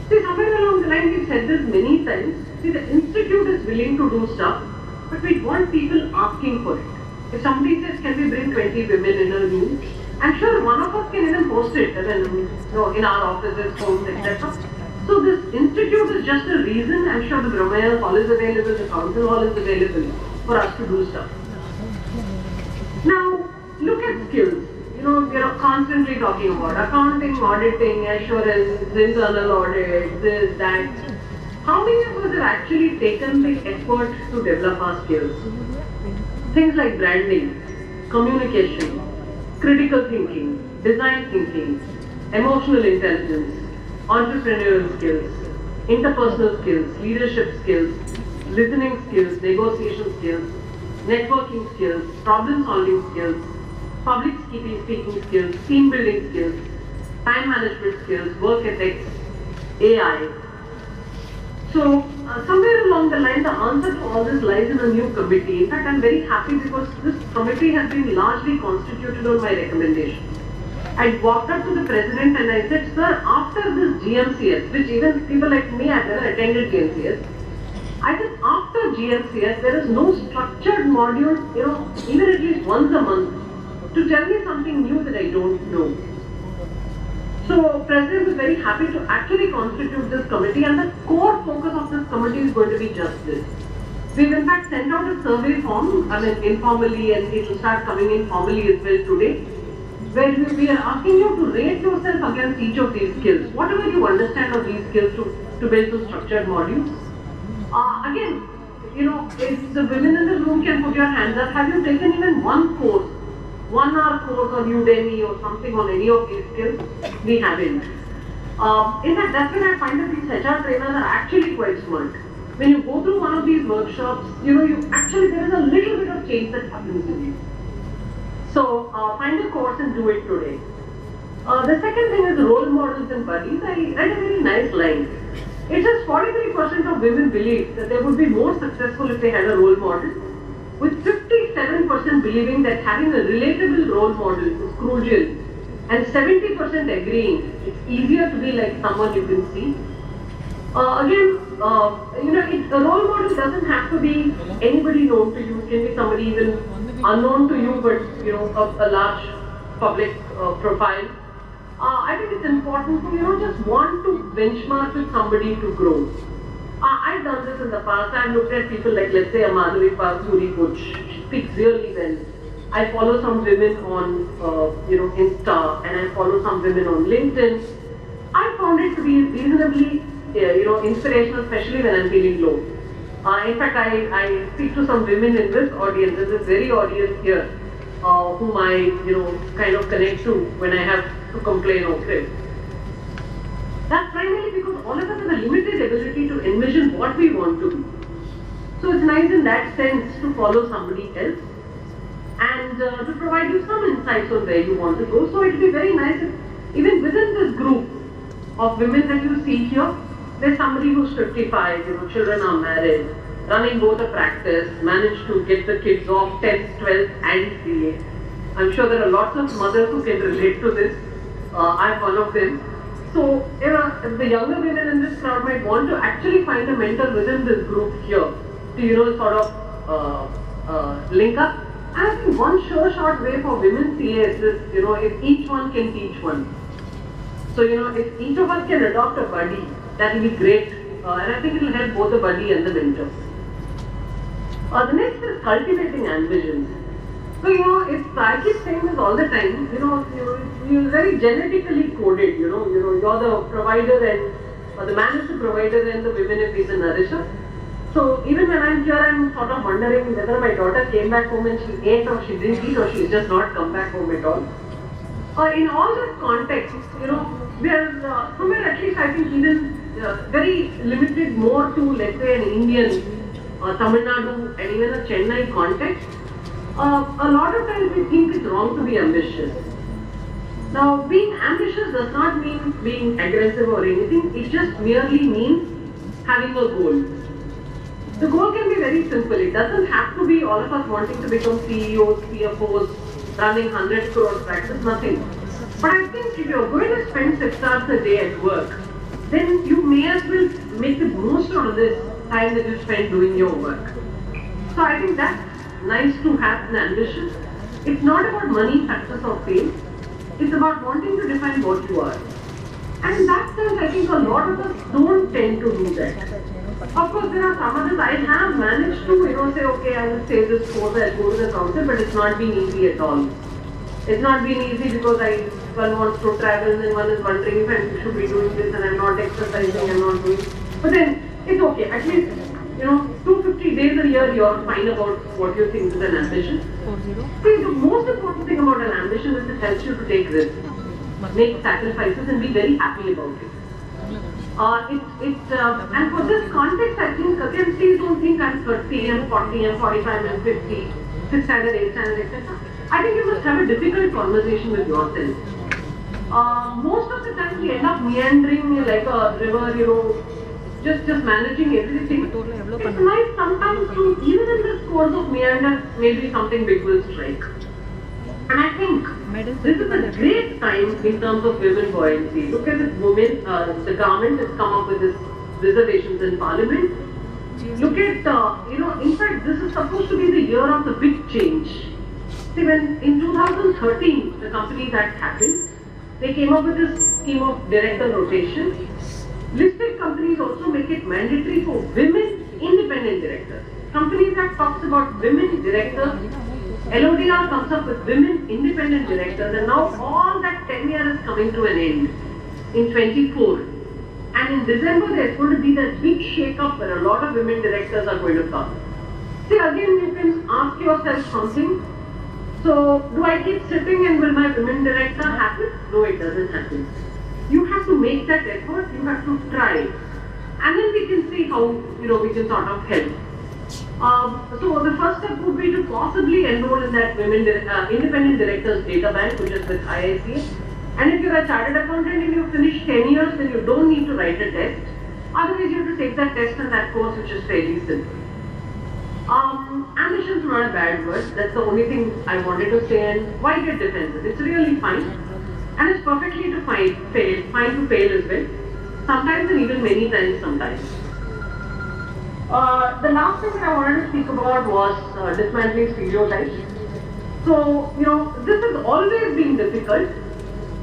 See, somewhere along the line, we've said this many times. See, the institute is willing to do stuff, but we want people asking for it. If somebody says, can we bring 20 women in a room? I'm sure one of us can even post it, in our offices, homes, etc. So this institute is just a reason. I'm sure the Brahmaya hall is available, the council hall is available for us to do stuff. Now, look at skills. we are constantly talking about accounting, auditing, assurance, internal audit, this, that. How many of us have actually taken the effort to develop our skills? Things like branding, communication, critical thinking, design thinking, emotional intelligence, entrepreneurial skills, interpersonal skills, leadership skills, listening skills, negotiation skills, networking skills, problem solving skills, public speaking skills, team building skills, time management skills, work ethics, AI. So somewhere along the line, the answer to all this lies in a new committee. In fact, I'm very happy because this committee has been largely constituted on my recommendation. I walked up to the president and I said, sir, after this GMCS, which even people like me have never attended GMCS, I said, after GMCS, there is no structured module, even at least once a month, to tell me something new that I don't know. So, President was very happy to actually constitute this committee, and the core focus of this committee is going to be just this. We've in fact sent out a survey form, informally, and it will start coming in formally as well today, where we are asking you to rate yourself against each of these skills. Whatever you understand of these skills to build some structured modules. Again, if the women in this room can put your hands up, have you taken even one course? 1 hour course on Udemy or something on any of these skills? We haven't. In fact, that's when I find that these HR trainers are actually quite smart. When you go through one of these workshops, there is a little bit of change that happens in you. So, find a course and do it today. The second thing is role models and buddies. I read a very nice line. It says 43% of women believe that they would be more successful if they had a role model, with 57% believing that having a relatable role model is crucial, and 70% agreeing it's easier to be like someone you can see. A role model doesn't have to be anybody known to you. It can be somebody even unknown to you, but a large public profile. I think it's important to just want to benchmark with somebody to grow. I've done this in the past. I've looked at people like, let's say, Madhavi Pasuri, which speaks really well. I follow some women on, Insta, and I follow some women on LinkedIn. I found it to be reasonably, inspirational, especially when I'm feeling low. In fact, I speak to some women in this audience, in this very audience here, whom I, kind of connect to when I have to complain or crib. That's primarily because all of us have a limited ability to envision what we want to be. So it's nice in that sense to follow somebody else and to provide you some insights on where you want to go. So it will be very nice if even within this group of women that you see here, there's somebody who's 55, children are married, running both a practice, managed to get the kids off 10th, 12th and CA. I'm sure there are lots of mothers who can relate to this. I'm one of them. So, the younger women in this crowd might want to actually find a mentor within this group here to, sort of link up. And I think one short way for women CA is this, if each one can teach one. So, if each of us can adopt a buddy, that will be great. And I think it will help both the buddy and the mentor. The next is cultivating ambitions. So, I keep saying this all the time, you're very genetically coded, you're the provider and the man is the provider and the women is the nourisher. So even when I'm here, I'm sort of wondering whether my daughter came back home and she ate or she didn't eat or she's just not come back home at all. In all this context, we are somewhere at least I think even very limited more to, let's say, an Indian, Tamil Nadu and even a Chennai context. A lot of times we think it's wrong to be ambitious. Now, being ambitious does not mean being aggressive or anything. It just merely means having a goal. The goal can be very simple. It doesn't have to be all of us wanting to become CEOs, CFOs, running 100 crore practice, nothing. But I think if you're going to spend 6 hours a day at work, then you may as well make the most out of this time that you spend doing your work. So I think that's nice to have an ambition. It's not about money, success or fame. It's about wanting to define what you are. And in that sense, I think a lot of us don't tend to do that. Of course, there are some others I have managed to, say, okay, I will say this course, I'll go to the council, but it's not been easy at all. It's not been easy because one wants to travel and one is wondering if I should be doing this and I'm not exercising, I'm not doing. But then it's okay. At least, 250 days a year you're fine about what you think is an ambition. See, the most important thing about an ambition is it helps you to take risks, make sacrifices and be very happy about it. And for this context, I think, again, please don't think I'm 30, I'm 40, I'm 45, I'm 50, 6th standard, 8th standard, etc. I think you must have a difficult conversation with yourself. Most of the time we end up meandering like a river, just managing everything. It's nice sometimes to, even in this course of meander, maybe something big will strike. And I think this is a great time in terms of women buoyancy. Look at this women, the government has come up with this reservations in parliament. Look at, in fact, this is supposed to be the year of the big change. See, when in 2013, the Companies Act happened, they came up with this scheme of director rotation. Listed companies also make it mandatory for women independent directors. Companies Act talks about women directors. LODR comes up with women independent directors, and now all that tenure is coming to an end in 24. And in December, there's going to be that big shake-up where a lot of women directors are going to come. See, again, you can ask yourself something. So, do I keep sitting and will my women director happen? No, it doesn't happen. You have to make that effort, you have to try. And then we can see how, we can sort of help. So the first step would be to possibly enroll in that women independent directors data bank, which is with IICA. And if you're a chartered accountant and you finish 10 years, then you don't need to write a test. Otherwise, you have to take that test and that course, which is fairly simple. Ambition is not a bad word. That's the only thing I wanted to say. And why get defensive? It's really fine. And it's perfectly to fine to fail as well. Sometimes and even many times sometimes. The last thing that I wanted to speak about was dismantling stereotypes. So, this has always been difficult.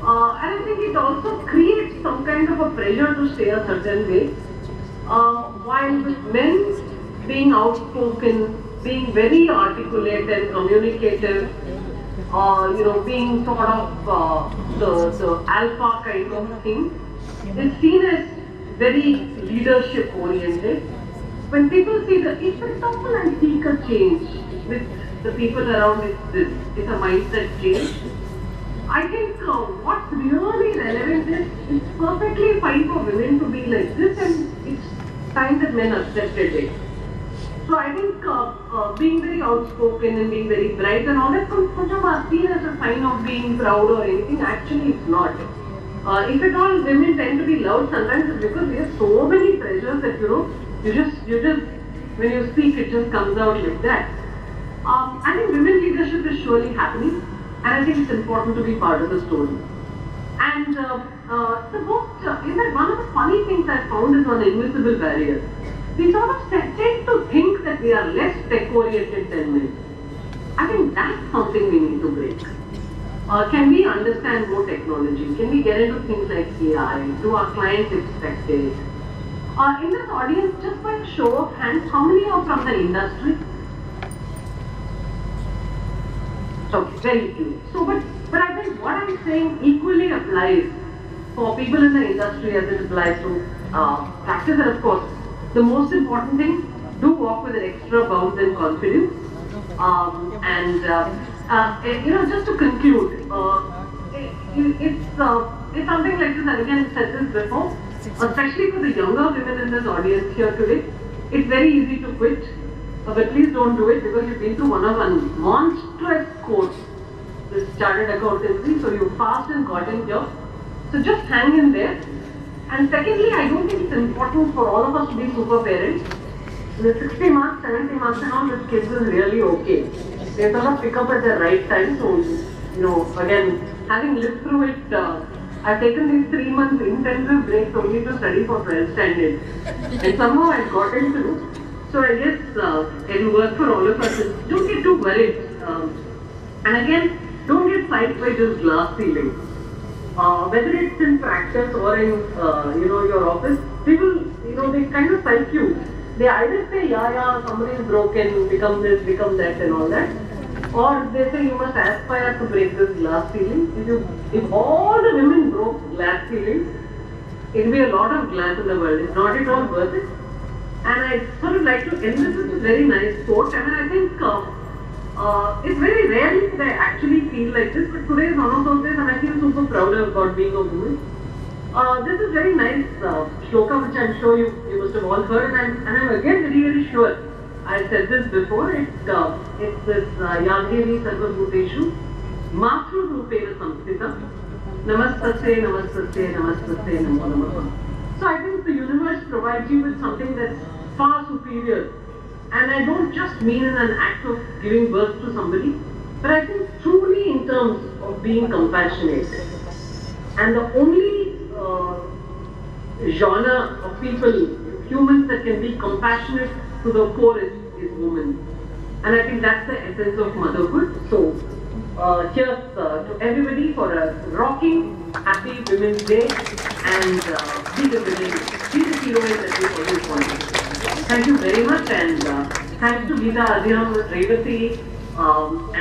And I think it also creates some kind of a pressure to stay a certain way. While with men being outspoken, being very articulate and communicative, being sort of the alpha kind of thing, is seen as very leadership oriented. When people see that if at all I seek a change with the people around, it's a mindset change. I think what's really relevant is it's perfectly fine for women to be like this, and it's time that men accepted it. So I think being very outspoken and being very bright and all that comes are seen as a sign of being proud or anything. Actually, it's not. If at all women tend to be loud, sometimes it's because we have so many pressures that you just when you speak, it just comes out like that. I think women leadership is surely happening, and I think it's important to be part of the story. And the most, in fact, one of the funny things I found is on invisible barriers. We sort of tend to think that we are less tech-oriented than men. I think that's something we need to break. Can we understand more technology? Can we get into things like AI? Do our clients expect it? In this audience, just by a show of hands, how many are from the industry? Okay, very few. So, but I think what I'm saying equally applies for people in the industry as it applies to practice. And of course, the most important thing, do walk with an extra bounce and confidence. Just to conclude, it's something like this, and again said this before, especially for the younger women in this audience here today, it's very easy to quit, but please don't do it because you've been through one monstrous course, this chartered accountancy, so you passed and got in here. So just hang in there. And secondly, I don't think it's important for all of us to be super parents. The 60 marks, 70 marks and all, with kids is really okay. They sort of pick up at the right time. So, again, having lived through it, I've taken these 3 months intensive breaks only to study for 12th standard. And somehow I've gotten through. So I guess it'll work for all of us. Don't get too worried. And again, don't get psyched by this glass ceiling. Whether it's in practice or in your office, people, they kind of psych you. They either say, yeah, somebody is broken, become this, become that and all that. Or they say you must aspire to break this glass ceiling. If all the women broke glass ceilings, it will be a lot of glass in the world. It's not at all worth it. And I sort of like to end this with a very nice quote. I mean, I think it's very rare that I actually feel like this, but today is one of those days and I feel super proud about being a woman. This is very nice shloka which I'm sure you must have all heard, and I'm again very sure. I said this before, it's this Yagyevi Sarvabhuteshu Matru Rupena Samstita Namaste Namaste Namaste Namo Namaha. So I think the universe provides you with something that's far superior. And I don't just mean in an act of giving birth to somebody, but I think truly in terms of being compassionate. And the only genre of people, humans that can be compassionate to the core is women. And I think that's the essence of motherhood. So cheers to everybody for a rocking, happy Women's Day, and be the women, be the heroines that we always wanted. Thank you very much, and thanks to Geeta Adhyam, Revathi,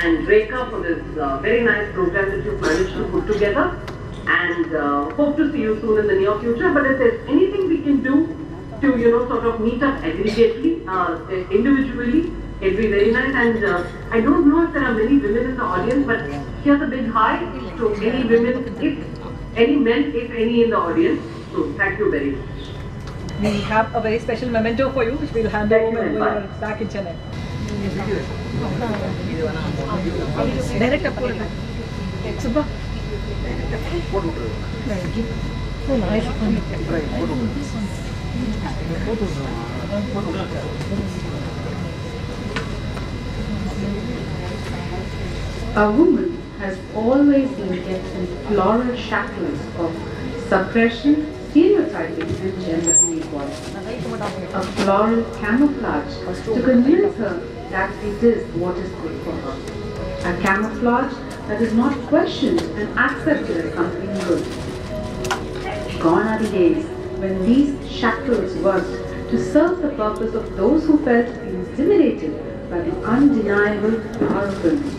and Rekha for this very nice program that you've managed to put together. And hope to see you soon in the near future. But if there's anything we can do to, sort of meet up aggregately, individually, it'd be very nice. And I don't know if there are many women in the audience, but here's a big hi to any women, any men, if any, in the audience. So thank you very much. We have a very special memento for you, which we'll hand over when we are back in Chennai. Director, Subha. So nice. A woman has always been kept in floral shackles of suppression, stereotyping and gender inequality. A floral camouflage to convince her that it is what is good for her. A camouflage that is not questioned and accepted as something good. Gone are the days when these shackles worked to serve the purpose of those who felt intimidated by the undeniable power of women.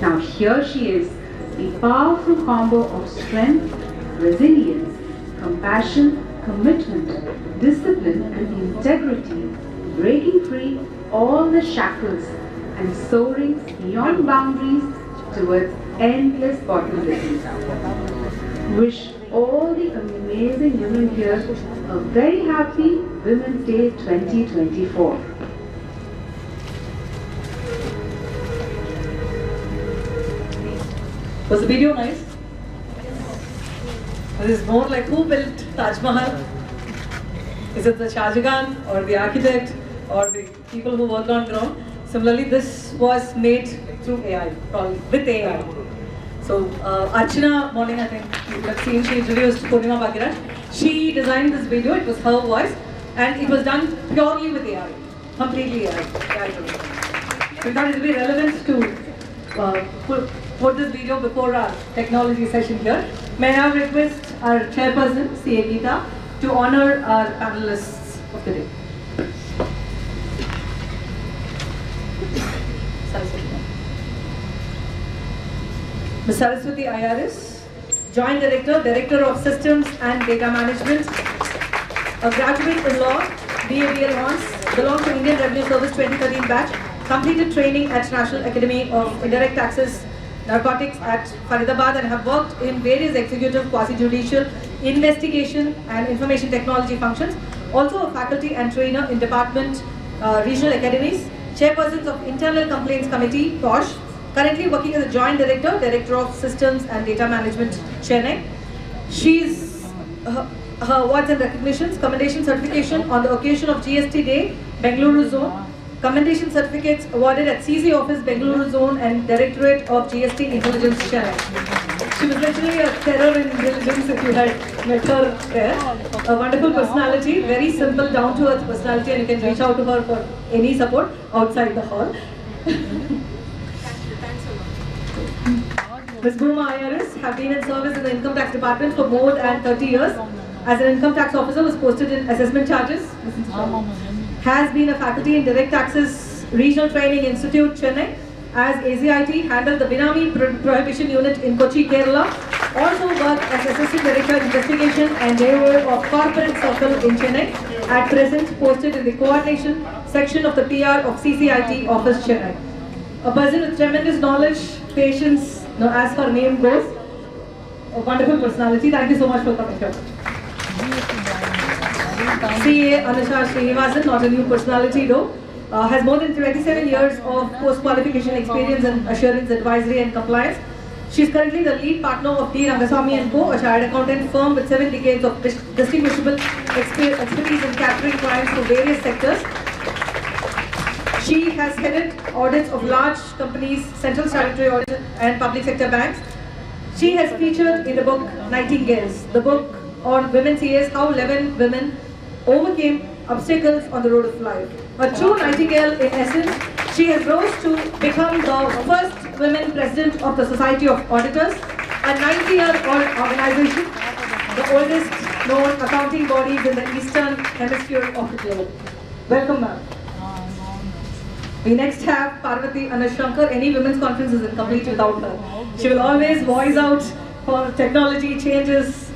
Now here she is, the powerful combo of strength, resilience, compassion, commitment, discipline and integrity, breaking free all the shackles and soaring beyond boundaries towards endless possibilities. Wish all the amazing women here a very happy Women's Day 2024. Was the video nice? This is more like who built Taj Mahal? Is it the Shah Jahan or the architect or the people who work on ground? Similarly, this was made through AI, probably with AI. So Archana morning, I think you would have seen, she introduced Poornima Bhagyraj. She designed this video, it was her voice, and it was done purely with AI, completely AI. So we thought it would be relevant to put this video before our technology session here. May I now request our chairperson, CA Geeta, to honor our panelists of the day. Ms. Saraswathi IRS, Joint Director, Director of Systems and Data Management, a graduate in law, BA/BL Hons, belongs to Indian Revenue Service 2013 batch, completed training at National Academy of Indirect Taxes, Narcotics at Faridabad, and have worked in various executive, quasi-judicial, investigation and information technology functions. Also a faculty and trainer in department, regional academies, chairpersons of Internal Complaints Committee, POSH, currently working as a Joint Director, Director of Systems and Data Management, Chennai. She's her awards and recognitions, commendation certification on the occasion of GST Day, Bengaluru Zone, commendation certificates awarded at CC Office, Bengaluru Zone and Directorate of GST Intelligence, Chennai. She was literally a terror in intelligence if you had met her there. A wonderful personality, very simple, down-to-earth personality, and you can reach out to her for any support outside the hall. Ms. Bhooma IRS have been in service in the Income Tax Department for more than 30 years. As an income tax officer, was posted in assessment charges. Has been a faculty in Direct Taxes Regional Training Institute, Chennai. as ACIT, handled the Binami Prohibition Unit in Kochi, Kerala. Also worked as Assistant Director Investigation and AO of Corporate Circle in Chennai. At present, posted in the Coordination section of the PR of CCIT Office, Chennai. A person with tremendous knowledge, patience, as her name goes. A wonderful personality. Thank you so much for coming here. CA Anusha Sreenivasan, not a new personality though, has more than 27 years of post-qualification experience in assurance, advisory and compliance. She is currently the lead partner of D. Rangasamy & Co., a chartered accountant firm with 7 decades of distinguishable expertise in capturing clients from various sectors. She has headed audits of large companies, central statutory audits and public sector banks. She has featured in the book Nightingales, the book on women CAs, how 11 women overcame obstacles on the road of life. A true nightingale in essence, she has rose to become the first women president of the Society of Auditors, a 90-year-old organization, the oldest known accounting bodies in the eastern hemisphere of the globe. Welcome, ma'am. We next have Parvathi and Shanker. Any women's conference is incomplete without her. She will always voice out for technology changes.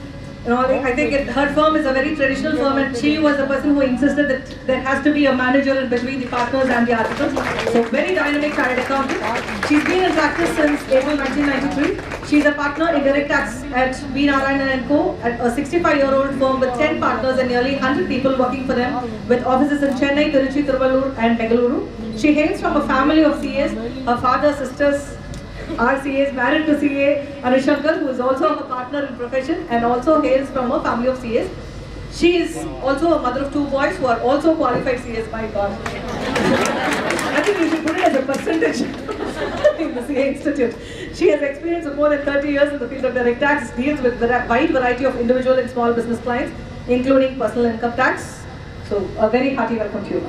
I think her firm is a very traditional firm, and she was the person who insisted that there has to be a manager in between the partners and the articles. So very dynamic chartered accountant. She's been in practice since April 1993. She's a partner in direct tax at B. Narayanan & Co., at a 65-year-old firm with 10 partners and nearly 100 people working for them, with offices in Chennai, Tiruchi, Tiruvallur and Bengaluru. She hails from a family of CAs. Her father, sisters are CAs, married to CA Anush, who is also a partner in profession and also hails from a family of CAs. She is also a mother of 2 boys who are also qualified CAs, by God. I think you should put it as a percentage in the CA Institute. She has experience of more than 30 years in the field of direct tax, deals with a wide variety of individual and small business clients, including personal income tax. So a very hearty welcome to you.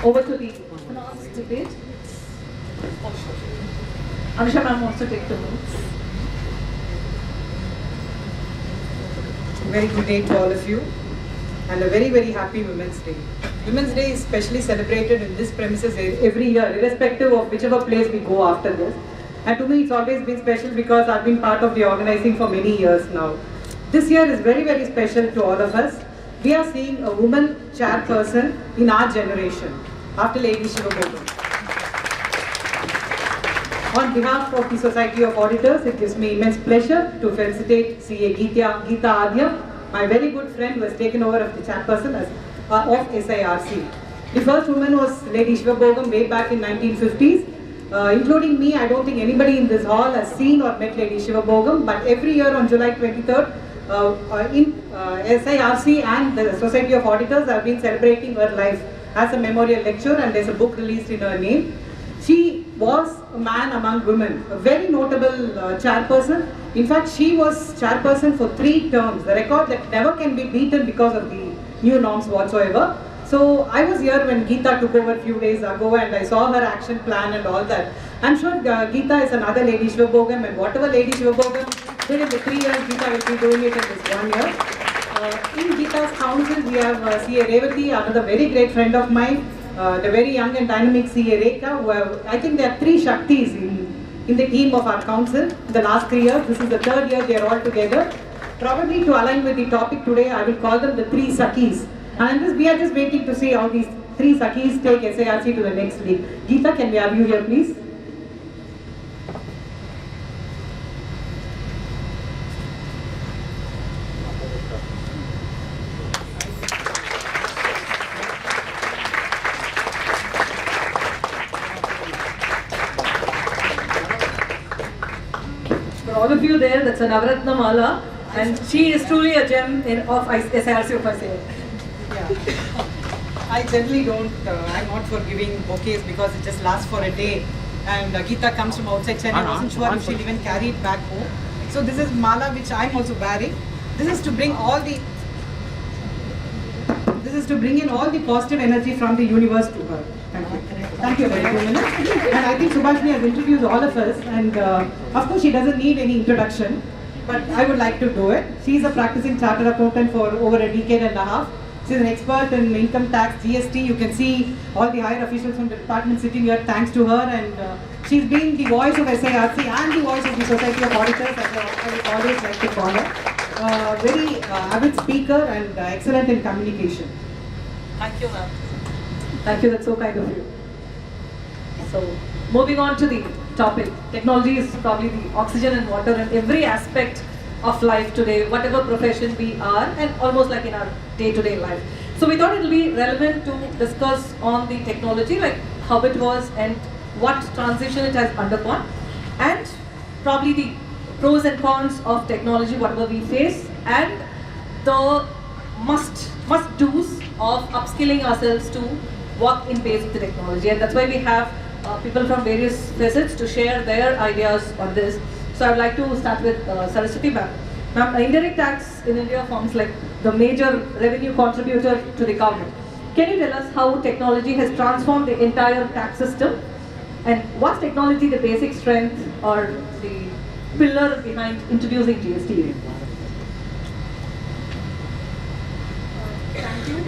Over to the debate. Anusha ma'am wants to take the notes. Very good day to all of you, and a very, very happy Women's Day. Women's Day is specially celebrated in this premises every year, irrespective of whichever place we go after this. And to me, it's always been special because I've been part of the organizing for many years now. This year is very, very special to all of us. We are seeing a woman chairperson in our generation, after Lady Shiva Bogam. On behalf of the Society of Auditors, it gives me immense pleasure to felicitate CA Geeta Adya, my very good friend who has taken over as the chairperson of SIRC. The first woman was Lady Shiva Bogam way back in 1950s. Including me, I don't think anybody in this hall has seen or met Lady Shiva Bogam, but every year on July 23rd, SIRC and the Society of Auditors have been celebrating her life as a memorial lecture, and there's a book released in her name. She was a man among women, a very notable chairperson. In fact, she was chairperson for 3 terms, the record that never can be beaten because of the new norms whatsoever. So I was here when Geeta took over a few days ago, and I saw her action plan and all that. I'm sure Geeta is another Lady Shiva Bogam, and whatever Lady Shiva Bogam did in the 3 years, Geeta will be doing it in this 1 year. In Geeta's council, we have CA Revati, another very great friend of mine, the very young and dynamic CA Rekha, who have, I think there are 3 Shaktis in the team of our council in the last 3 years. This is the 3rd year they are all together. Probably to align with the topic today, I will call them the 3 Sakhis. And we are just waiting to see how these 3 Sakhis take SIRC to the next league. Geeta, can we have you here, please? For all of you there, that's a Navratna Mala, and she is truly a gem of SIRC of ICAI. I generally don't, I'm not for giving bouquets because it just lasts for a day. And Geeta comes from outside Chennai, I wasn't sure if she'll even carry it back home. So this is mala which I'm also wearing. This is to bring in all the positive energy from the universe to her. Thank you. Thank you very much. And I think Subashini has introduced all of us, and of course she doesn't need any introduction, but I would like to do it. She's a practicing chartered accountant for over a decade and a half. She's an expert in income tax, GST. You can see all the higher officials from the department sitting here thanks to her, and she's been the voice of SIRC and the voice of the Society of Auditors, as I would always like to call her. Very avid speaker and excellent in communication. Thank you, ma'am. Thank you, that's so kind of you. So, moving on to the topic. Technology is probably the oxygen and water in every aspect of life today, whatever profession we are, and almost like in our day-to-day life. So we thought it will be relevant to discuss on the technology, like how it was and what transition it has undergone, and probably the pros and cons of technology, whatever we face, and the must-dos of upskilling ourselves to walk in pace with the technology. And that's why we have people from various facets to share their ideas on this. So I would like to start with Saraswathi ma'am. Ma'am, indirect tax in India forms like the major revenue contributor to the government. Can you tell us how technology has transformed the entire tax system? And was technology the basic strength or the pillar behind introducing GST? Thank you.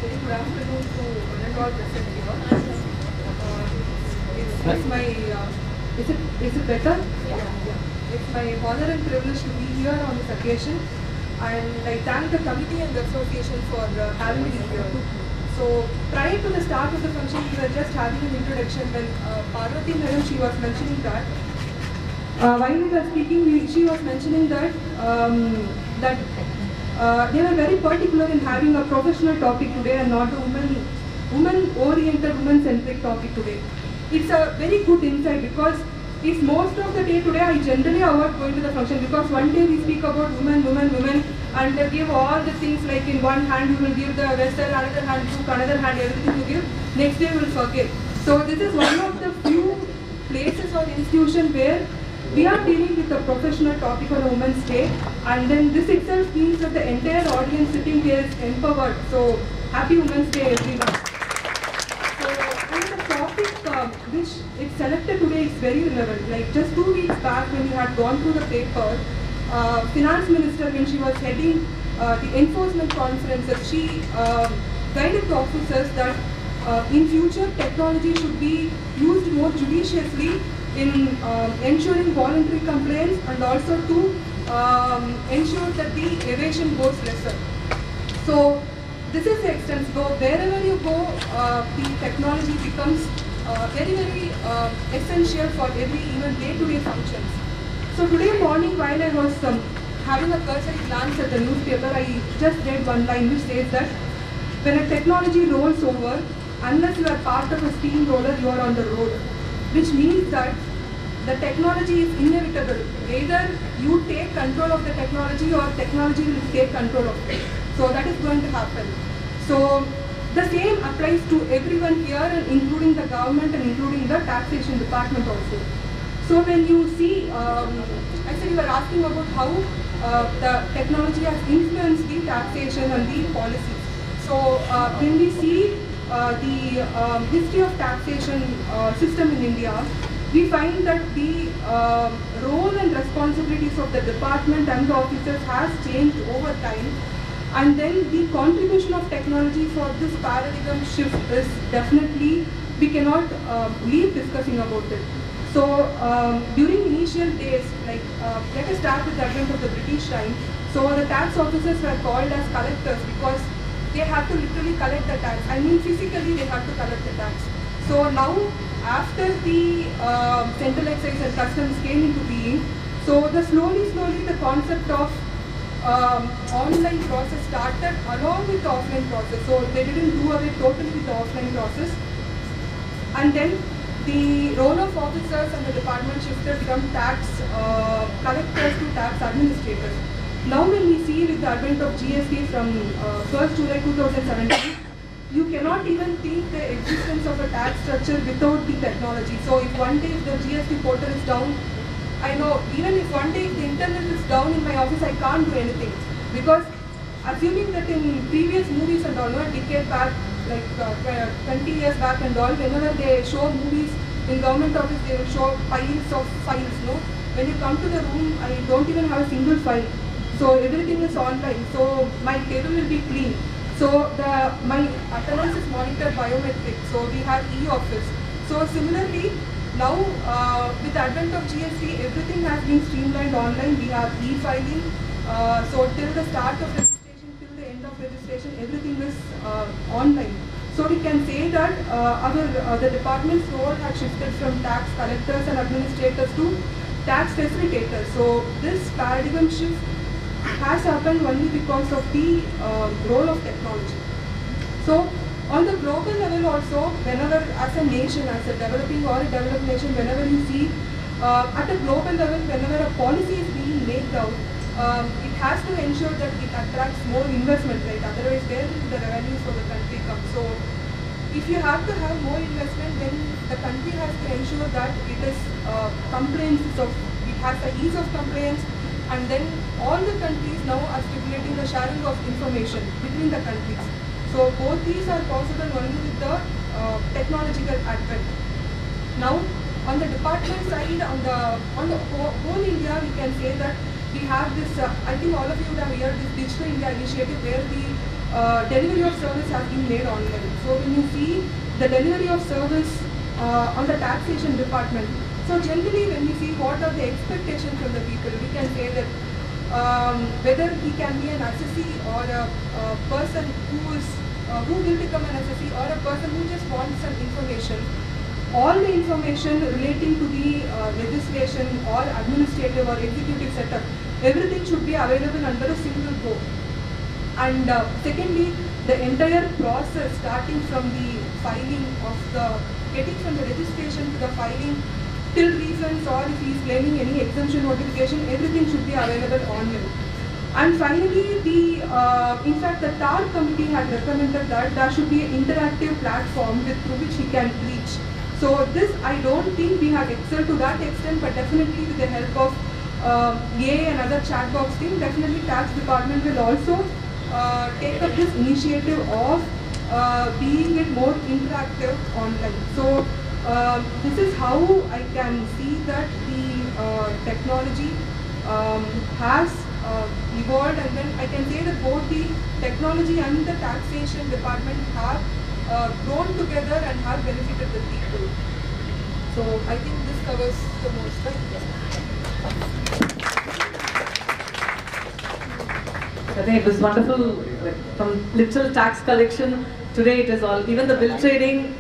Very good afternoon to one and all present here. It's my is it better? Yeah. It's my honor and privilege to be here on this occasion, and I thank the committee and the association for having me here. So prior to the start of the function, we were just having an introduction when Parvathi madam, she was mentioning that while we were speaking, she was mentioning that they were very particular in having a professional topic today and not a woman-oriented, woman-centric topic today. It's a very good insight, because if most of the day today I generally avoid going to the function, because one day we speak about women and they give all the things, like in one hand you will give the vessel, another hand book, another hand everything you give, next day you will forget. So this is one of the few places or institution where we are dealing with a professional topic on a Women's Day, and then this itself means that the entire audience sitting here is empowered. So happy Women's Day everyone. Which it's selected today is very relevant. Like just 2 weeks back, when you had gone through the paper, Finance Minister, when she was heading the enforcement conferences, she guided the officers that in future technology should be used more judiciously in ensuring voluntary compliance, and also to ensure that the evasion goes lesser. So this is the extent. So wherever you go, the technology becomes very essential for every even day-to-day functions. So today morning, while I was having a cursory glance at the newspaper, I just read one line which says that when a technology rolls over, unless you are part of a steamroller, you are on the road. Which means that the technology is inevitable. Either you take control of the technology or technology will take control of it. So that is going to happen. So the same applies to everyone here, and including the government and including the taxation department also. So when you see, I said you were asking about how the technology has influenced the taxation and the policies. So when we see the history of taxation system in India, we find that the role and responsibilities of the department and the officers has changed over time. And then the contribution of technology for this paradigm shift is definitely, we cannot leave discussing about it. So during initial days, like let us start with the advent of the British time. So the tax officers were called as collectors because they have to literally collect the tax. I mean physically they have to collect the tax. So now after the central excise and customs came into being, so the slowly the concept of online process started along with the offline process. So they didn't do away totally with the offline process. And then the role of officers and the department shifted from tax collectors to tax administrators. Now when we see with the advent of GST from 1st July 2017, you cannot even think the existence of a tax structure without the technology. So if one day the GST portal is down, I know even if one day the internet is down in my office, I can't do anything. Because assuming that in previous movies and all, a decade back, like 20 years back and all, whenever they show movies in government office, they will show piles of files. No? When you come to the room, I don't even have a single file. So everything is online. So my table will be clean. So my attendance is monitored biometric. So we have e-office. So similarly, now with the advent of GST, everything has been streamlined online. We have e-filing. So till the start of registration, till the end of registration, everything is online. So we can say that the department's role has shifted from tax collectors and administrators to tax facilitators. So this paradigm shift has happened only because of the role of technology. So on the global level also, whenever as a nation, as a developing or a developed nation, whenever you see at a global level, whenever a policy is being made out, it has to ensure that it attracts more investment, right? Otherwise, where will the revenues for the country come? So, if you have to have more investment, then the country has to ensure that it is comprehensive, it has the ease of compliance, and then all the countries now are stipulating the sharing of information between the countries. So, both these are possible only with the technological advent. Now, on the department side, on the whole India, we can say that we have this, I think all of you would have heard this Digital India initiative where the delivery of service has been made online. So when you see the delivery of service on the taxation department, so generally when we see what are the expectations from the people, we can say that whether he can be an assessee or a person who will become an assessee or a person who just wants some information, all the information relating to the legislation or administrative or executive setup, everything should be available under a single go. And secondly, the entire process starting from the filing of getting from the registration to the filing till reasons, or if he is claiming any exemption notification, everything should be available online. And finally, in fact, the TAR committee had recommended that there should be an interactive platform through which he can reach. So this, I don't think we have excelled to that extent, but definitely with the help of AI and other chat box team, definitely tax department will also take up this initiative of being it more interactive online. So this is how I can see that the technology has evolved, and then I can say that both the technology and the taxation department have grown together and have benefited the people. So I think this covers the most, right? I think it was wonderful, like, from literal tax collection. Today it is all, even the bill trading,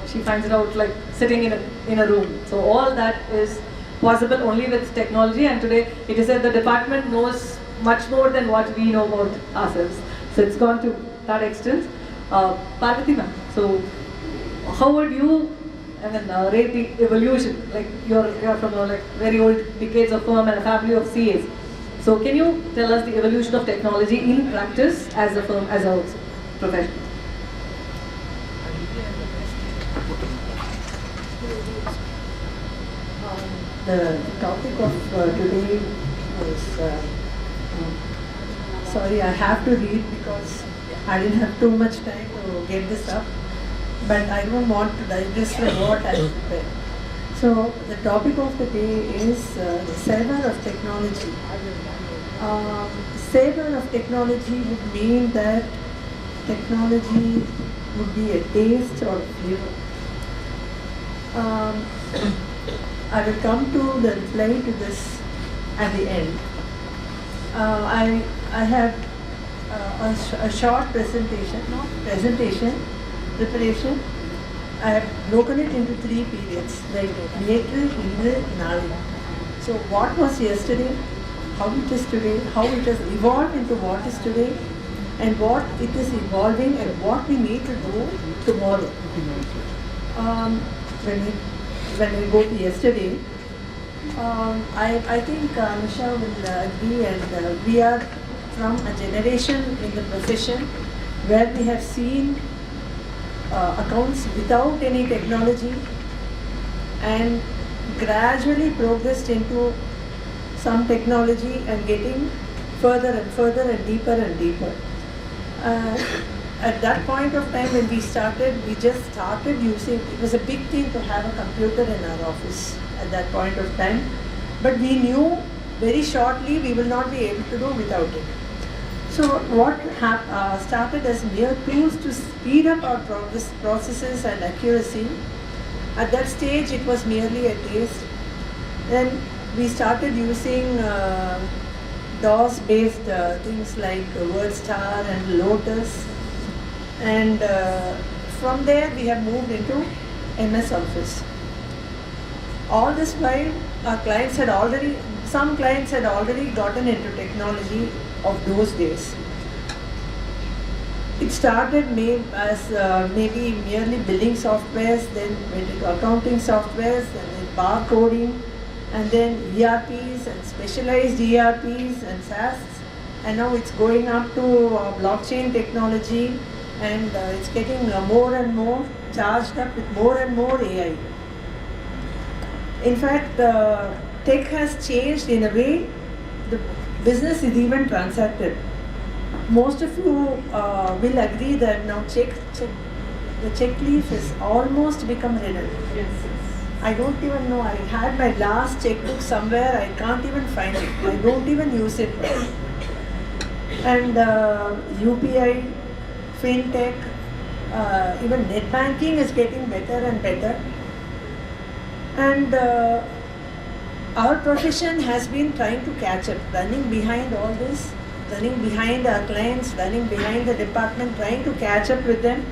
she finds it out like sitting in a room. So all that is possible only with technology, and today it is said the department knows much more than what we know about ourselves. So it's gone to that extent. Parvathi ma'am, so how would you rate the evolution? Like you're from a very old decades of firm and a family of CAs. So can you tell us the evolution of technology in practice as a firm, as a profession? The topic of today was, sorry, I have to read because I didn't have too much time to get this up, but I don't want to digest what I prepared. So the topic of the day is the saver of technology. Saver of technology would mean that technology would be a taste or flavor. I will come to the reply to this at the end. I have a short preparation. I have broken it into 3 periods, like later, Indra, Nalini. So what was yesterday, how it is today, how it has evolved into what is today, and what it is evolving and what we need to do tomorrow. When we go to yesterday, I think Anusha will agree, and we are from a generation in the profession where we have seen accounts without any technology and gradually progressed into some technology and getting further and further and deeper. At that point of time when we started, we just started using, it was a big thing to have a computer in our office at that point of time, but we knew very shortly we will not be able to do without it. So what started as mere tools to speed up our processes and accuracy, at that stage it was merely a taste. Then we started using DOS-based things like WordStar and Lotus, and from there we have moved into MS Office. All this while, our clients had already, some clients had already gotten into technology of those days. It started as maybe merely billing softwares, then went into accounting softwares, and then barcoding, and then ERPs and specialized ERPs and SaaS, and now it's going up to blockchain technology, and it's getting more and more charged up with more and more AI. In fact, tech has changed in a way the business is even transacted. Most of you will agree that now the check leaf has almost become redundant. Yes. I don't even know, I had my last checkbook somewhere, I can't even find it. I don't even use it. And UPI, FinTech, even net banking is getting better and better. And our profession has been trying to catch up, running behind all this, running behind our clients, running behind the department, trying to catch up with them,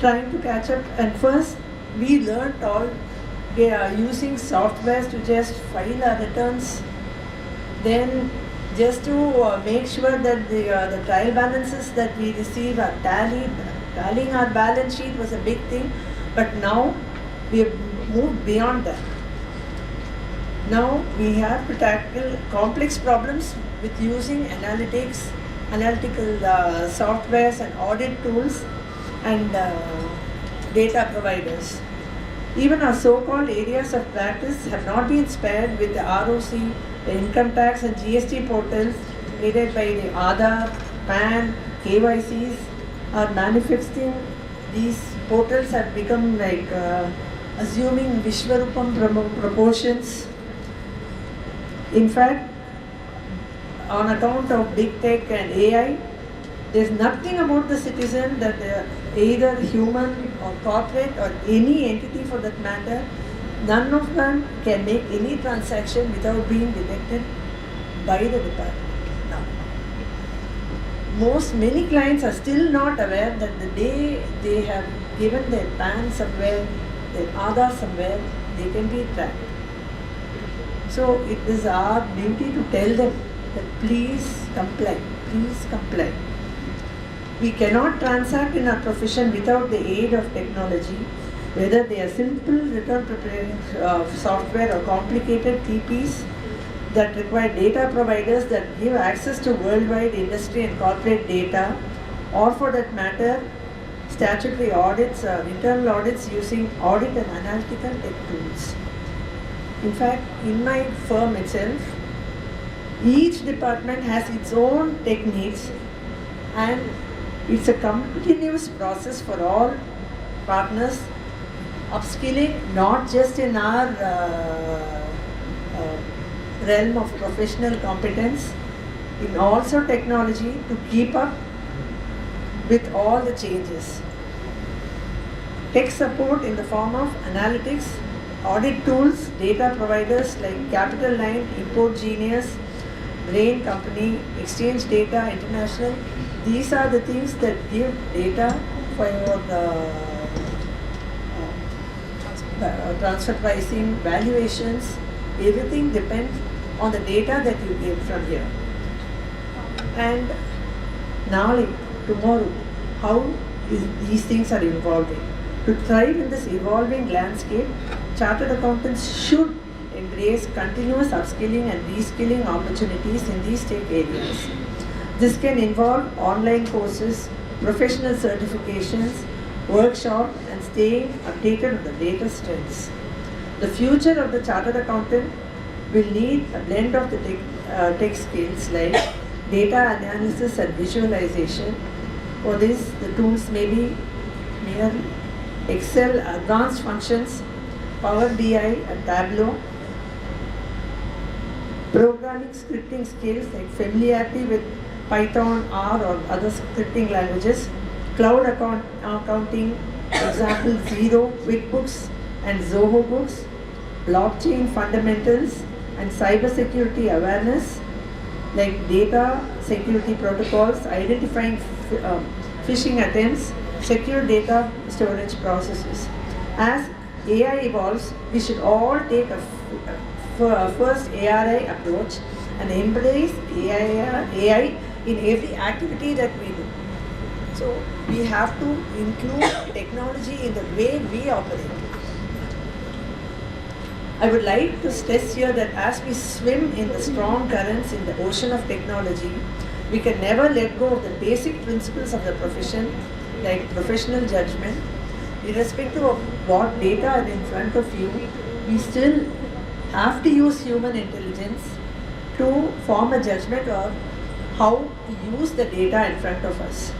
trying to catch up. And first, we learned all using softwares to just file our returns, then just to make sure that the trial balances that we receive are tallied. Tallying our balance sheet was a big thing, but now we have moved beyond that. Now we have to tackle complex problems with using analytical softwares and audit tools and data providers. Even our so-called areas of practice have not been spared with the ROC, the income tax and GST portals created by the Aadhaar, PAN, KYCs are manifesting. These portals have become like assuming Vishwarupam proportions. In fact, on account of big tech and AI, there's nothing about the citizen that either human or corporate or any entity for that matter, none of them can make any transaction without being detected by the department. Now, many clients are still not aware that the day they have given their PAN somewhere, their Aadhaar somewhere, they can be tracked. So it is our duty to tell them that please comply, please comply. We cannot transact in our profession without the aid of technology, whether they are simple return preparing software or complicated TPs that require data providers that give access to worldwide industry and corporate data, or for that matter, statutory audits, internal audits using audit and analytical tech tools. In fact, in my firm itself, each department has its own techniques, and it's a continuous process for all partners, upskilling not just in our realm of professional competence, in also technology to keep up with all the changes. Tech support in the form of analytics, audit tools, data providers like Capital Line, Import Genius, Brain Company, Exchange Data International. These are the things that give data for your transfer pricing, valuations. Everything depends on the data that you give from here. And now, like tomorrow, how these things are evolving. To thrive in this evolving landscape, chartered accountants should embrace continuous upskilling and reskilling opportunities in these tech areas. This can involve online courses, professional certifications, workshops, and staying updated on the latest trends. The future of the chartered accountant will need a blend of the tech skills like data analysis and visualization. For this, the tools may be merely Excel, advanced functions, Power BI and Tableau. Programming scripting skills like familiarity with Python, R or other scripting languages, cloud accounting, example Xero, QuickBooks and Zoho Books, blockchain fundamentals and cybersecurity awareness like data security protocols, identifying phishing attempts, secure data storage processes. As AI evolves, we should all take a first ARI approach and embrace AI in every activity that we do. So we have to include technology in the way we operate. I would like to stress here that as we swim in the strong currents in the ocean of technology, we can never let go of the basic principles of the profession, like professional judgment. Irrespective of what data is in front of you, we still have to use human intelligence to form a judgment of how to use the data in front of us.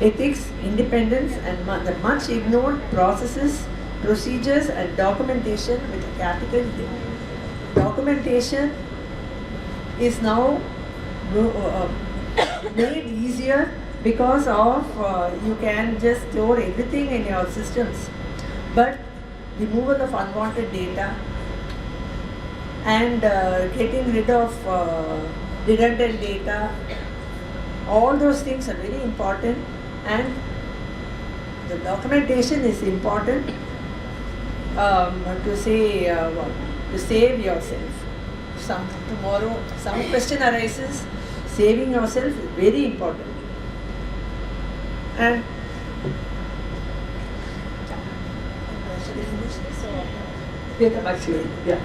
Ethics, independence and the much ignored processes, procedures and documentation with a capital D. Documentation is now made easier because of you can just store everything in your systems. But removal of unwanted data and getting rid of redundant data, all those things are very important, and the documentation is important to say to save yourself. Tomorrow some question arises, saving yourself is very important. And yeah.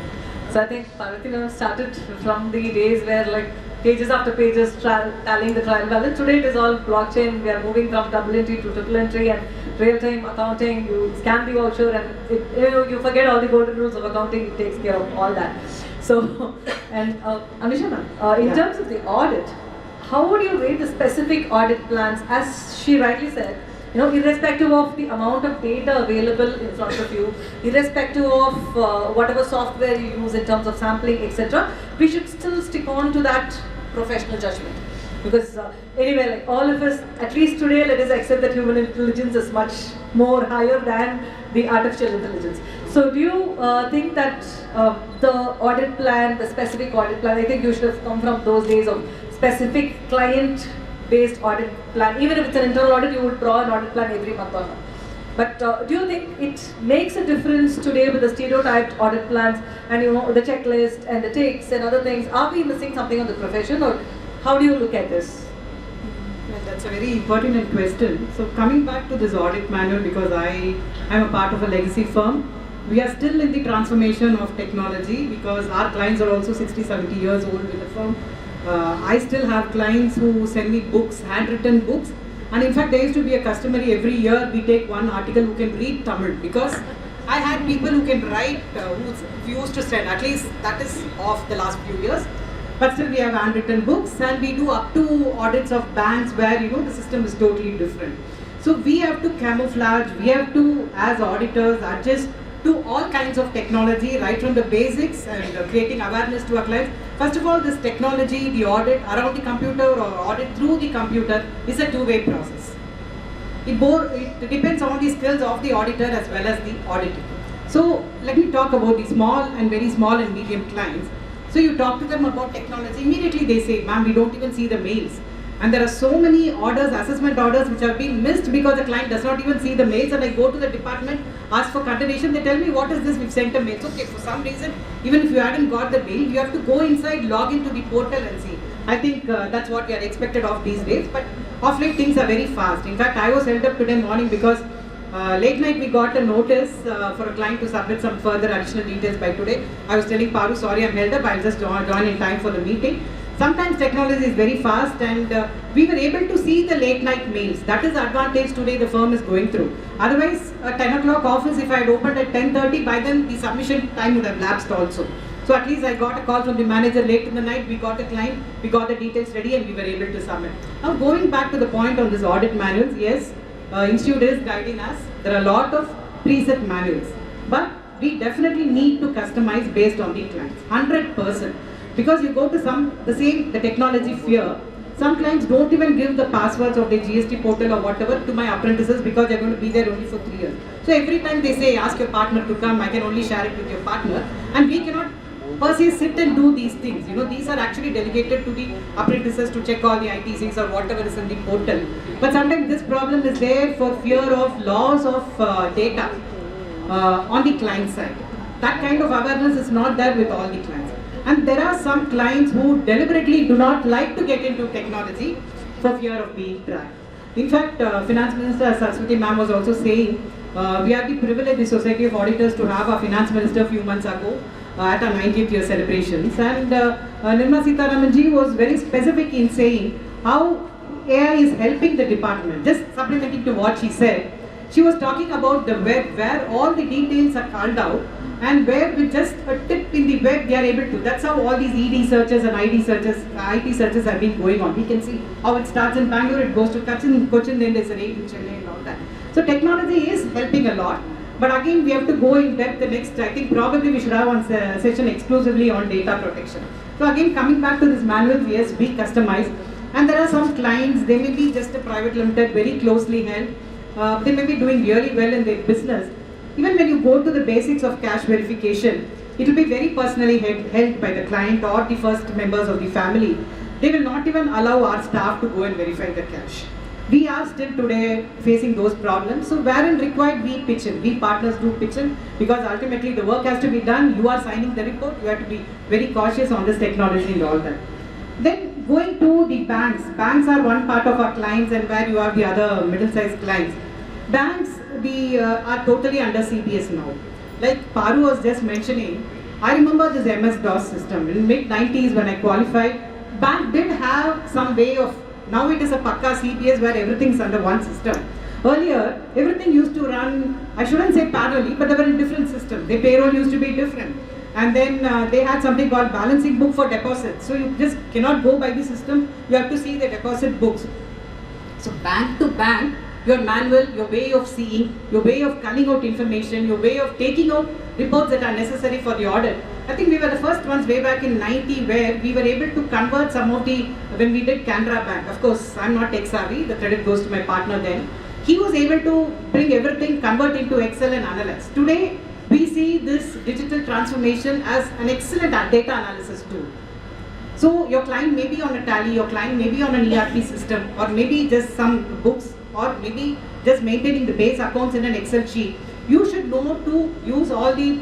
So I think Parvathi started from the days where like pages after pages tallying the trial balance. Today it is all blockchain. We are moving from double entry to triple entry and real-time accounting. You scan the voucher and you forget all the golden rules of accounting. It takes care of all that. So, and Anusha, in terms of the audit, how would you rate the specific audit plans? As she rightly said, irrespective of the amount of data available in front of you, irrespective of whatever software you use in terms of sampling, etc., we should still stick on to that professional judgment. Because anyway, like all of us, at least today, let us accept that human intelligence is much more higher than the artificial intelligence. So do you think that the audit plan, the specific audit plan, I think you should have come from those days of specific client-based audit plan. Even if it's an internal audit, you would draw an audit plan every month or not. But do you think it makes a difference today with the stereotyped audit plans and the checklist and the ticks and other things? Are we missing something on the profession, or how do you look at this? Well, that's a very pertinent question. So coming back to this audit manual, because I am a part of a legacy firm, we are still in the transformation of technology because our clients are also 60, 70 years old with the firm. I still have clients who send me books, handwritten books, and in fact there used to be a customary every year we take one article who can read Tamil, because I had people who can write who used to send, at least that is of the last few years, but still we have handwritten books, and we do up to audits of banks where the system is totally different. So we have to camouflage, we have to as auditors adjust to all kinds of technology, right from the basics and creating awareness to our clients. First of all, this technology, the audit around the computer or audit through the computer is a two-way process. It depends on the skills of the auditor as well as the auditor. So let me talk about the small and very small and medium clients. So you talk to them about technology, immediately they say, ma'am, we don't even see the mails. And there are so many orders, assessment orders, which have been missed because the client does not even see the mails, and I go to the department, ask for continuation, they tell me, what is this, we've sent a mail. So, okay, for some reason, even if you hadn't got the mail, you have to go inside, log into the portal and see. I think that's what we are expected of these days, but of late things are very fast. In fact, I was held up today morning because late night we got a notice for a client to submit some further additional details by today. I was telling Paru, sorry, I'm held up, I'll just join in time for the meeting. Sometimes technology is very fast, and we were able to see the late night mails. That is the advantage today the firm is going through. Otherwise, a 10 o'clock office, if I had opened at 10:30, by then the submission time would have lapsed also. So at least I got a call from the manager late in the night, we got a client, we got the details ready, and we were able to submit. Now going back to the point on this audit manuals, yes, Institute is guiding us. There are a lot of preset manuals, but we definitely need to customize based on the clients, 100%. Because you go to the technology fear, some clients don't even give the passwords of their GST portal or whatever to my apprentices because they're going to be there only for 3 years. So every time they say, ask your partner to come, I can only share it with your partner. And we cannot per se sit and do these things. These are actually delegated to the apprentices to check all the ITCs or whatever is in the portal. But sometimes this problem is there for fear of loss of data on the client side. That kind of awareness is not there with all the clients. And there are some clients who deliberately do not like to get into technology for fear of being tracked. In fact, Finance Minister Saraswathi ma'am was also saying, we had the privilege, the Society of Auditors, to have our Finance Minister a few months ago at our 90th year celebrations. And Nirmala Sitharaman ji was very specific in saying how AI is helping the department. Just supplementing to what she said, she was talking about the web where all the details are called out, and where with just a tip in the web they are able to. That's how all these ED searches and IT searches have been going on. We can see how it starts in Bangalore, it goes to Cochin, then there's an A to Chennai and all that. So technology is helping a lot. But again, we have to go in depth the next, I think probably we should have one session exclusively on data protection. So again, coming back to this manual, yes, we customize. And there are some clients, they may be just a private limited, very closely held. They may be doing really well in their business. Even when you go to the basics of cash verification, it will be very personally held by the client or the first members of the family. They will not even allow our staff to go and verify the cash. We are still today facing those problems. So wherein required, we pitch in. We partners do pitch in, because ultimately the work has to be done. You are signing the report. You have to be very cautious on this technology and all that. Then going to the banks. Banks are one part of our clients, and where you have the other middle-sized clients. Banks are totally under CBS now. Like Paru was just mentioning, I remember this MS-DOS system. In mid-90s when I qualified, bank did have some way of, now it is a Pakka CBS where everything's under one system. Earlier, everything used to run, I shouldn't say parallelly, but they were in different systems. The payroll used to be different. And then they had something called balancing book for deposits. So you just cannot go by the system, you have to see the deposit books. So bank to bank, your manual, your way of seeing, your way of culling out information, your way of taking out reports that are necessary for the audit. I think we were the first ones way back in 90 where we were able to convert some of the, when we did Canara Bank. Of course, I'm not tech savvy, the credit goes to my partner then. He was able to bring everything, convert into Excel and analyze. Today, we see this digital transformation as an excellent data analysis tool. So your client may be on a tally, your client may be on an ERP system, or maybe just some books, or maybe just maintaining the base accounts in an Excel sheet. You should know to use all the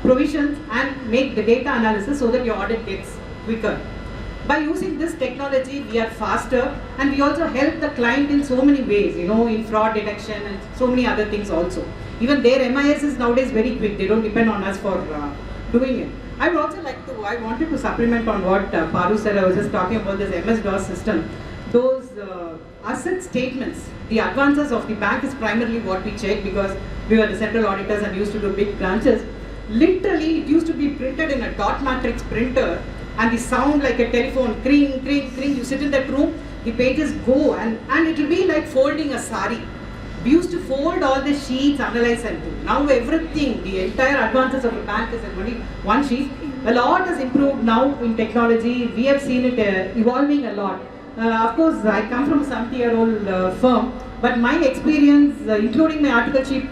provisions and make the data analysis so that your audit gets quicker. By using this technology, we are faster, and we also help the client in so many ways, in fraud detection and so many other things also. Even their MIS is nowadays very quick, they don't depend on us for doing it. I would also I wanted to supplement on what Paru said. I was just talking about this MS-DOS system. Those asset statements, the advances of the bank is primarily what we check, because we were the central auditors and used to do big branches. Literally, it used to be printed in a dot matrix printer, and the sound like a telephone, cring, cring, cring. You sit in that room, the pages go, and it will be like folding a sari. We used to fold all the sheets, analyze and do. Now everything, the entire advances of the bank is in only one sheet. A lot has improved now in technology. We have seen it evolving a lot. Of course, I come from a 70-year-old firm, but my experience, including my articleship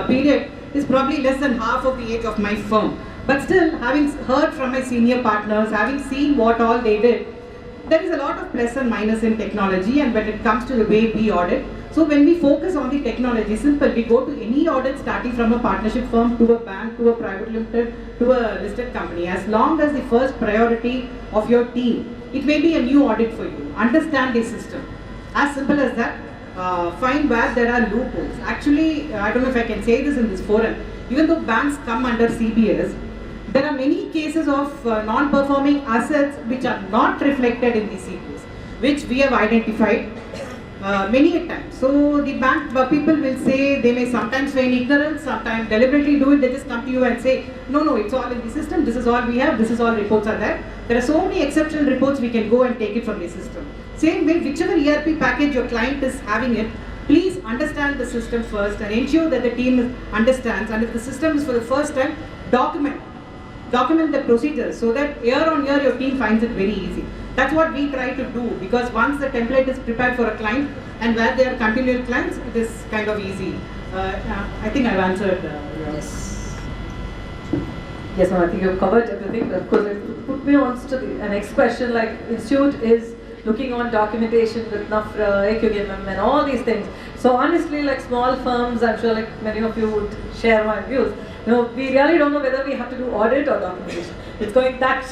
period, is probably less than half of the age of my firm. But still, having heard from my senior partners, having seen what all they did, there is a lot of plus and minus in technology, and when it comes to the way we audit. So when we focus on the technology, simple, we go to any audit starting from a partnership firm to a bank, to a private limited, to a listed company. As long as the first priority of your team, it may be a new audit for you. Understand the system. As simple as that. Find where there are loopholes. Actually, I don't know if I can say this in this forum, even though banks come under CBS, there are many cases of non-performing assets which are not reflected in the CBS, which we have identified many a time. So the bank people will say, they may sometimes feign ignorance, sometimes deliberately do it. They just come to you and say, no, it's all in the system, this is all we have, this is all reports are there. There are so many exceptional reports, we can go and take it from the system. Same way, whichever ERP package your client is having it, please understand the system first and ensure that the team understands. And if the system is for the first time, document document the procedures so that year on year your team finds it very easy. That's what we try to do, because once the template is prepared for a client and where they are continual clients, it is kind of easy. I think I've answered. Yes. Yes, no, I think you've covered everything. But of course, it put me on to the next question. Like, Institute is looking on documentation with NAFRA, AQGMM and all these things. So honestly, like small firms, I'm sure like many of you would share my views. You know, we really don't know whether we have to do audit or documentation. It's going that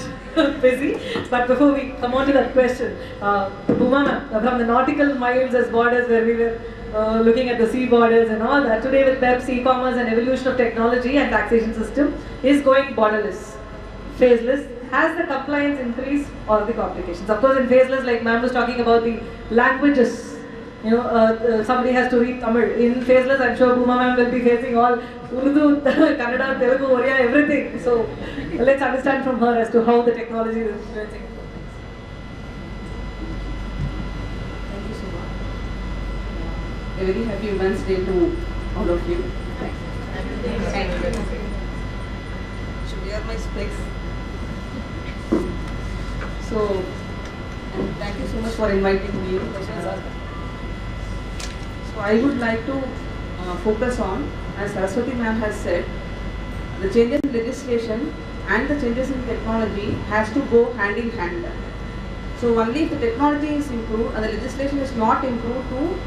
busy. But before we come on to that question, Bhooma, from the nautical miles as borders where we were looking at the sea borders and all that, today with BEPS, e-commerce and evolution of technology and taxation system is going borderless, phaseless. Has the compliance increased or the complications? Of course, in phaseless, like ma'am was talking about the languages. You know, somebody has to read Tamil. In phaseless, I'm sure Bhooma ma'am will be facing all Urdu, Kannada, Telugu, Oriya, everything. So let's understand from her as to how the technology is influencing. Thank you so much. A very happy Women's Day to all of you. Thank you. Should wear my specs. So, and thank you so much for inviting me. So I would like to focus on, as Saraswathi ma'am has said, the changes in legislation and the changes in technology has to go hand in hand. So only if the technology is improved and the legislation is not improved to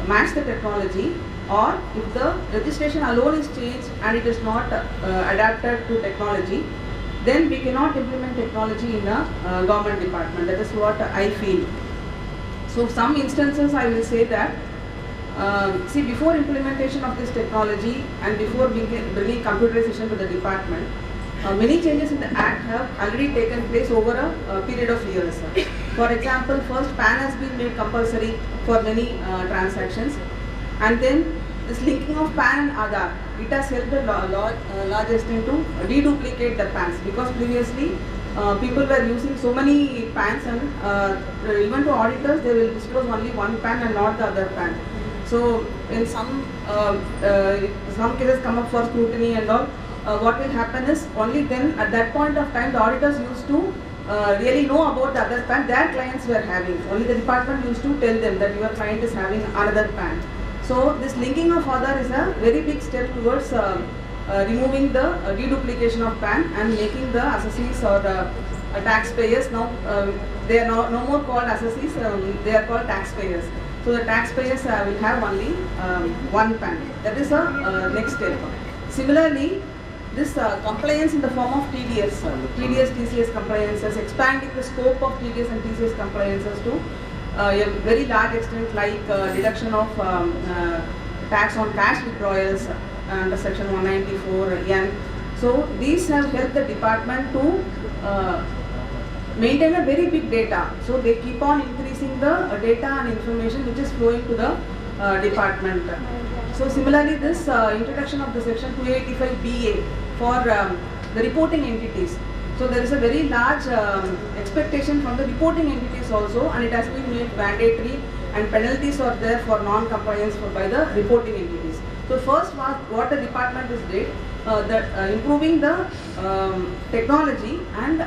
match the technology, or if the legislation alone is changed and it is not adapted to technology, then we cannot implement technology in a government department. That is what I feel. So some instances I will say that, see, before implementation of this technology and before bringing computerization to the department, many changes in the Act have already taken place over a period of years. For example, first PAN has been made compulsory for many transactions, and then this linking of PAN and Aadhaar, it has helped a large extent to deduplicate the PANs, because previously people were using so many PANs, and even to auditors they will disclose only one PAN and not the other PAN. So in some cases come up for scrutiny and all, what will happen is only then at that point of time the auditors used to really know about the other PAN their clients were having. Only the department used to tell them that your client is having another PAN. So this linking of Aadhaar is a very big step towards removing the deduplication of PAN and making the assessees or taxpayers, now they are no more called assessees, they are called taxpayers. So the taxpayers will have only one PAN. That is a next step. Similarly, this compliance in the form of TDS, TCS compliances, expanding the scope of TDS and TCS compliances to a very large extent, like deduction of tax on cash withdrawals under section 194N. So these have helped the department to maintain a very big data. So they keep on increasing the data and information which is flowing to the department. So similarly, this introduction of the section 285BA for the reporting entities. So there is a very large expectation from the reporting entities also, and it has been made mandatory, and penalties are there for non-compliance by the reporting entities. So first what the department is did, improving the technology and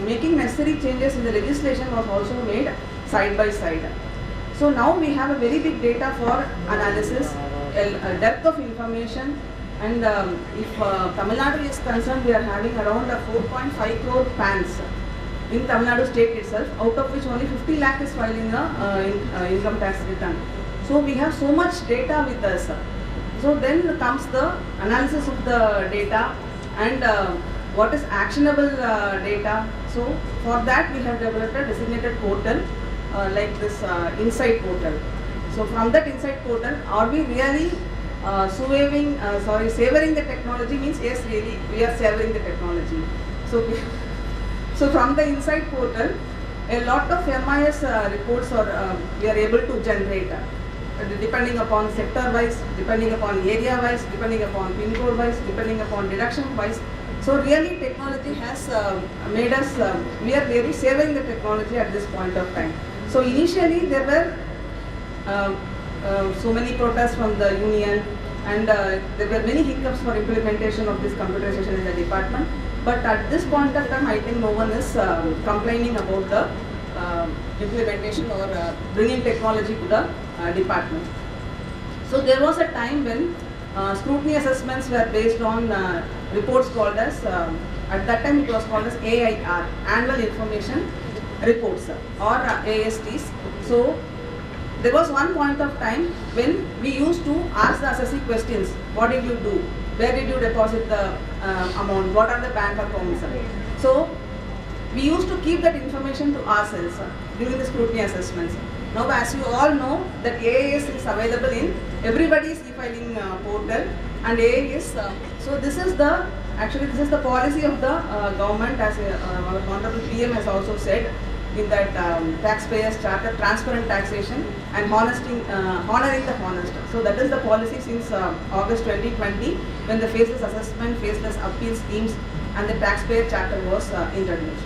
making necessary changes in the legislation was also made side by side. So now we have a very big data for analysis, a depth of information, and if Tamil Nadu is concerned, we are having around 4.5 crore PANs in Tamil Nadu state itself, out of which only 50 lakh is filing a income tax return. So we have so much data with us. So then comes the analysis of the data and what is actionable data. So for that we have developed a designated portal like this Insight portal. So from that Insight portal, are we really savoring the technology? Means yes, really we are savoring the technology. So from the Insight portal, a lot of MIS reports are we are able to generate depending upon sector wise, depending upon area wise, depending upon pin code wise, depending upon deduction wise. So really technology has made us, we are really savoring the technology at this point of time. So initially there were so many protests from the union, and there were many hiccups for implementation of this computerization in the department. But at this point of time, I think no one is complaining about the implementation or bringing technology to the department. So there was a time when scrutiny assessments were based on reports called as, at that time it was called as AIR, Annual Information Reports, or ASTs. So there was one point of time when we used to ask the assessee questions. What did you do? Where did you deposit the amount? What are the bank accounts? So we used to keep that information to ourselves during the scrutiny assessments. Now, as you all know, that AIS is available in everybody's e-filing portal, and AIS. So this is the policy of the government, as our Honorable PM has also said in that taxpayers charter, transparent taxation and honoring the honest. So that is the policy since August 2020, when the faceless assessment, faceless appeal schemes and the taxpayer charter was introduced.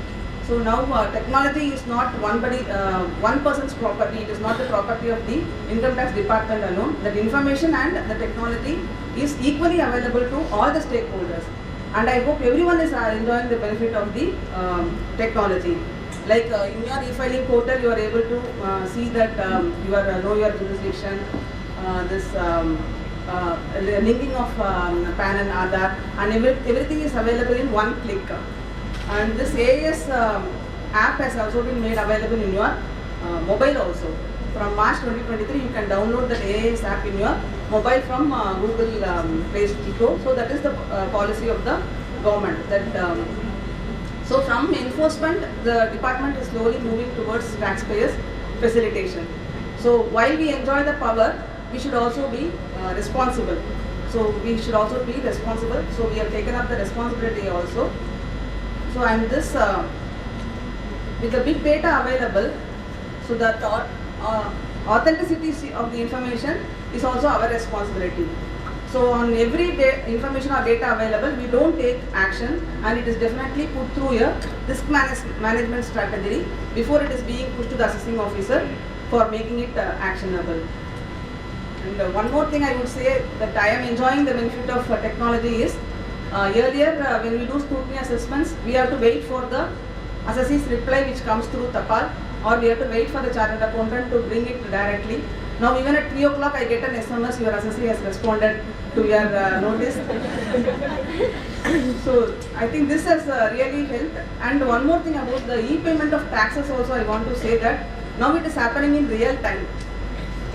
So now technology is not one person's property. It is not the property of the income tax department alone. That information and the technology is equally available to all the stakeholders. And I hope everyone is enjoying the benefit of the technology. Like in your e-filing portal, you are able to see that know your jurisdiction, linking of PAN and Aadhaar, and everything is available in one click. And this AIS app has also been made available in your mobile also. From March 2023, you can download the AIS app in your mobile from Google Play Store. So that is the policy of the government. That so from enforcement, the department is slowly moving towards taxpayers facilitation. So while we enjoy the power, we should also be responsible. So we should also be responsible. So we have taken up the responsibility also. So and this with the big data available, so the authenticity of the information is also our responsibility. So on every information or data available, we don't take action, and it is definitely put through a risk management strategy before it is being pushed to the assessing officer for making it actionable. And one more thing I would say, that I am enjoying the benefit of technology is, earlier when we do scrutiny assessments, we have to wait for the assessee's reply which comes through Tapal, or we have to wait for the chartered accountant to bring it directly. Now even at 3 o'clock I get an SMS, your assessee has responded to your notice. So I think this has really helped. And one more thing about the e-payment of taxes also, I want to say that now it is happening in real time.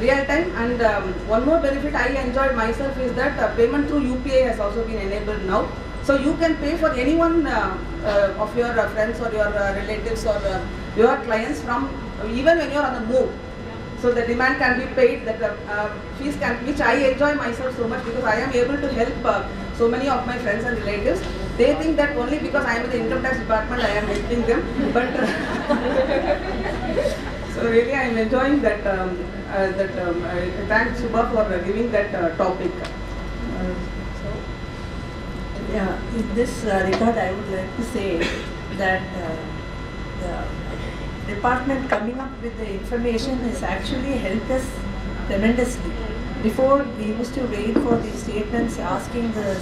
And one more benefit I enjoyed myself is that payment through UPI has also been enabled now. So you can pay for anyone of your friends or your relatives or your clients from even when you are on the move. So the demand can be paid, that fees can, which I enjoy myself so much because I am able to help so many of my friends and relatives. They think that only because I am in the income tax department I am helping them, but so really I am enjoying that. I thank Subha for giving that topic. Yeah, in this regard, I would like to say that the department coming up with the information has actually helped us tremendously. Before, we used to wait for the statements, asking the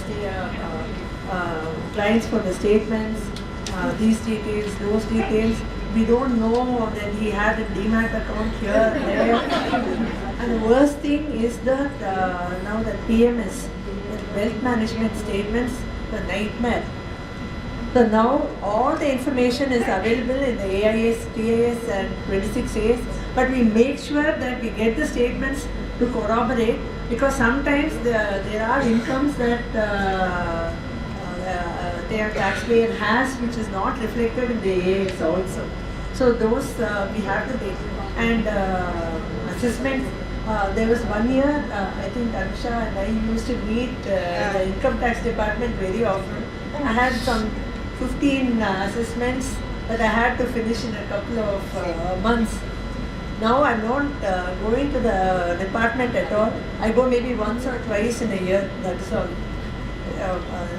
clients for the statements, these details, those details. We don't know that he had a demat account here, there. And the worst thing is that now that PMS, the wealth management statements, the nightmare. So now all the information is available in the AIS, TIS and 26As, but we make sure that we get the statements to corroborate, because sometimes there are incomes that their taxpayer has which is not reflected in the AIS also. So those we have to take. And assessment, there was 1 year, I think Anusha and I used to meet the income tax department very often. I had some 15 assessments that I had to finish in a couple of months. Now I'm not going to the department at all. I go maybe once or twice in a year, that's all.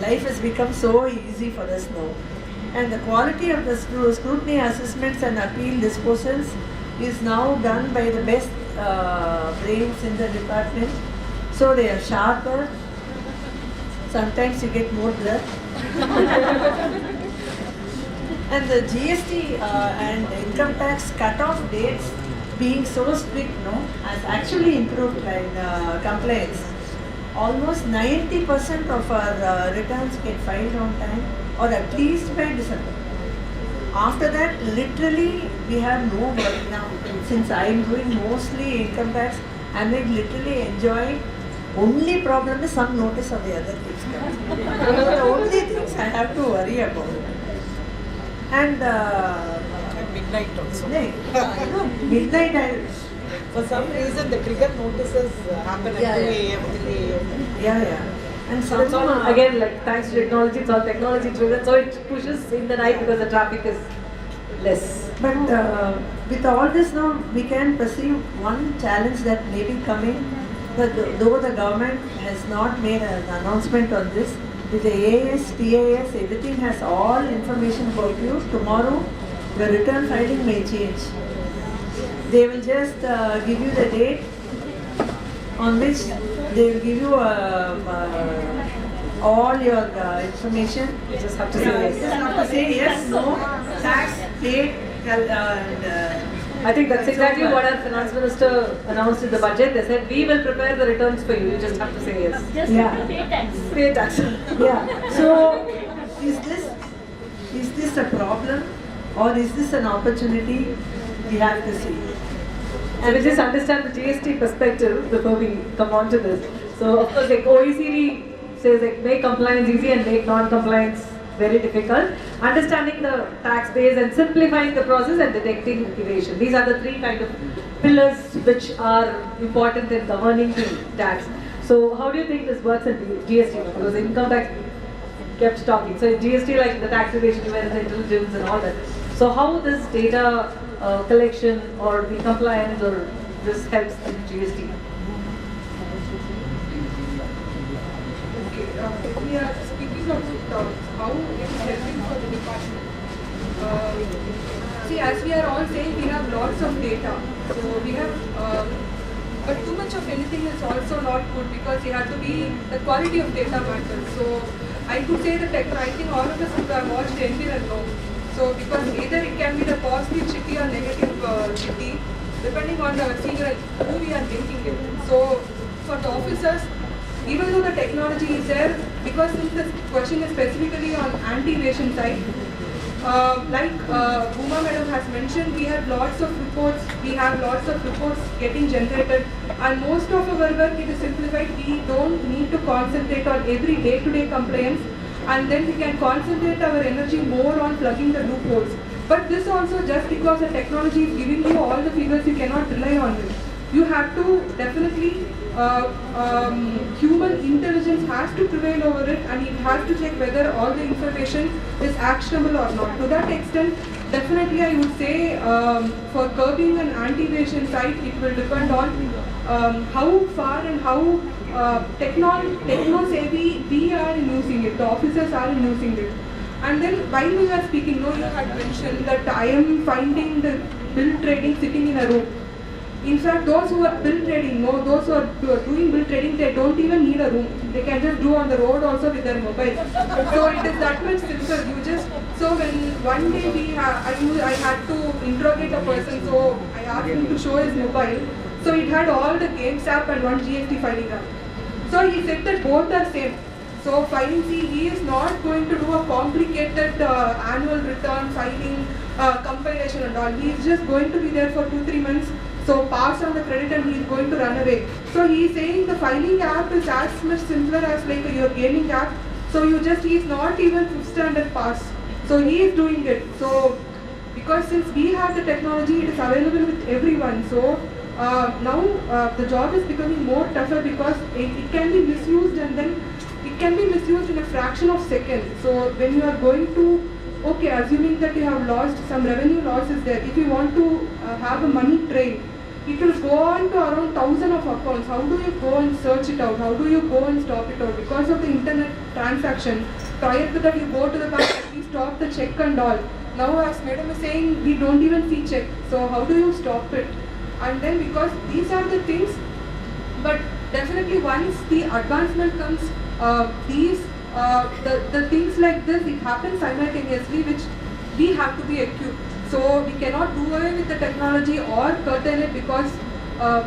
Life has become so easy for us now. And the quality of the scrutiny assessments and appeal disposals is now done by the best brains in the department. So they are sharper. Sometimes you get more blood, And the GST and income tax cut-off dates being so strict, has actually improved compliance. Almost 90% of our returns get filed on time, or at least by December. After that, literally, we have no work now. Since I am doing mostly income tax, and I literally enjoy. Only problem is some notice of the other things coming. Those are the only things I have to worry about. And midnight also. Midnight. For some reason, the trigger notices happen at 2 a.m., 3 a.m. Yeah. And so it's all, again, like thanks to technology, it's all technology driven, so it pushes in the night because the traffic is less. But with all this now, we can perceive one challenge that may be coming, that though the government has not made an announcement on this, with the AAS, TAS, everything has all information about you. Tomorrow, the return filing may change. They will just give you the date on which they will give you all your information. You just have to say yes. You just have to say yes, no, tax, date, I think that's exactly what our finance minister announced in the budget. They said, we will prepare the returns for you. You just have to say yes. Just pay tax. Pay tax. Yeah. So, is this a problem, or is this an opportunity? We have to see. And we just understand the GST perspective before we come on to this. So, of course, like OECD says, like, make compliance easy and make non-compliance very difficult. Understanding the tax base and simplifying the process and detecting evasion. These are the three kind of pillars which are important in governing the tax. So, how do you think this works in GST? Because income tax kept talking. So, in GST, like the tax evasion, the intelligence and all that. So, how this data collection or the compliance or this helps in GST? Okay, we are speaking about how it is helping for the department. See, as we are all saying, we have lots of data. So we have, but too much of anything is also not good, because you have to be, the quality of data matters. So I could say that I think all of us who have watched NBR and know. So because either it can be the positive chitty or negative chitty, depending on the senior who we are linking it. So for the officers, even though the technology is there, because since the question is specifically on anti-evasion side, like Bhooma madam has mentioned, we have lots of reports, getting generated, and most of our work it is simplified. We don't need to concentrate on every day-to-day compliance, and then we can concentrate our energy more on plugging the loopholes. But this also, just because the technology is giving you all the figures, you cannot rely on it. You have to definitely, human intelligence has to prevail over it, and it has to check whether all the information is actionable or not. To that extent, definitely I would say for curbing an anti-evasion side, it will depend on how far and how techno-savvy we are in using it, the officers are in using it. And then while we were speaking, you had mentioned that I am finding the bill trading sitting in a room. In fact, those who are bill trading, those who are doing bill trading, they don't even need a room. They can just do on the road also with their mobile. So it is that much simple. You just, so when one day I had to interrogate a person, so I asked him to show his mobile. So it had all the games app and one GST filing app. So he said that both are same. So filing, he is not going to do a complicated annual return filing, compilation and all. He is just going to be there for 2-3 months. So pass on the credit and he is going to run away. So he is saying the filing app is as much simpler as like your gaming app. So he is not even 5th standard pass. So he is doing it. So because since we have the technology, it is available with everyone. So now the job is becoming more tougher, because it can be misused, and then it can be misused in a fraction of seconds. So when you are going to, okay, assuming that you have lost, some revenue loss is there. If you want to have a money trail, it will go on to around 1,000 of accounts. How do you go and search it out? How do you go and stop it out? Because of the internet transaction, prior to that you go to the bank, we stop the check and all. Now as madam is saying, we don't even see check. So how do you stop it? And then because these are the things, but definitely once the advancement comes, these the things like this, it happens simultaneously, which we have to be equipped. So we cannot do away with the technology or curtail it because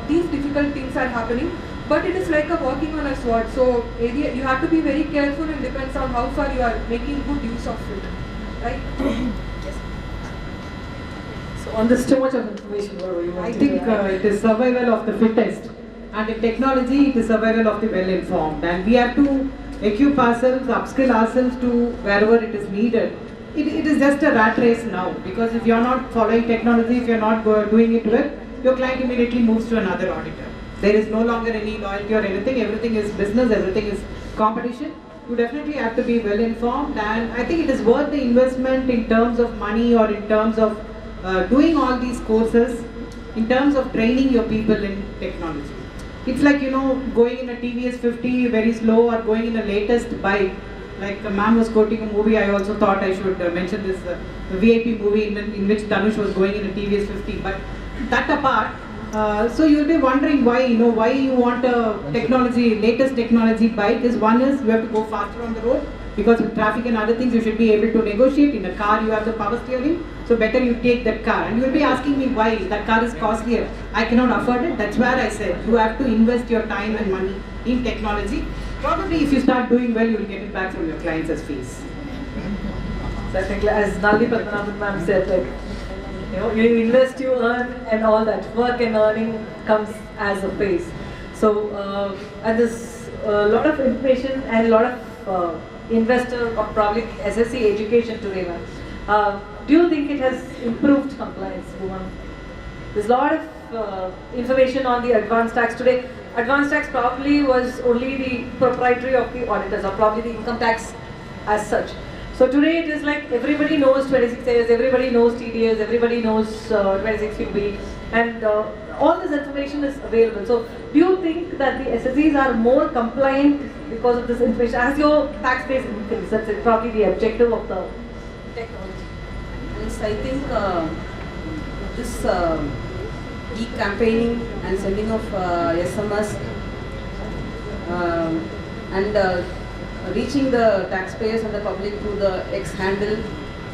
these difficult things are happening. But it is like a walking on a sword. So you have to be very careful, and depends on how far you are making good use of it, right? Yes. So on this too much of information, what were you I wanting think to add? it is survival of the fittest, and in technology it is survival of the well-informed, and we have to equip ourselves, upskill ourselves to wherever it is needed. It is just a rat race now, because if you are not following technology, if you are not doing it well, your client immediately moves to another auditor. There is no longer any loyalty or anything. Everything is business, everything is competition. You definitely have to be well informed, and I think it is worth the investment in terms of money, or in terms of doing all these courses, in terms of training your people in technology. It's like, going in a TVS 50 very slow, or going in a latest bike. Like ma'am was quoting a movie, I also thought I should mention this VIP movie in which Anush was going in a TVS 50. But that apart, so you'll be wondering why you want a latest technology bike. One is you have to go faster on the road, because with traffic and other things you should be able to negotiate. In a car you have the power steering, so better you take that car. And you will be asking me why that car is costlier. I cannot afford it. That's where I said you have to invest your time and money in technology. Probably if you start doing well, you will get it back from your clients as fees. So I think, as Nalini Padmanaban ma'am said, you invest, you earn, and all that. Work and earning comes as a base. So, and there's a lot of information and a lot of investor, or probably SSC education today, ma'am. Do you think it has improved compliance, Bhooma? There's a lot of information on the advanced tax today. Advanced tax probably was only the proprietary of the auditors, or probably the income tax as such. So today it is like everybody knows 26As, everybody knows TDS, everybody knows 26QB, and all this information is available. So do you think that the SSEs are more compliant because of this information as your tax base increases? That's probably the objective of the technology. Yes, I think this e-campaigning and sending of SMS and reaching the taxpayers and the public through the X handle.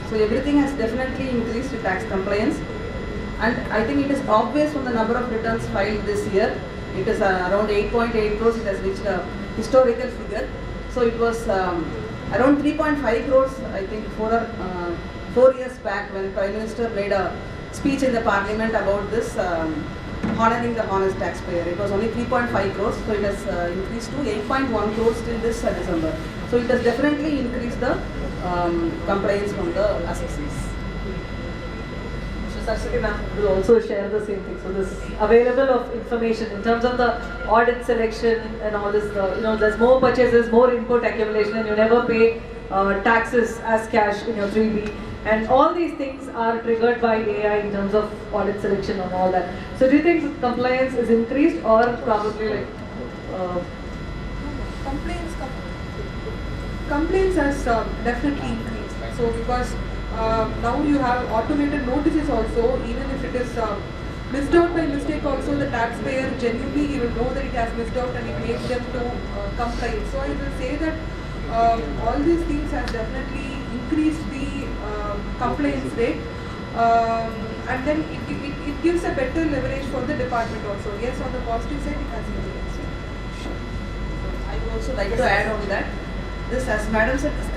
So everything has definitely increased the tax compliance. And I think it is obvious from the number of returns filed this year. It is around 8.8 crores. It has reached a historical figure. So it was around 3.5 crores, I think, 4 years back, when Prime Minister made a speech in the Parliament about this honoring the honest taxpayer. It was only 3.5 crores, so it has increased to 8.1 crores till this December. So it has definitely increased the compliance from the assessors. So Saraswathi ma'am will also share the same thing. So this available of information in terms of the audit selection and all this, there's more purchases, more input accumulation, and you never pay taxes as cash in your 3B. And all these things are triggered by AI in terms of audit selection and all that. So do you think compliance is increased, or probably like Complaints has definitely increased. So because now you have automated notices also, even if it is missed out by mistake also, the taxpayer genuinely he will know that it has missed out, and it makes them to comply. So I will say that all these things have definitely increased the complaints rate, and then it gives a better leverage for the department also. Yes, on the positive side it has increased. I would also like to add on that. This, as Madam said, this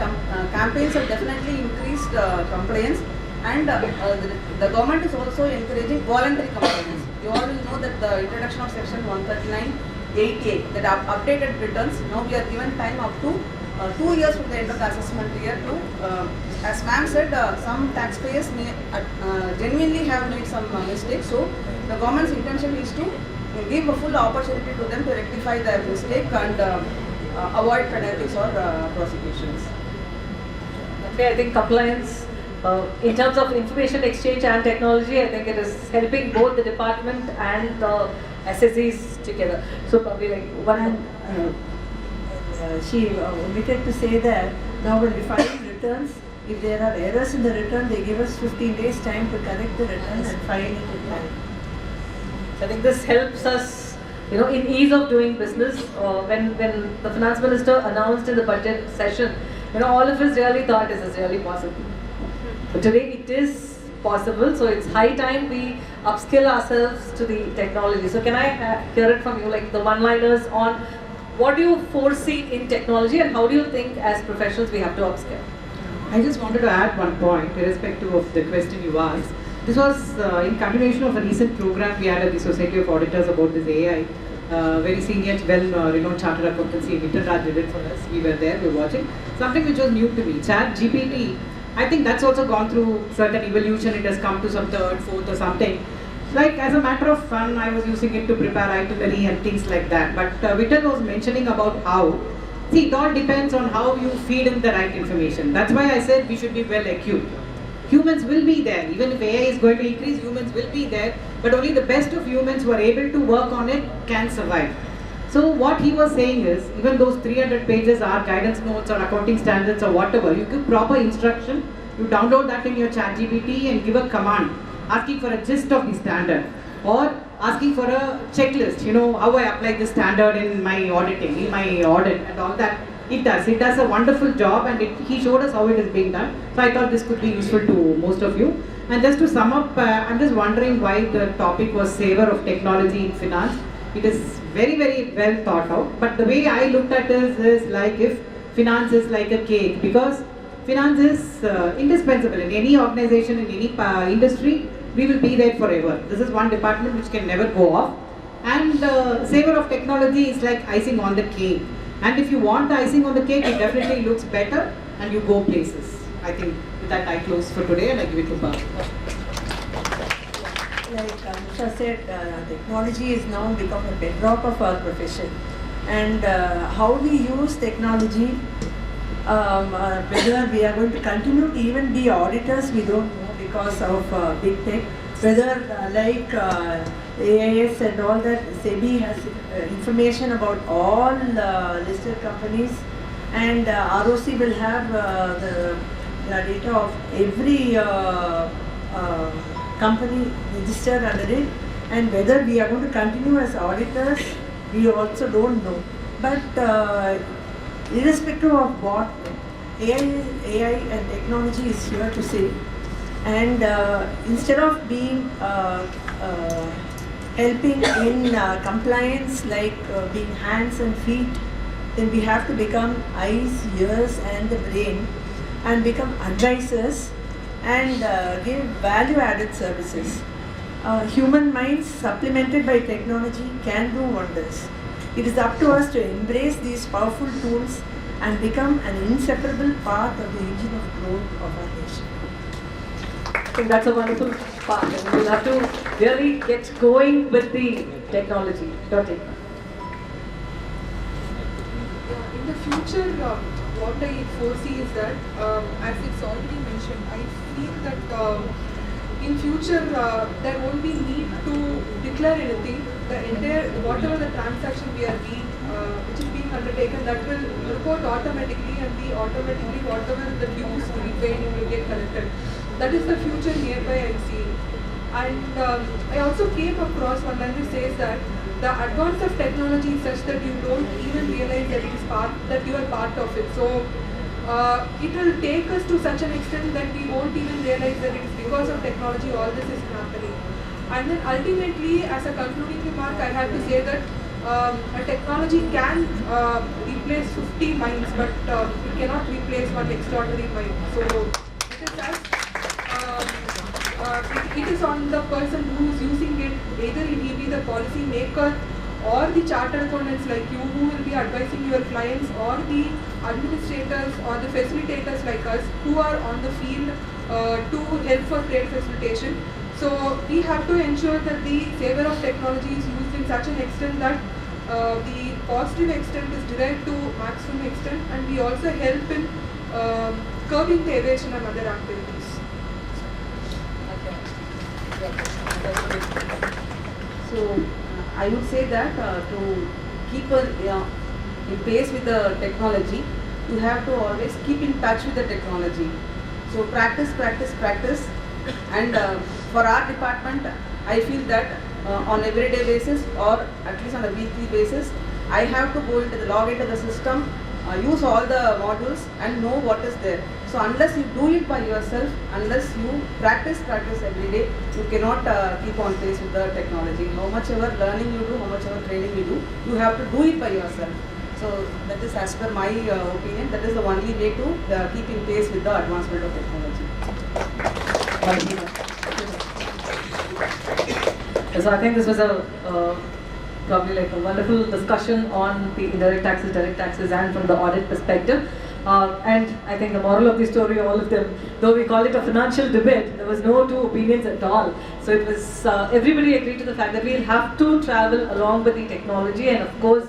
campaigns have definitely increased compliance, and the government is also encouraging voluntary compliance. You all will know that the introduction of section 139(8A), that updated returns, now we are given time up to 2 years from the end of the assessment year to, as ma'am said, some taxpayers may genuinely have made some mistakes. So the government's intention is to give a full opportunity to them to rectify their mistake and avoid penalties or prosecutions. Okay, I think compliance, in terms of information exchange and technology, I think it is helping both the department and the SSEs together. So probably like one. She omitted to say that now when we file returns, if there are errors in the return, they give us 15 days time to correct the return and file it in time. I think this helps us in ease of doing business. When the finance minister announced in the budget session, all of us really thought this is really possible. But today it is possible, so it's high time we upskill ourselves to the technology. So can I hear it from you, like the one-liners on what do you foresee in technology and how do you think as professionals we have to upskill? I just wanted to add one point, irrespective of the question you asked. This was in continuation of a recent program we had at the Society of Auditors about this AI. Very senior, well-renowned chartered accountancy in Interraj did it for us. We were there, we were watching. Something which was new to me, Chat GPT. I think that's also gone through certain evolution. It has come to some third, fourth or something. Like as a matter of fun, I was using it to prepare itinerary and things like that. But Vittal was mentioning about how, see, it all depends on how you feed in the right information. That's why I said we should be well equipped. Humans will be there. Even if AI is going to increase, humans will be there. But only the best of humans who are able to work on it can survive. So what he was saying is, even those 300 pages are guidance notes or accounting standards or whatever, you give proper instruction, you download that in your chat GPT and give a command asking for a gist of the standard or asking for a checklist, how I apply this standard in my auditing, in my audit and all that. It does a wonderful job, and he showed us how it is being done. So I thought this could be useful to most of you. And just to sum up, I'm just wondering why the topic was savor of technology in finance. It is very, very well thought out. But the way I looked at it is like if finance is like a cake, because finance is indispensable in any organization, in any industry. We will be there forever. This is one department which can never go off. And savor of technology is like icing on the cake. And if you want the icing on the cake, it definitely looks better and you go places. I think with that I close for today and I give it to Bob. Like Anusha said, technology is now become a bedrock of our profession. And how we use technology, whether we are going to continue to even be auditors, we don't know because of big tech. Whether like AIS and all that, SEBI has information about all listed companies, and ROC will have the data of every company registered under it, and whether we are going to continue as auditors, we also don't know. But irrespective of what, AI and technology is here to stay. And instead of being helping in compliance, like being hands and feet, then we have to become eyes, ears and the brain and become advisors and give value-added services. Human minds supplemented by technology can do wonders. It is up to us to embrace these powerful tools and become an inseparable part of the engine of growth of our nation. I think that's a wonderful part, and we'll have to really get going with the technology. Dr. In the future, what I foresee is that, as it's already mentioned, I feel that in future there won't be need to declare anything. The entire, whatever the transaction which is being undertaken, that will report automatically, and automatically whatever the dues to be paid will get collected. That is the future nearby I see. And I also came across one line which says that the advance of technology is such that you don't even realize that it is that you are part of it. So it will take us to such an extent that we won't even realize that it is because of technology all this is happening. And then ultimately, as a concluding remark, I have to say that a technology can replace 50 minds, but it cannot replace one extraordinary mind. So it is as it is on the person who is using it, either he be the policy maker or the chartered accountants like you who will be advising your clients, or the administrators or the facilitators like us who are on the field to help for trade facilitation. So we have to ensure that the savor of technology is used in such an extent that the positive extent is derived to maximum extent, and we also help in curbing the evasion and other activities. So I would say that to keep in pace with the technology, you have to always keep in touch with the technology. So practice. And for our department, I feel that on everyday basis or at least on a weekly basis. I have to go into the log into the system, use all the modules and know what is there. So unless you do it by yourself, unless you practice every day, you cannot keep on pace with the technology. How much ever learning you do, how much ever training you do, you have to do it by yourself. So that is as per my opinion, that is the only way to keep in pace with the advancement of technology. So I think this was probably like a wonderful discussion on the indirect taxes, direct taxes, and from the audit perspective. And I think the moral of the story, all of them, though we call it a financial debate, there was no two opinions at all. So it was, everybody agreed to the fact that we'll have to travel along with the technology, and of course,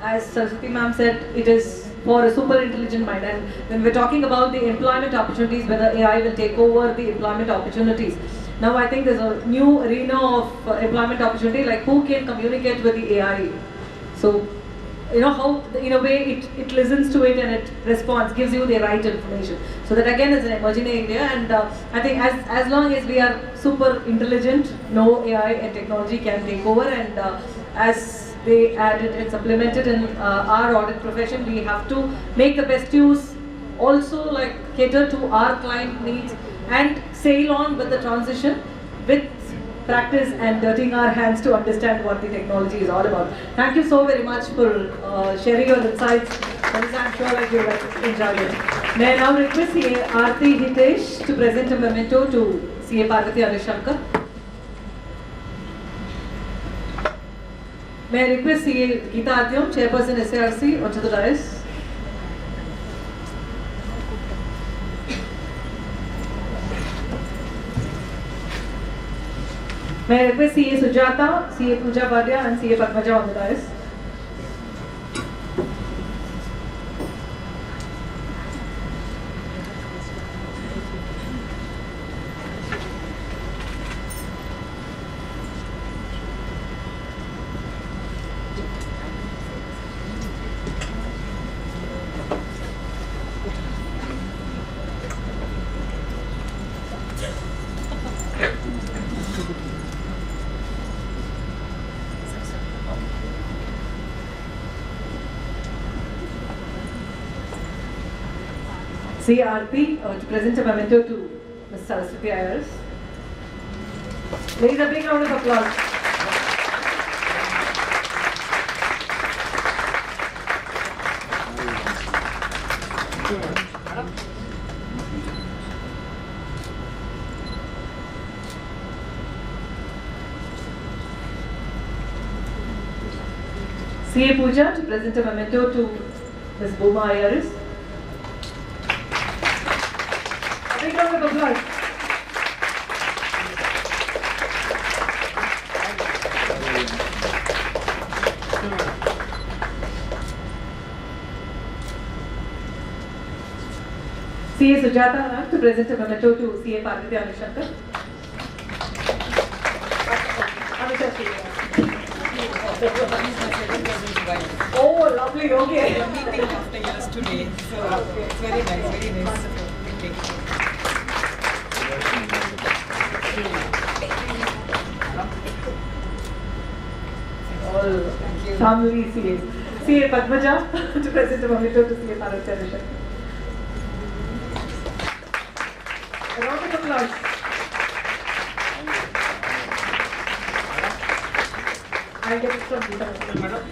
as Saraswathi ma'am said, it is for a super intelligent mind. And when we're talking about the employment opportunities, whether AI will take over the employment opportunities, now I think there's a new arena of employment opportunity, like who can communicate with the AI. So, you know how, in a way, it listens to it and it responds, gives you the right information. So that again is an emerging area, and I think as long as we are super intelligent, no AI and technology can take over, and as they added and supplemented in our audit profession, we have to make the best use, also like cater to our client needs and sail on with the transition with practice and dirtying our hands to understand what the technology is all about. Thank you so very much for sharing your insights. I'm sure that you will enjoy it. May I now request CA Aarti Hitesh to present a memento to CA Parvathi and Shanker. May I request CA Geeta Adyam, Chairperson SARC, onto the dais. May I request CA Sujata, CA Pooja Bhadia and CA Padmaja on the dais. CA Aarti to present a memento to Ms. Saraswathi IRS. Ladies, a big round of applause. CA Pooja to present a memento to Ms. Bhooma IRS. Big round of applause. CA Sujata to present a memento to CA Parvathi and Shanker. Anusha Sreenivasan. Oh, lovely, okay. We are meeting after years today, so it's very nice, very nice. All family CAs. CA Padmaja to present a memento to CA Parvathi and Shanker. A round of applause. I'll get it from Geeta. Madam.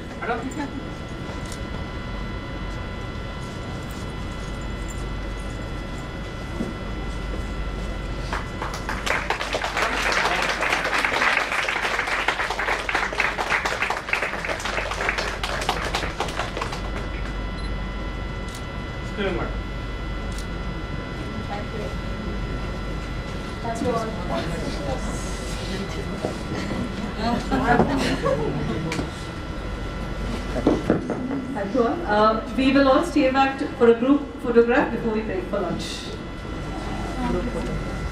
Thank you all. We will all stay back for a group photograph before we break for lunch.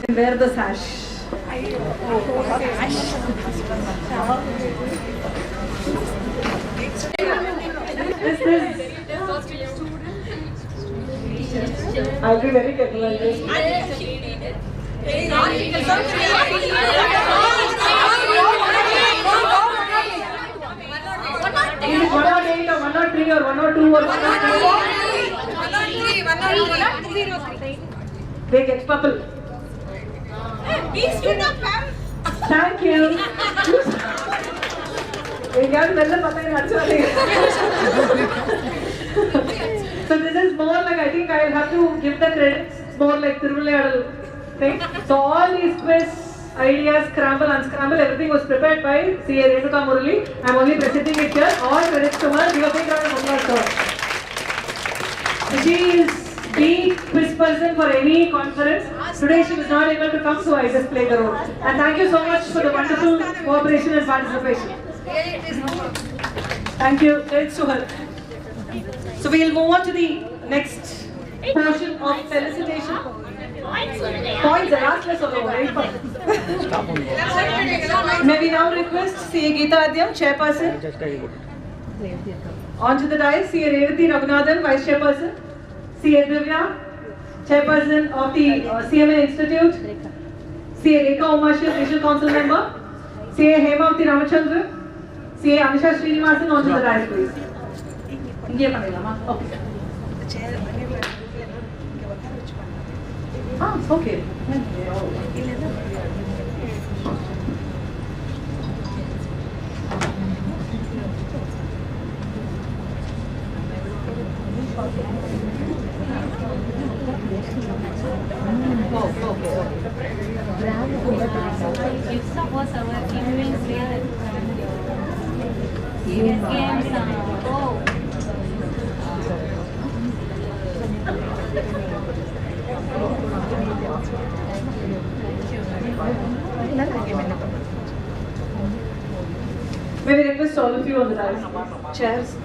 And wear the sash. I'll be very careful on this. Is it 108 or 103 or 102 or 103? They get purple. Thank you. So this is more like, I think I'll have to give the credits. It's more like Thiruvilayadal thing. So all these quiz ideas, scramble, unscramble, everything was prepared by CA Renuka Murali. I'm only presenting it here. All credits to her. Give a big round of applause to her. She is the quiz person for any conference. Today she was not able to come, so I just played the role. And thank you so much for the wonderful cooperation and participation. Thank you. Credits to her. So we'll move on to the next portion of felicitation. Points are last less of over. May we now request CA Geeta Adyam, Chairperson. On to the dais, CA Revathi Raghunathan, Vice Chairperson. CA Divya, Chairperson of the CMA Institute. CA Rekha Umashil, Regional Council Member. CA Hemavati Ramachandra. CA Anusha Sreenivasan, on to the dais, please. Okay. Ah, okay. May we request all of you on the dais, chairs.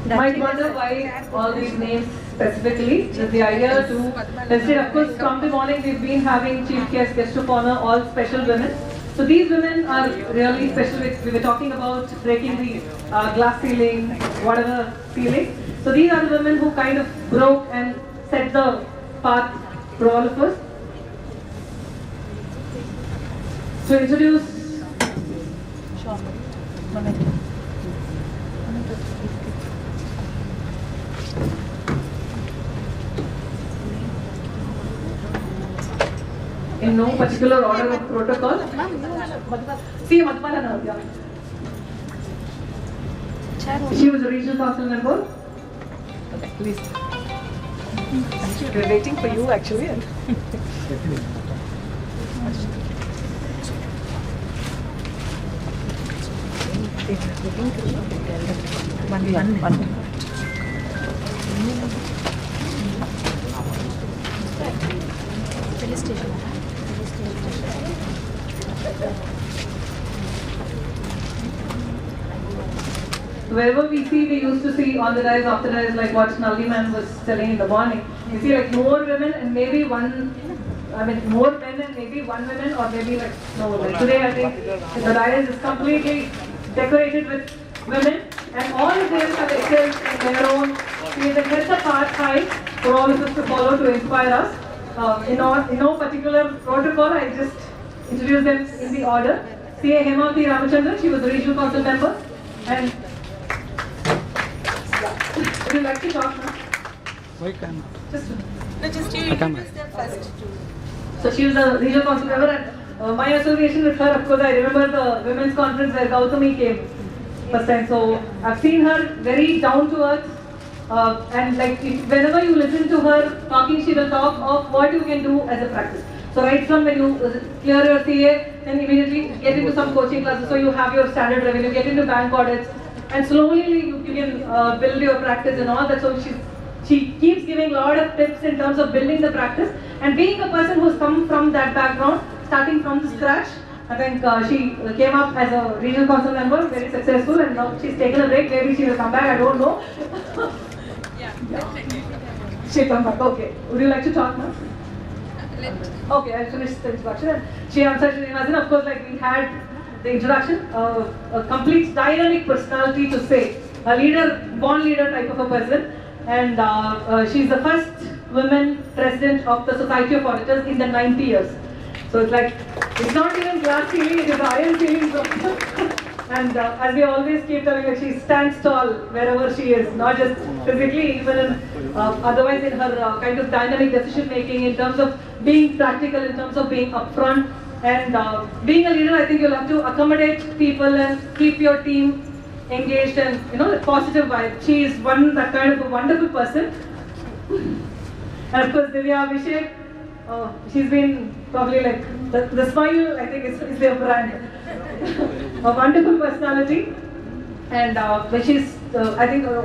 Might wonder why all these names specifically. The idea to, instead, of course, from the morning we've been having chief guest of honor, all special women. So these women are really special. We were talking about breaking the glass ceiling, whatever ceiling. So these are the women who kind of broke and set the path for all of us. To introduce in no particular order of protocol. See Madhumala. She was a regional council member. Please. We're waiting for you actually. One. Wherever we see, we used to see on the rise, after the rise, like what Nalini man was telling in the morning. We see like more women and maybe one, more men and maybe one woman, or maybe like no women. Today I think the rise is completely decorated with women, and all of them have excelled in their own. We have set the path high for all of us to follow to inspire us. In no particular protocol, I just introduce them in the order. CA Hemavati Ramachandran, she was a regional council member, and would you like to talk now? Why can? Just you introduce them first. So she was a regional council member, and my association with her, of course, I remember the women's conference where Gautami came first time. So I've seen her very down to earth, and like whenever you listen to her talking, she will talk of what you can do as a practice. So right from when you clear your CA, then immediately get into some coaching classes, so you have your standard revenue, get into bank audits, and slowly you can build your practice and all that. So she keeps giving a lot of tips in terms of building the practice, and being a person who's come from that background, starting from the scratch. I think she came up as a regional council member, very successful, and now she's taken a break. Maybe she will come back, I don't know. She'll come back, okay. Would you like to talk now? Okay, I'll finish the introduction. Anusha Sreenivasan, of course, like we had the introduction, a complete dynamic personality to say, a leader, born leader type of a person, and she's the first women president of the Society of Auditors in the 90 years. So it's like, it's not even glass ceiling, it is iron ceiling. And as we always keep telling her, she stands tall wherever she is, not just physically, even in, otherwise in her kind of dynamic decision making, in terms of being practical, in terms of being upfront. And being a leader, I think you'll have to accommodate people and keep your team engaged and, you know, the positive vibe. She is that kind of a wonderful person. And of course, Divya Abhishek, she's been probably like, the smile, I think, is their brand. A wonderful personality. And when she's, I think, her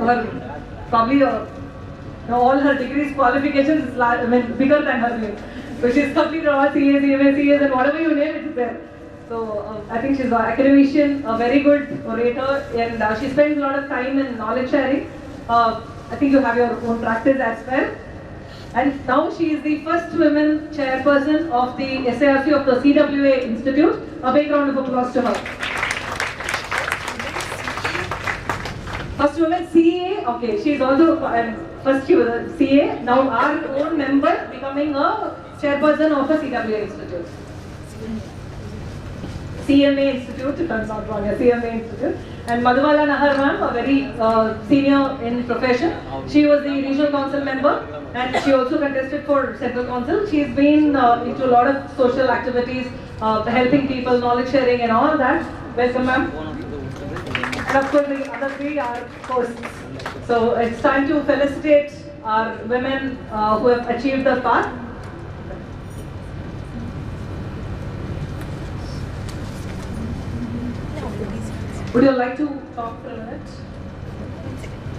probably all her degrees, qualifications is bigger than her name. So she's completed all CAs, CMA, CAs, and whatever you name it is there. So I think she's an academician, a very good orator, and she spends a lot of time in knowledge sharing. I think you have your own practice as well. And now she is the first women chairperson of the SARC of the CWA Institute. A big round of applause to her. First woman CA, okay, she is also, first she was a CA, now our own member becoming a chairperson of the CWA Institute. CMA Institute, if I'm not wrong, CMA Institute. And Madhuvala Nahar ma'am, a very senior in profession. She was the regional council member and she also contested for central council. She's been into a lot of social activities, helping people, knowledge sharing and all that. Welcome ma'am. And of course the other three are hosts. So it's time to felicitate our women who have achieved the path. Would you like to talk for a minute?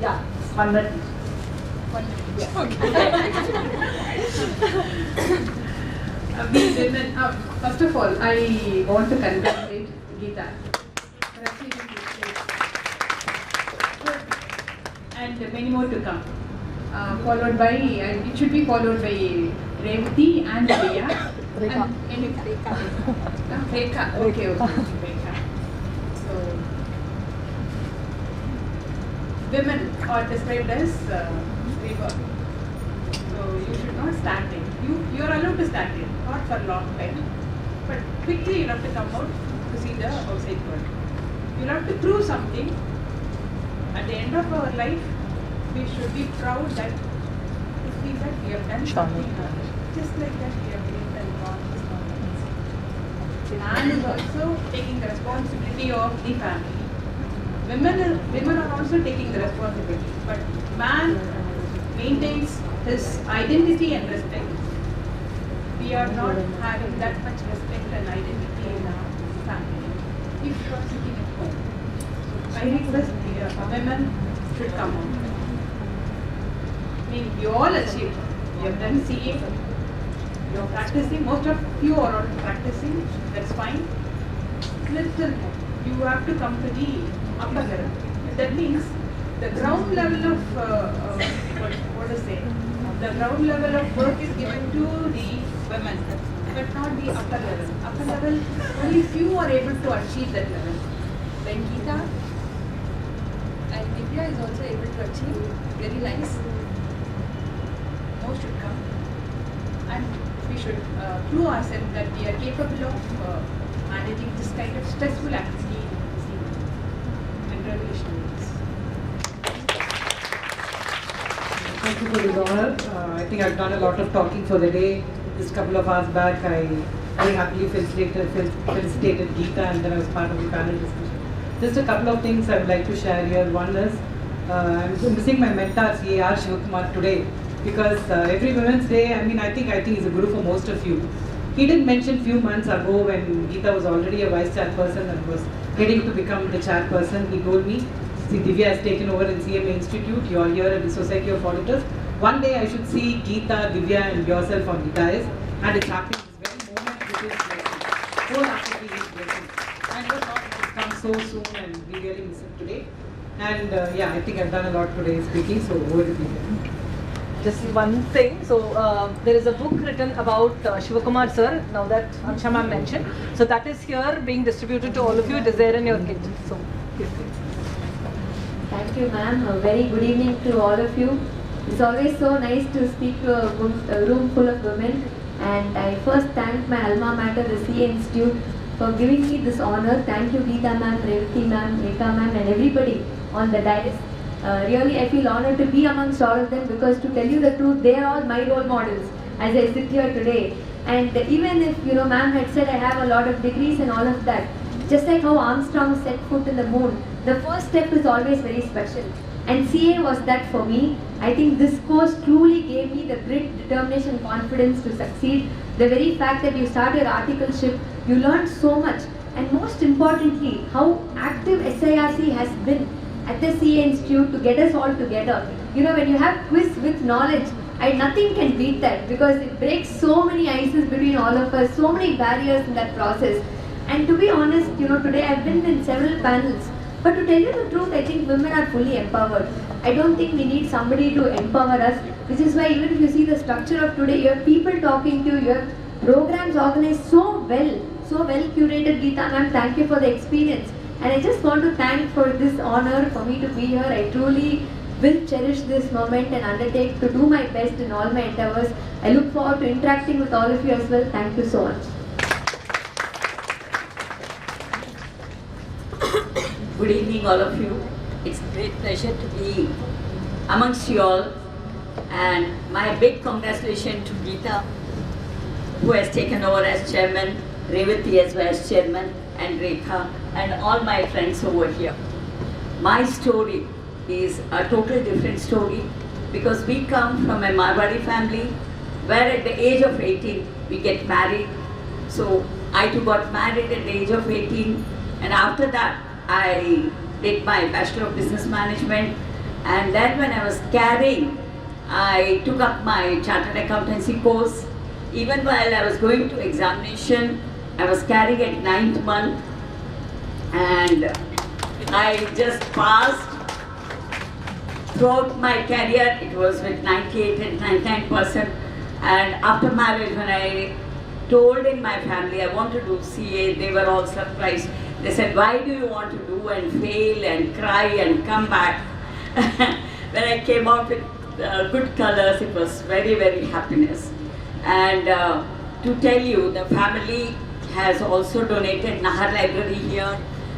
Yeah, 1 minute. 1 minute. Yeah. First of all, I want to congratulate Geeta for achieving this stage. And many more to come. Followed by, it should be followed by Revati and Priya. Rekha. Okay. Rekha. So, women are described as labor. So you should not stand in. You are allowed to stand in, not for a long time. But quickly you have to come out to see the outside world. You have to prove something. At the end of our life, we should be proud that we have done something. Just like that we have been done wrong. Man is also taking the responsibility of the family. Women are also taking the responsibility, but man maintains his identity and respect. We are not having that much respect and identity in our family. If you are sitting at home, I request women should come out. I mean, you all achieved. You have done CA. You are practicing. Most of you are already practicing. That's fine. Little more. You have to come to the upper level. That means the ground level of the ground level of work is given to the women, but not the upper level. Upper level, only few are able to achieve that level. Then Geeta and Divya is also able to achieve. Very nice. More should come, and we should prove ourselves that we are capable of managing this kind of stressful activity. Thank you for this honor. I think I've done a lot of talking for the day. Just a couple of hours back, I very happily felicitated Geeta, and then I was part of the panel discussion. Just a couple of things I would like to share here. One is, I'm missing my mentor, CAR Shivakumar, today, because every Women's Day, I think he's a guru for most of you. He did mention few months ago when Geeta was already a vice chairperson and was heading to become the chairperson. He told me, see, Divya has taken over in CMA Institute, you are here at the Society of Auditors. One day I should see Geeta, Divya and yourself on the dais, and it's happening this very moment, which is blessing. Wholeheartedly is blessing. And it was not it has come so soon, and we really miss it today. And I think I've done a lot today speaking, so over to you. Just one thing, so there is a book written about Shivakumar sir, now that Anusha ma'am mentioned. So that is here being distributed to all of you. It is there in your kit. So, please. Thank you, ma'am. A very good evening to all of you. It's always so nice to speak to a room full of women, and I first thank my alma mater, the CA Institute, for giving me this honor. Thank you Geeta ma'am, Revati ma'am, Rekha ma'am and everybody on the dais. Really I feel honored to be amongst all of them, because to tell you the truth, they are all my role models as I sit here today. And even if ma'am had said I have a lot of degrees and all of that, just like how Armstrong set foot in the moon, the first step is always very special. And CA was that for me. I think this course truly gave me the grit, determination, confidence to succeed. The very fact that you start your articleship, you learn so much. And most importantly, how active SIRC has been at the CA Institute to get us all together. When you have quiz with knowledge, nothing can beat that, because it breaks so many ices between all of us, so many barriers in that process. And to be honest, today I've been in several panels, but to tell you the truth, I think women are fully empowered. I don't think we need somebody to empower us, which is why even if you see the structure of today, you have people talking to you, you have programs organized so well curated. Geeta ma'am, thank you for the experience. And I just want to thank for this honor for me to be here. I truly will cherish this moment and undertake to do my best in all my endeavors. I look forward to interacting with all of you as well. Thank you so much. Good evening, all of you. It's a great pleasure to be amongst you all. And my big congratulations to Geeta, who has taken over as chairman, Revati as vice chairman, and Rekha, and all my friends over here. My story is a totally different story, because we come from a Marwari family where at the age of 18 we get married. So I too got married at the age of 18, and after that I did my Bachelor of Business Management, and then when I was carrying, I took up my Chartered Accountancy course. Even while I was going to examination, I was carrying at 9th month, and I just passed. Throughout my career, it was with 98 and 99%. And after marriage, when I told in my family I want to do CA, they were all surprised. They said, why do you want to do and fail and cry and come back? When I came out with good colors, it was very, very happiness. And to tell you, the family has also donated Nahar Library here.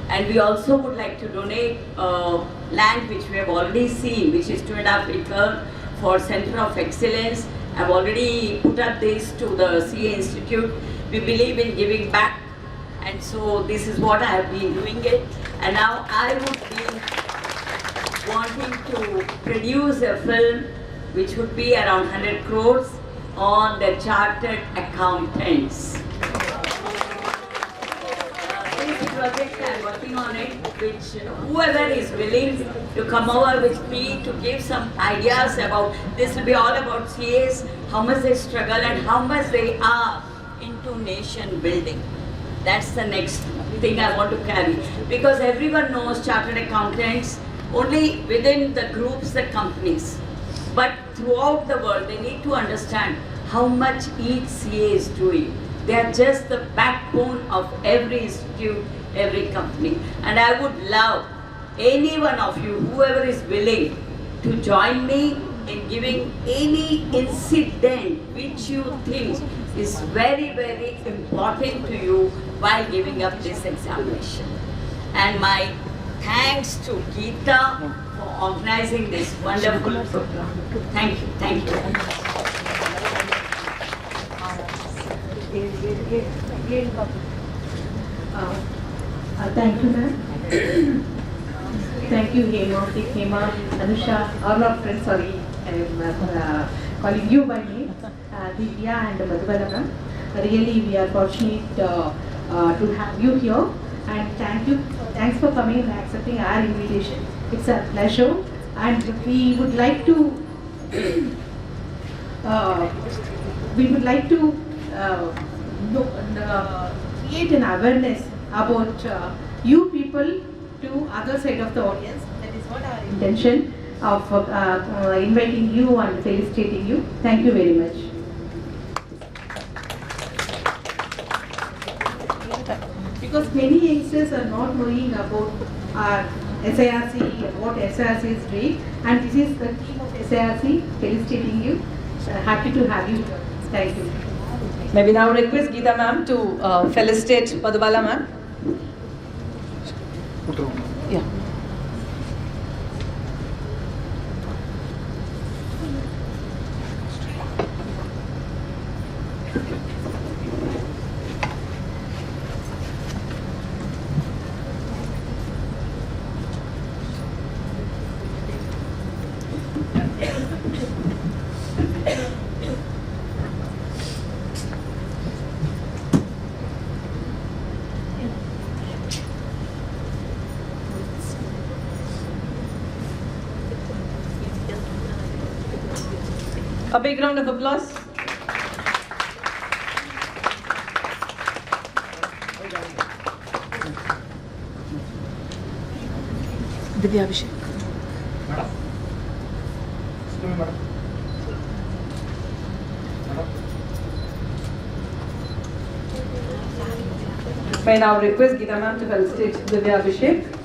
And we also would like to donate land which we have already seen, which is 2.5 acres for Center of Excellence. I've already put up this to the CA Institute. We believe in giving back. And so this is what I have been doing it. And now I would be wanting to produce a film which would be around 100 crores on the chartered accountants. This project I am working on it, which whoever is willing to come over with me to give some ideas about, this will be all about CAs, how much they struggle and how much they are into nation building. That's the next thing I want to carry. Because everyone knows chartered accountants only within the groups, the companies. But throughout the world, they need to understand how much each CA is doing. They are just the backbone of every institute, every company. And I would love any one of you, whoever is willing, to join me in giving any incident which you think is very, very important to you while giving up this examination. And my thanks to Geeta for organizing this wonderful program. Thank you. Thank you. Thank you, ma'am. Thank you, Hema, Anusha, all our friends. Sorry, I'm calling you by name, Divya and Madhubala ma'am. Really, we are fortunate to have you here, and thanks for coming and accepting our invitation. It's a pleasure, and we would like to create an awareness about you people to other side of the audience. That is what our intention of inviting you and felicitating you. Thank you very much. Because many youngsters are not knowing about our SIRC, what SIRC is doing, and this is the team of SIRC felicitating you. Happy to have you here. Thank you. May we now request Geeta ma'am to felicitate Madhubala ma'am. Yeah. A big round of applause. Divya Abhishek. May I now request Geeta ma'am to felicitate Divya Abhishek.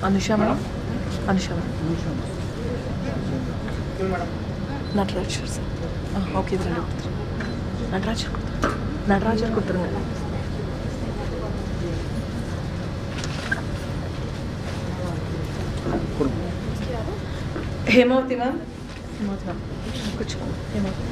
Anusha madam. Anusha madam. Nataraj sir. Okay, Nataraj. Nataraj kuduthirunga. Hemavati ma'am. Hemavati ma'am. Kuch Hemavati.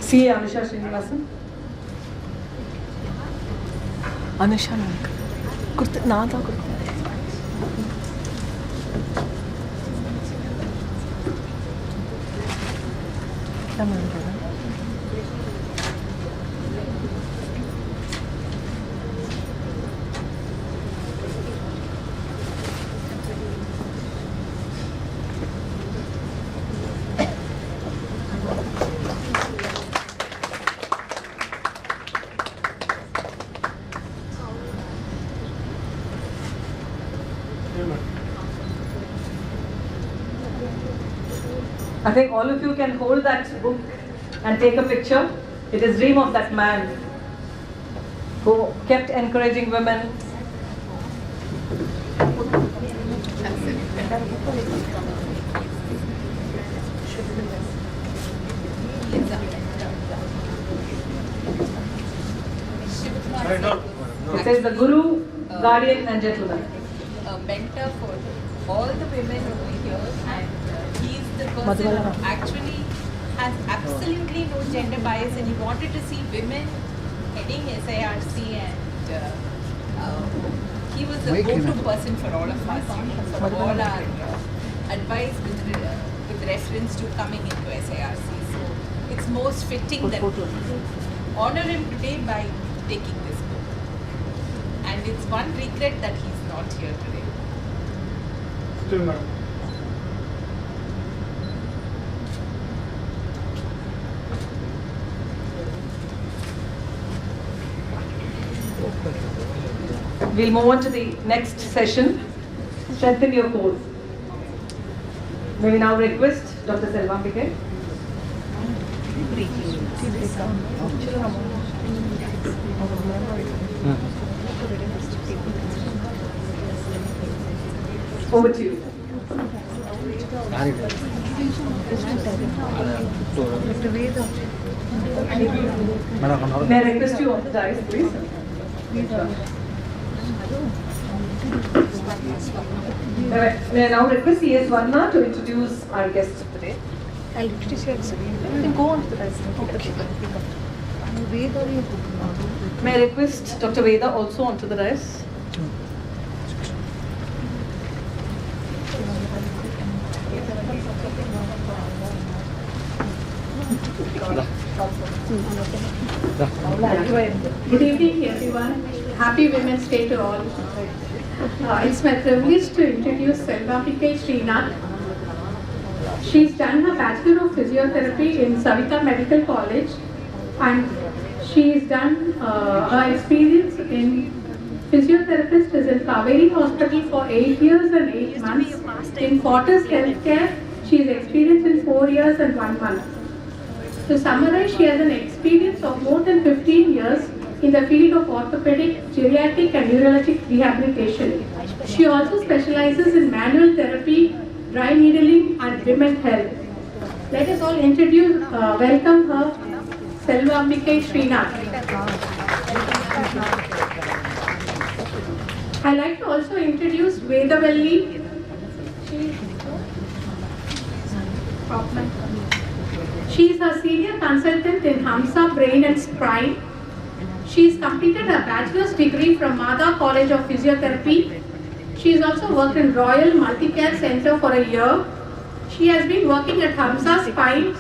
See Anusha Sreenivasan. Anusha Kurta Nada Kurta. Come on, brother. I think all of you can hold that book and take a picture. It is dream of that man who kept encouraging women. It says the Guru, Guardian and Gentleman. A mentor for all the women over here, and he's the person who actually has absolutely no gender bias, and he wanted to see women heading SIRC, and he was the go-to person for all of us, for all our advice with reference to coming into SIRC. So it's most fitting that we honor him today by taking this book. And it's one regret that he's not here today. Still, madam. We'll move on to the next session. Strengthen your core. May we now request Dr. Selvambigai. Over to you. May I request you on the dais, please? May I now request CS Varna to introduce our guests of the day? I'll introduce you. You can go on to the dais. May I request Dr. Veda also onto the dais? Good evening, everyone. Happy Women's Day to all. It's my privilege to introduce Selvambigai Srinath. She's done her Bachelor of Physiotherapy in Savita Medical College, and she's done her experience in physiotherapist is in Kaveri Hospital for 8 years and 8 months. In Fortis Healthcare, she's experienced in 4 years and 1 month. To summarize, she has an experience of more than 15 years in the field of orthopedic, geriatric and neurologic rehabilitation. She also specializes in manual therapy, dry needling and women's health. Let us all welcome her, Selvambigai Srinath. I'd like to also introduce Vedavalli. She is a senior consultant in Hamsa Brain and Spine. She has completed her bachelor's degree from Mada College of Physiotherapy. She has also worked in Royal Multicare Center for a year. She has been working at Hamsa Spine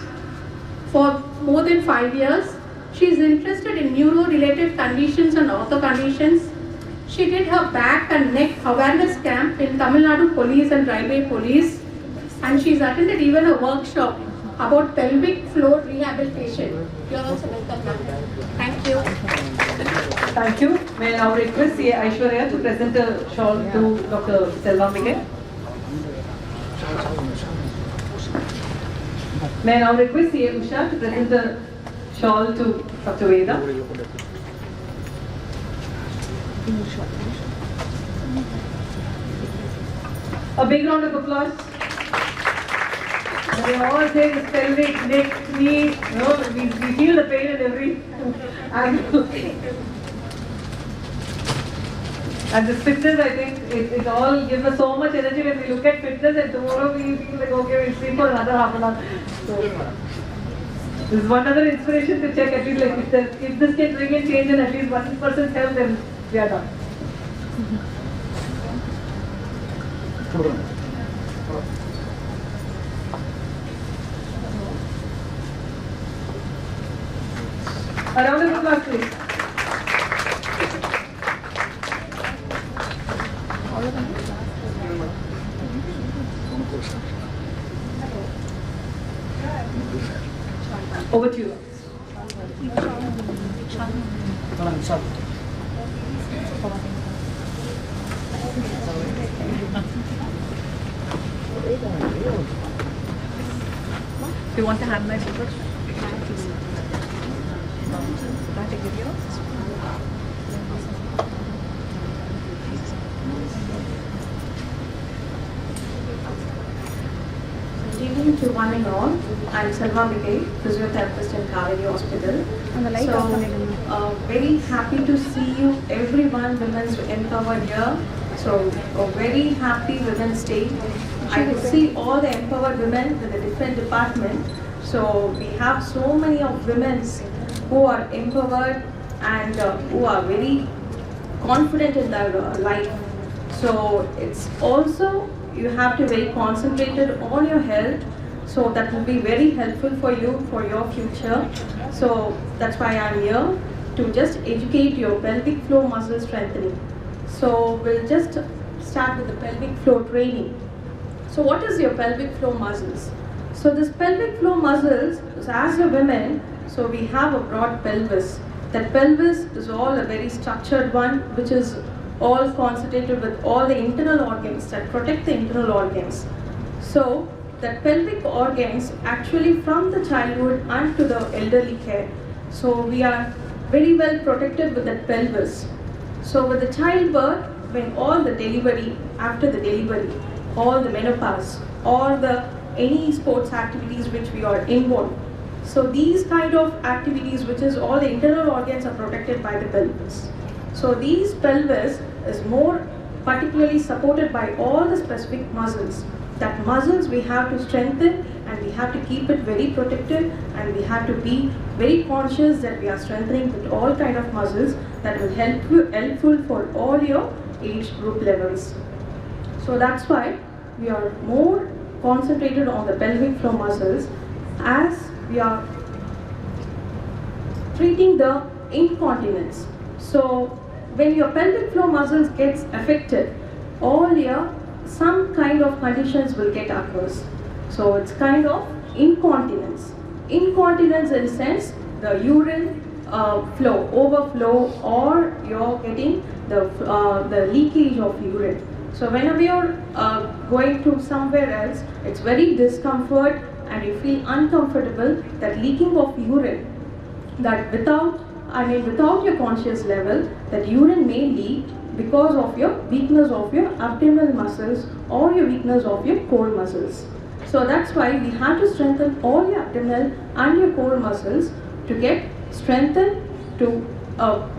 for more than 5 years. She is interested in neuro-related conditions and ortho conditions. She did her back and neck awareness camp in Tamil Nadu Police and Railway Police. And she has attended even a workshop about pelvic floor rehabilitation. You are also welcome, ma'am. Thank you. Thank you. May I now request CA Aishwarya to present a shawl to Dr. Selvambigai. May I now request CA Usha to present a shawl to Dr. Veda. A big round of applause. They all say this pelvic, neck, knee, we feel the pain in every angle. And this fitness, I think, it all gives us so much energy when we look at fitness, and tomorrow we feel like, okay, we'll sleep for another half an hour. So, this is one other inspiration to check, at least like if this can bring in change in at least 1% health, then we are done. A round of applause, please. Over to you. Do you want to hand my super? Good evening to one and all. I'm Selvambigai, physiotherapist in Kaveri Hospital. So, very happy to see you, everyone, Women's Empowered here. So, a very happy Women's Day. I could see all the empowered women with the different department. So, we have so many of women who are empowered and who are very confident in their life. So, it's also, you have to be very concentrated on your health. So that will be very helpful for you for your future. So that's why I'm here to just educate your pelvic floor muscle strengthening. So we'll just start with the pelvic floor training. So what is your pelvic floor muscles? So this pelvic floor muscles, as a women, so we have a broad pelvis. That pelvis is all a very structured one, which is all concentrated with all the internal organs that protect the internal organs. So that pelvic organs actually from the childhood and to the elderly care. So we are very well protected with that pelvis. So with the childbirth, when all the delivery, after the delivery, all the menopause, all the any sports activities which we are involved. So these kind of activities, which is all the internal organs are protected by the pelvis. So these pelvis is more particularly supported by all the specific muscles. That muscles we have to strengthen, and we have to keep it very protected, and we have to be very conscious that we are strengthening with all kind of muscles that will helpful for all your age group levels. So that's why we are more concentrated on the pelvic floor muscles as we are treating the incontinence. So when your pelvic floor muscles gets affected, all your some kind of conditions will get occurs. So it's kind of incontinence. Incontinence in the sense the urine flow, overflow, or you're getting the leakage of urine. So whenever you're going to somewhere else, it's very discomfort and you feel uncomfortable, that leaking of urine, that without your conscious level, that urine may leak because of your weakness of your abdominal muscles or your weakness of your core muscles. So that's why we have to strengthen all your abdominal and your core muscles to get strengthened, to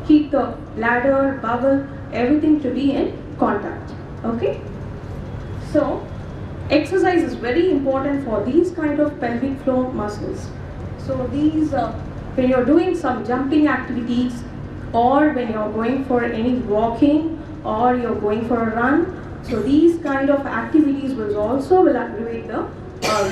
keep the bladder, bowel, everything to be in contact. Okay? So exercise is very important for these kind of pelvic floor muscles. So these, when you're doing some jumping activities, or when you're going for any walking, or you're going for a run, so these kind of activities will aggravate the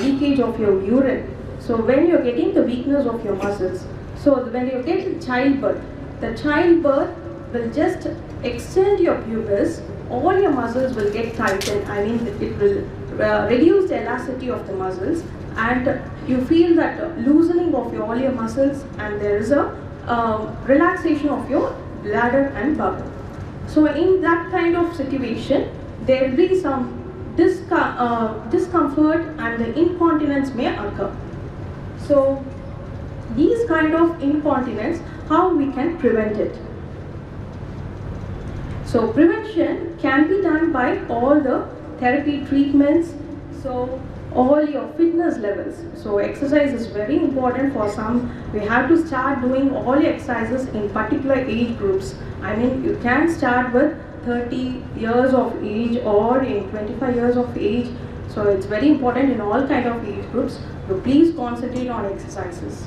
leakage of your urine. So when you're getting the weakness of your muscles, so when you get childbirth, the childbirth will just extend your pubis, all your muscles will get tightened. I mean, it will reduce the elasticity of the muscles, and you feel that loosening of all your muscles, and there is a relaxation of your bladder and bowel. So in that kind of situation, there will be some discomfort and the incontinence may occur. So these kind of incontinence, how we can prevent it? So prevention can be done by all the therapy treatments, so all your fitness levels. So exercise is very important for some. We have to start doing all your exercises in particular age groups. I mean, you can start with 30 years of age or in 25 years of age. So it's very important in all kind of age groups. So please concentrate on exercises.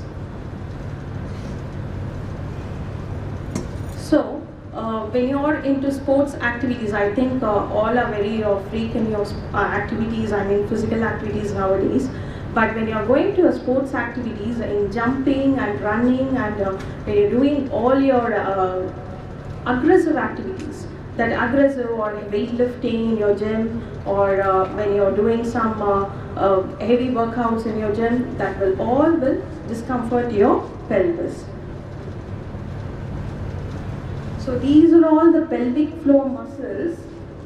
So when you're into sports activities, I think all are very freak in your activities, I mean physical activities nowadays. But when you're going to sports activities in jumping and running, and when you're doing all your aggressive activities, that aggressive or weightlifting in your gym, or when you're doing some heavy workouts in your gym, that will discomfort your pelvis. So these are all the pelvic floor muscles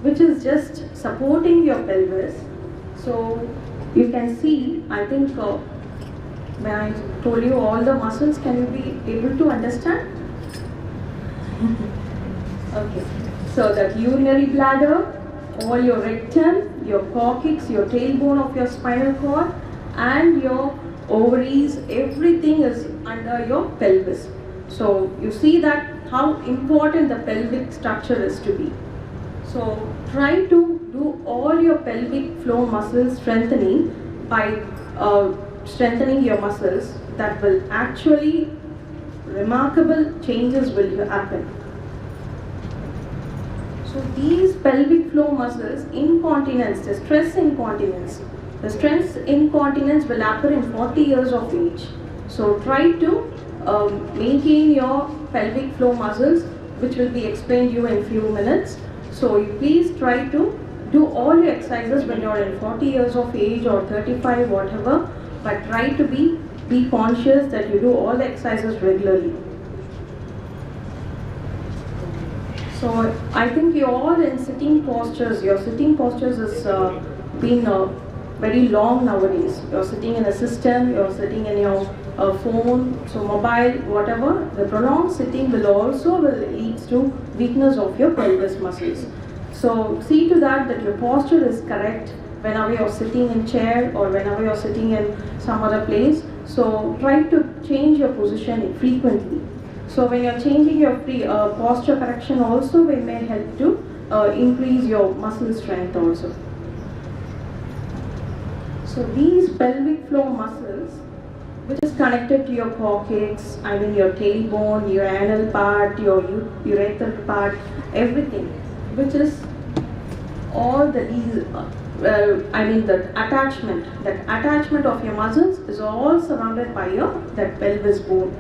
which is just supporting your pelvis. So you can see, I think when I told you all the muscles, can you be able to understand? Okay. So that urinary bladder, all your rectum, your coccyx, your tailbone of your spinal cord, and your ovaries, everything is under your pelvis. So you see that how important the pelvic structure is to be. So try to do all your pelvic floor muscle strengthening by strengthening your muscles. That will actually, remarkable changes will happen. So these pelvic floor muscles, incontinence, the stress incontinence will occur in 40 years of age. So try to maintain your pelvic floor muscles, which will be explained to you in few minutes. So you please try to do all your exercises when you are in 40 years of age or 35, whatever, but try to be conscious that you do all the exercises regularly. So I think you're all in sitting postures. Your sitting postures has been very long nowadays. You're sitting in a system, you're sitting in your phone, so mobile, whatever. The prolonged sitting will lead to weakness of your pelvis muscles. So see to that your posture is correct, whenever you're sitting in chair or whenever you're sitting in some other place. So try to change your position frequently. So when you're changing your posture correction also, it may help to increase your muscle strength also. So these pelvic floor muscles, which is connected to your coccyx, I mean your tailbone, your anal part, your urethral part, everything, which is all the attachment of your muscles is all surrounded by that pelvis bone.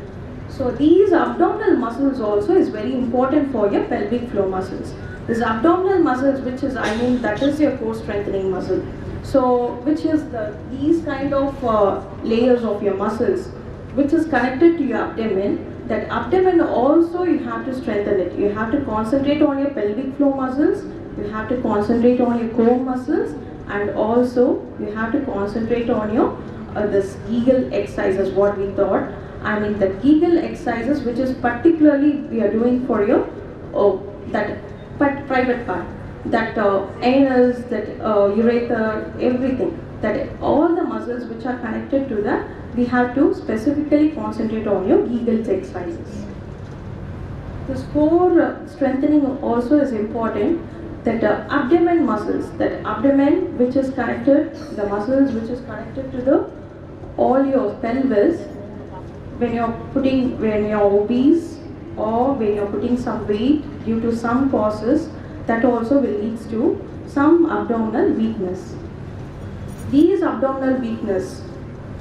So these abdominal muscles also is very important for your pelvic floor muscles. This abdominal muscles, which is that is your core strengthening muscle. So which is these kind of layers of your muscles, which is connected to your abdomen. That abdomen also you have to strengthen it. You have to concentrate on your pelvic floor muscles. You have to concentrate on your core muscles, and also you have to concentrate on your this Kegel exercises, what we thought. The Kegel exercises, which is particularly we are doing for your that private part, that anus, that urethra, everything. That all the muscles which are connected to that, we have to specifically concentrate on your Kegel exercises. This core strengthening also is important. That abdomen muscles, that abdomen which is connected, the muscles which is connected to all your pelvis. When you're obese or when you're putting some weight due to some causes, that also will lead to some abdominal weakness. These abdominal weakness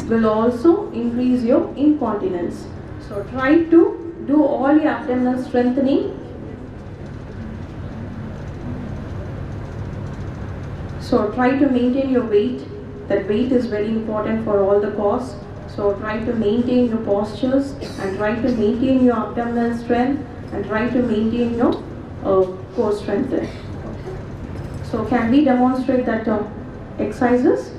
will also increase your incontinence. So try to do all your abdominal strengthening. So try to maintain your weight. That weight is very important for all the cause. So try to maintain your postures and try to maintain your abdominal strength and try to maintain your core strength. So can we demonstrate that exercises?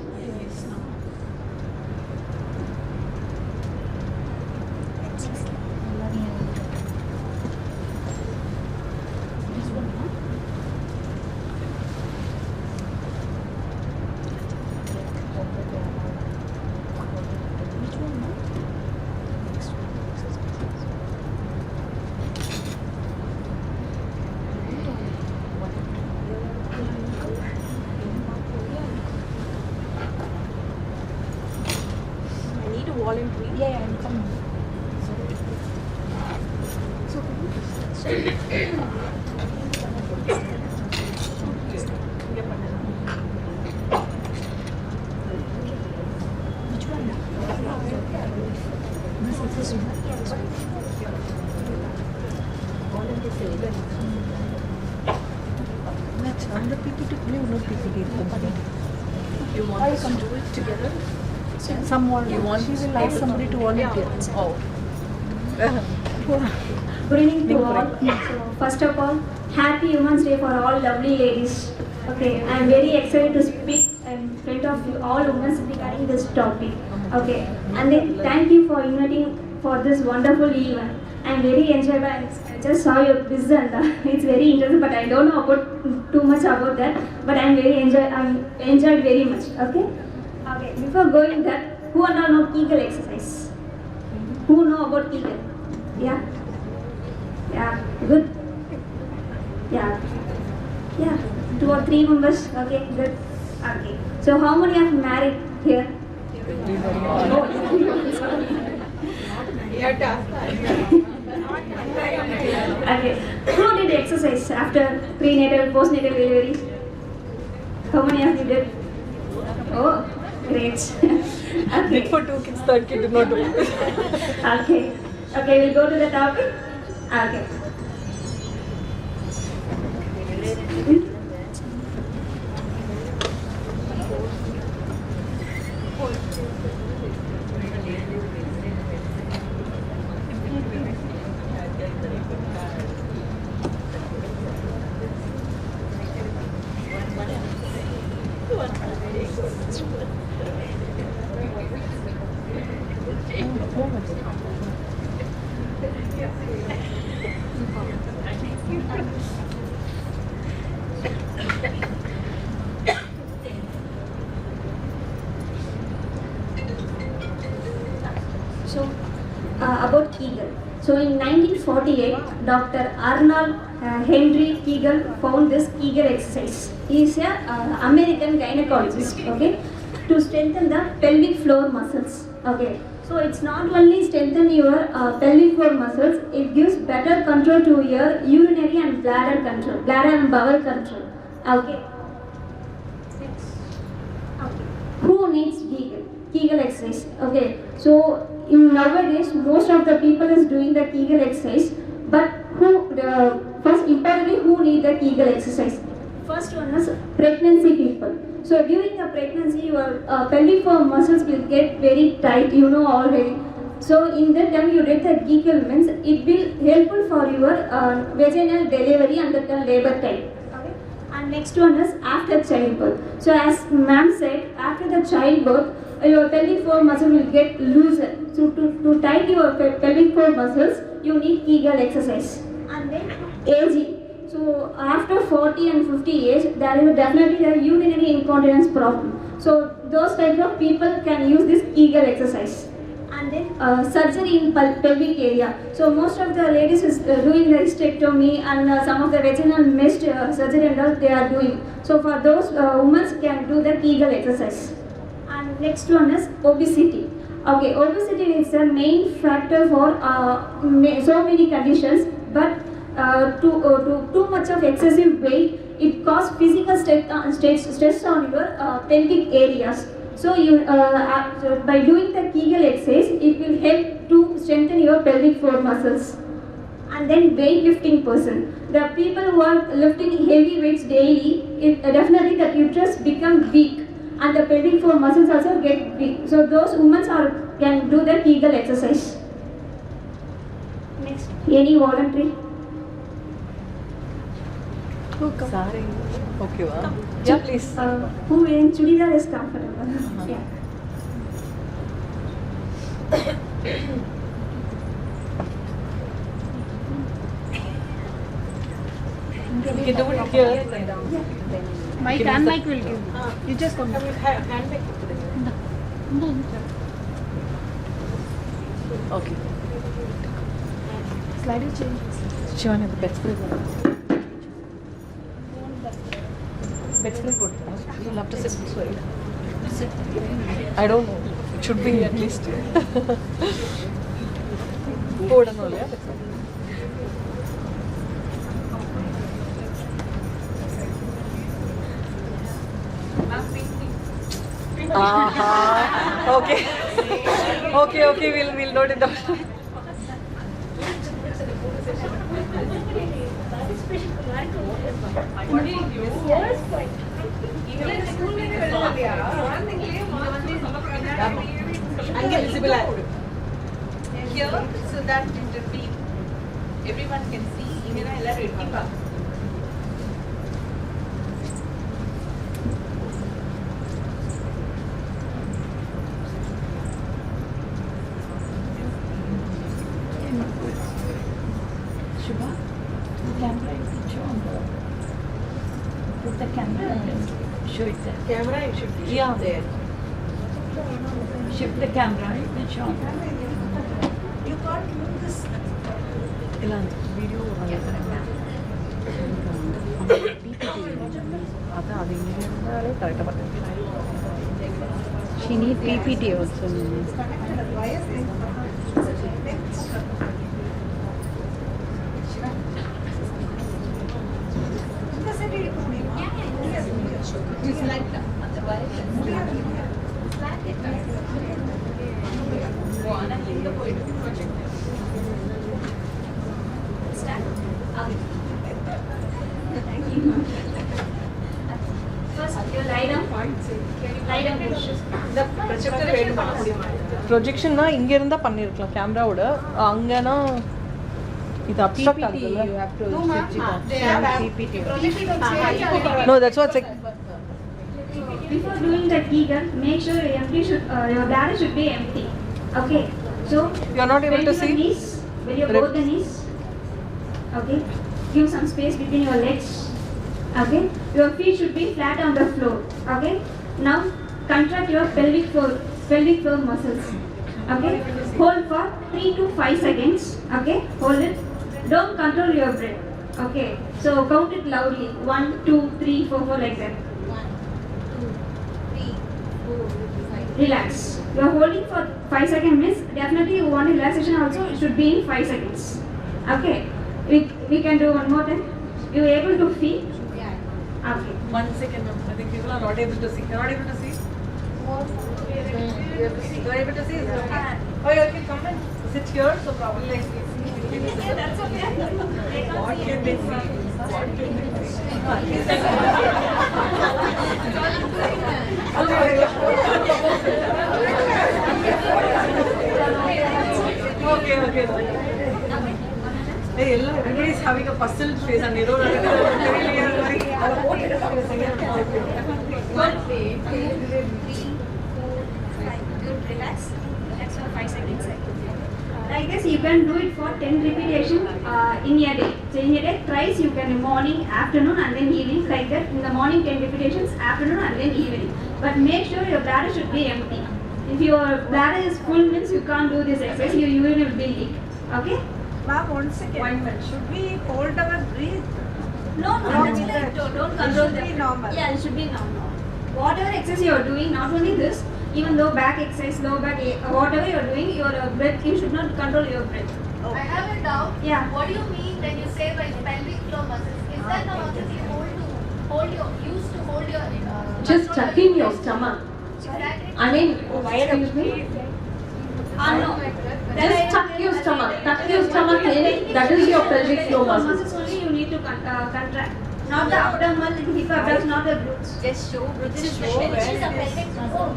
Good evening to all. So, first of all, happy Women's Day for all lovely ladies. Okay, I am very excited to speak in front of you all women regarding this topic. Okay, and then thank you for inviting for this wonderful event. I am very enjoyed. I just saw your vision. It's very interesting, but I don't know about too much about that. But I am very enjoyed very much. Okay. Okay. Before going that, who all know Kegel exercise? Who know about Kegel? Yeah. Yeah. Good. Yeah. Yeah. 2 or 3 members. Okay. Good. Okay. So how many are married here? Okay. Who did exercise after prenatal, postnatal delivery? How many of you did? Oh, great. Okay. Did for 2 kids, 3rd kid did not do it. Okay. Okay, we'll go to the topic. Okay. about Kegel. So in 1948, Dr. Arnold Henry Kegel found this Kegel exercise. He is an American gynecologist, okay, to strengthen the pelvic floor muscles, okay. So it's not only strengthen your pelvic floor muscles, it gives better control to your urinary and bladder control, bladder and bowel control, okay. Who needs Kegel exercise? Okay, so in nowadays most of the people is doing the Kegel exercise, but first importantly, who need the Kegel exercise? First one is pregnancy people. So during the pregnancy, your pelvic floor muscles will get very tight, you know already. So in that time you did the Kegel means it will helpful for your vaginal delivery and the labor time. And next one is after childbirth. So as ma'am said, after the childbirth, your pelvic floor muscle will get looser. So to tighten your pelvic floor muscles, you need Kegel exercise. And then aging. So after 40 and 50 age, there is definitely a urinary incontinence problem. So those types of people can use this Kegel exercise. And then surgery in pelvic area. So most of the ladies is doing the hysterectomy and some of the vaginal mesh surgery and all they are doing. So for those women can do the Kegel exercise. And next one is obesity. Okay, obesity is the main factor for so many conditions, but too much of excessive weight, it causes physical stress on your pelvic areas. So you by doing the Kegel exercise, it will help to strengthen your pelvic floor muscles. And then weightlifting person. The people who are lifting heavy weights daily, definitely the uterus become weak and the pelvic floor muscles also get weak. So those women can do the Kegel exercise. Next, any voluntary? Sorry. Okay, wow. Yeah, please. Who wearing chudidar is comfortable. Yeah. You can do it here. Mic and mic will give. You just come. Okay. Slide is change. Shivani, the bedspread. Bedspread good. You'll have to sit this way. Sit. I don't know. It should be at least. Hold on, yeah. Okay. Okay, we'll note it down. Visible here, so that it will be everyone can see. Shubha, the camera you can show on the. Put the camera and show it there. Camera should be there. Shift the camera, you can show on You can't move this. Video. She needs PPT also. Just like that. First, you lie down. Lie down. The projector ready பண்ண முடியுமா? ப்ரொஜெக்ஷன்னா இங்க இருந்தா பண்ணிருக்கலாம் கேமராவோட அங்கனா இது abstract ஆகுதுல You have to switch it off. PPT. No, that's what like Before doing the Kegel, make sure your bladder should be empty. Okay. So you are not able to see. When you both the knees. Okay. Give some space between your legs. Okay. Your feet should be flat on the floor. Okay. Now contract your pelvic floor muscles. Okay, hold for 3 to 5 seconds. Okay, hold it. Don't control your breath. Okay, so count it loudly. 1, 2, 3, 4, 4 like that. 1, 2, 3, 4, 5. Relax. You are holding for 5 seconds means definitely you want relaxation also. It should be in 5 seconds. Okay, we can do one more time. You able to feel? Yeah. Okay. 1 second, ma'am. I think people are not able to see. You're not able to see? You're able to see? Oh, you can come and sit here, so probably like That's okay. what can they see? What can they see? Okay. Hey, everybody is having a puzzled face and they don't really. 1, 2, 3, 4, 5. Good. Relax. Relax for 5 seconds. Like this, you can do it for 10 repetitions in a day. So in a day, thrice you can morning, afternoon, and then evening. Like that, in the morning 10 repetitions, afternoon, and then evening. But make sure your bladder should be empty. If your bladder is full, means you can't do this exercise. Your urine will be leak. Okay? Ma'am, 1 second. Should we hold our breath? No, that's like don't control them. It should be normal. Yeah, it should be normal. Whatever exercise you are doing, not only this, even though back exercise, low back, whatever you are doing, your breath, you should not control your breath. Oh. I have a doubt. Yeah. What do you mean when you say by pelvic floor muscles? Is that the muscles you used to hold your Just tucking your stomach. Exactly. I mean, excuse me. No. Just tuck your stomach. Tuck your stomach in. That is your pelvic floor muscles. Only you need to contract. Not the abdominal, hip abdominal, not the glutes. Just show where the pelvic muscle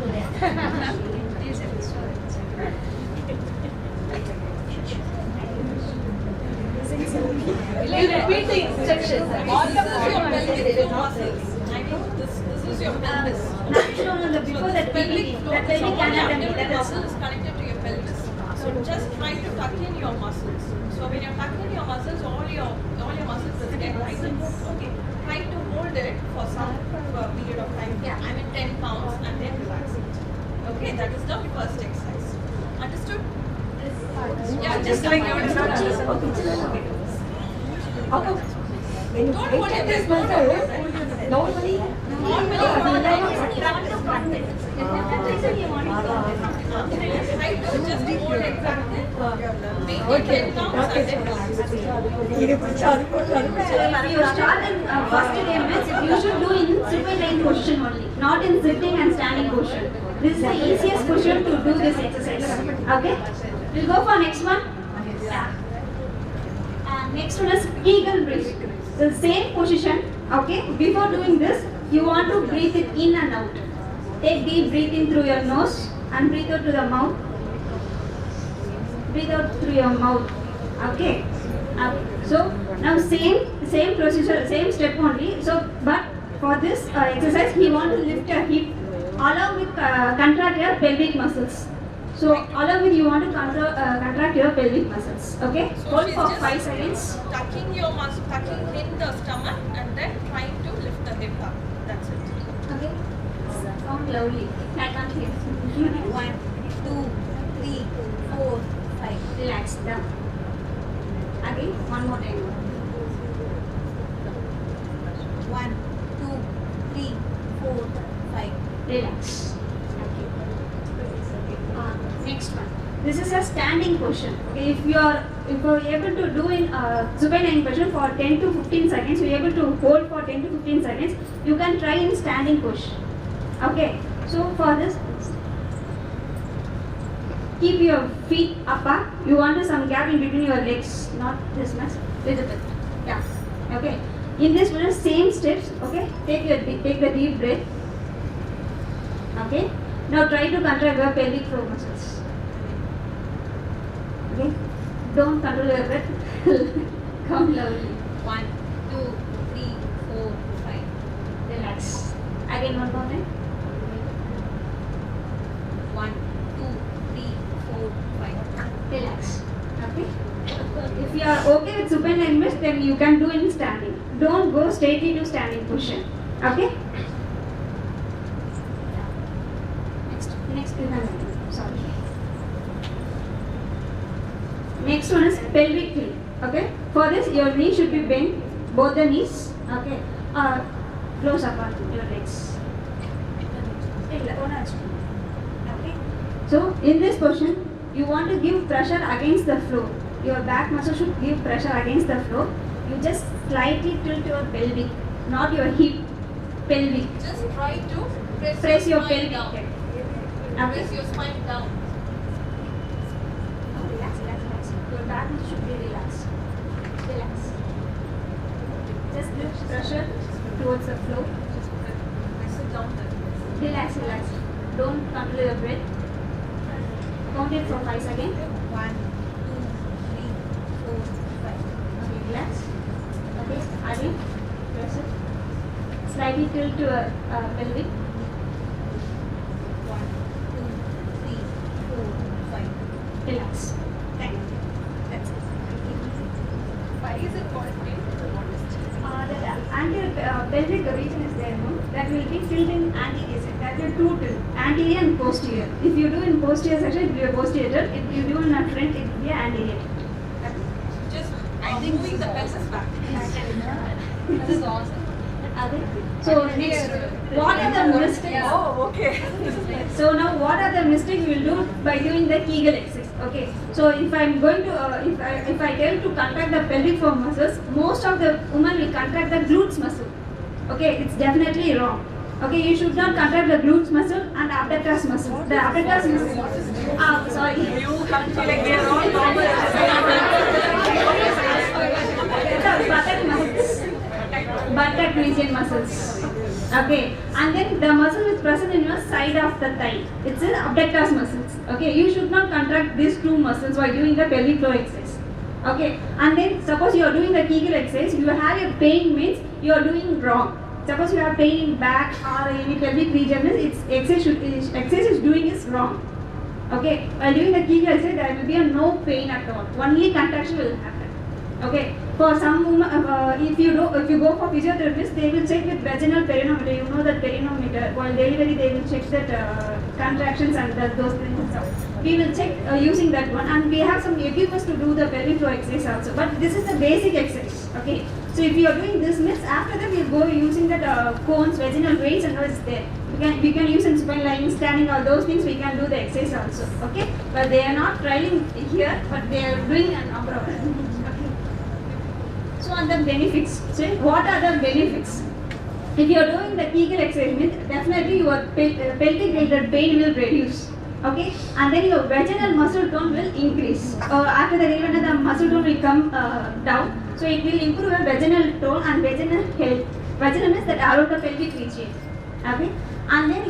You repeat the instructions. All of this is your pelvic floor muscles. This is your pelvis. No, before that pelvic anatomy. That muscle is connected to your pelvis. So just try to tuck in your muscles. So when you're tucking your muscles, all your muscles will get tightened. Okay. Try to hold it for some period of time. Yeah. I mean 10 counts and then relax it. Okay, that is the first exercise. Understood? Yeah, just like your instructions. Okay. Don't hold it this way. Normally. Try to just hold it exactly. Make 10 counts and then relax it. If you start in first day means you should do in supine position only, not in sitting and standing position. This is the easiest position to do this exercise. Okay? We'll go for next one. Yeah. Next one is eagle breath. The same position. Okay? Before doing this, you want to breathe it in and out. Take deep breath in through your nose and breathe out through the mouth. Breathe out through your mouth. Okay? So now same procedure, same step only. So but for this exercise, he want to lift your hip along with contract your pelvic muscles. So along with you want to contract your pelvic muscles. Okay? So Hold she's for just 5 seconds. Tucking your muscle, tucking in the stomach and then trying to lift the hip up. That's it. Okay? Sound loudly. I can't hear. 1, 2, 3, 4, 5. Relax. Down. Again, one more time. 1, 2, 3, 4, 5. Relax. Next one. This is a standing position. Okay, if you are able to do in supine position for 10 to 15 seconds, you are able to hold for 10 to 15 seconds, you can try in standing position. Okay, so for this, keep your feet apart. You want some gap in between your legs, not this much, little bit. Yeah. Okay. In this one, same steps. Okay. Take the deep breath. Okay. Now try to contract your pelvic floor muscles. Okay. Don't control your breath. Come loudly. 1, 2, 3, 4, 5. Relax. Again, one more time. 1, 2, 3, 4, 5. Relax. Okay. If you are okay with supine movements, then you can do in standing. Don't go straightly to standing position. Okay. Next is sorry. Next one is pelvic tilt. Okay. For this, your knee should be bent, both the knees. Okay. Close apart your legs. Okay. So in this position, you want to give pressure against the floor. Your back muscle should give pressure against the floor. You just slightly tilt your pelvic, not your hip. Pelvic. Just try to Press your spine pelvic down. head. Press your spine down. Relax. Your back should be relaxed. Relax. Just give pressure towards the floor. Sit down. Relax. Don't control your breath. Count it for 5 seconds. 1, 2, 3, 4, 5. Okay, relax. Okay, again. Press it. Slightly tilt to pelvic. 1, 2, 3, 4, 5. Relax. Thank you. That's it. Why is it called tilt? The anterior pelvic region is there, no? That will be filled in anterior section. That will two tilt, anterior and posterior. If you do in posterior section, it will be a posterior tilt. If you do in a front, it will be an anterior. Just moving the pelvis back. This is awesome. So next, what are the mistakes? Oh, okay. So now, what are the mistakes you will do by doing the Kegel exercise? Okay. So if I am going to, if I tell to contract the pelvic floor muscles, most of the women will contract the glutes muscle. Okay, it's definitely wrong. Okay, you should not contract the glutes muscle and abductors muscle. The abductors muscle. Sorry. You can't feel like they are all normal. Buttock muscles. Buttock region muscles. Okay, and then the muscle is present in your side of the thigh. It's an abductors muscles. Okay, you should not contract these two muscles while doing the pelvic floor exercise. Okay, and then suppose you are doing the Kegel exercise, you have a pain means you are doing wrong. Suppose you have pain in back or any pelvic region, it's exercise is doing is wrong. Okay, while doing the Kegel exercise, there will be no pain at all. Only contraction will happen. Okay, for some women, if you go for physiotherapist, they will check with vaginal perinometer. You know that perinometer. While delivery, they will check that contractions and those things. We will check using that one, and we have some equipment to do the pelvic floor exercise also. But this is the basic exercise. Okay, so if you are doing this means after that we will go using that cones, vaginal veins, and all is there. We can use in supine lying, standing, all those things. We can do the exercise also. Okay, but they are not trialing here, but they are doing an abroad. So on the benefits, so what are the benefits? If you are doing the Kegel exercise, definitely your pelvic related pain will reduce. Okay, and then your vaginal muscle tone will increase. After the delivery, the muscle tone will come down. So it will improve your vaginal tone and vaginal health. Vaginal means that around the pelvic region. Okay, and then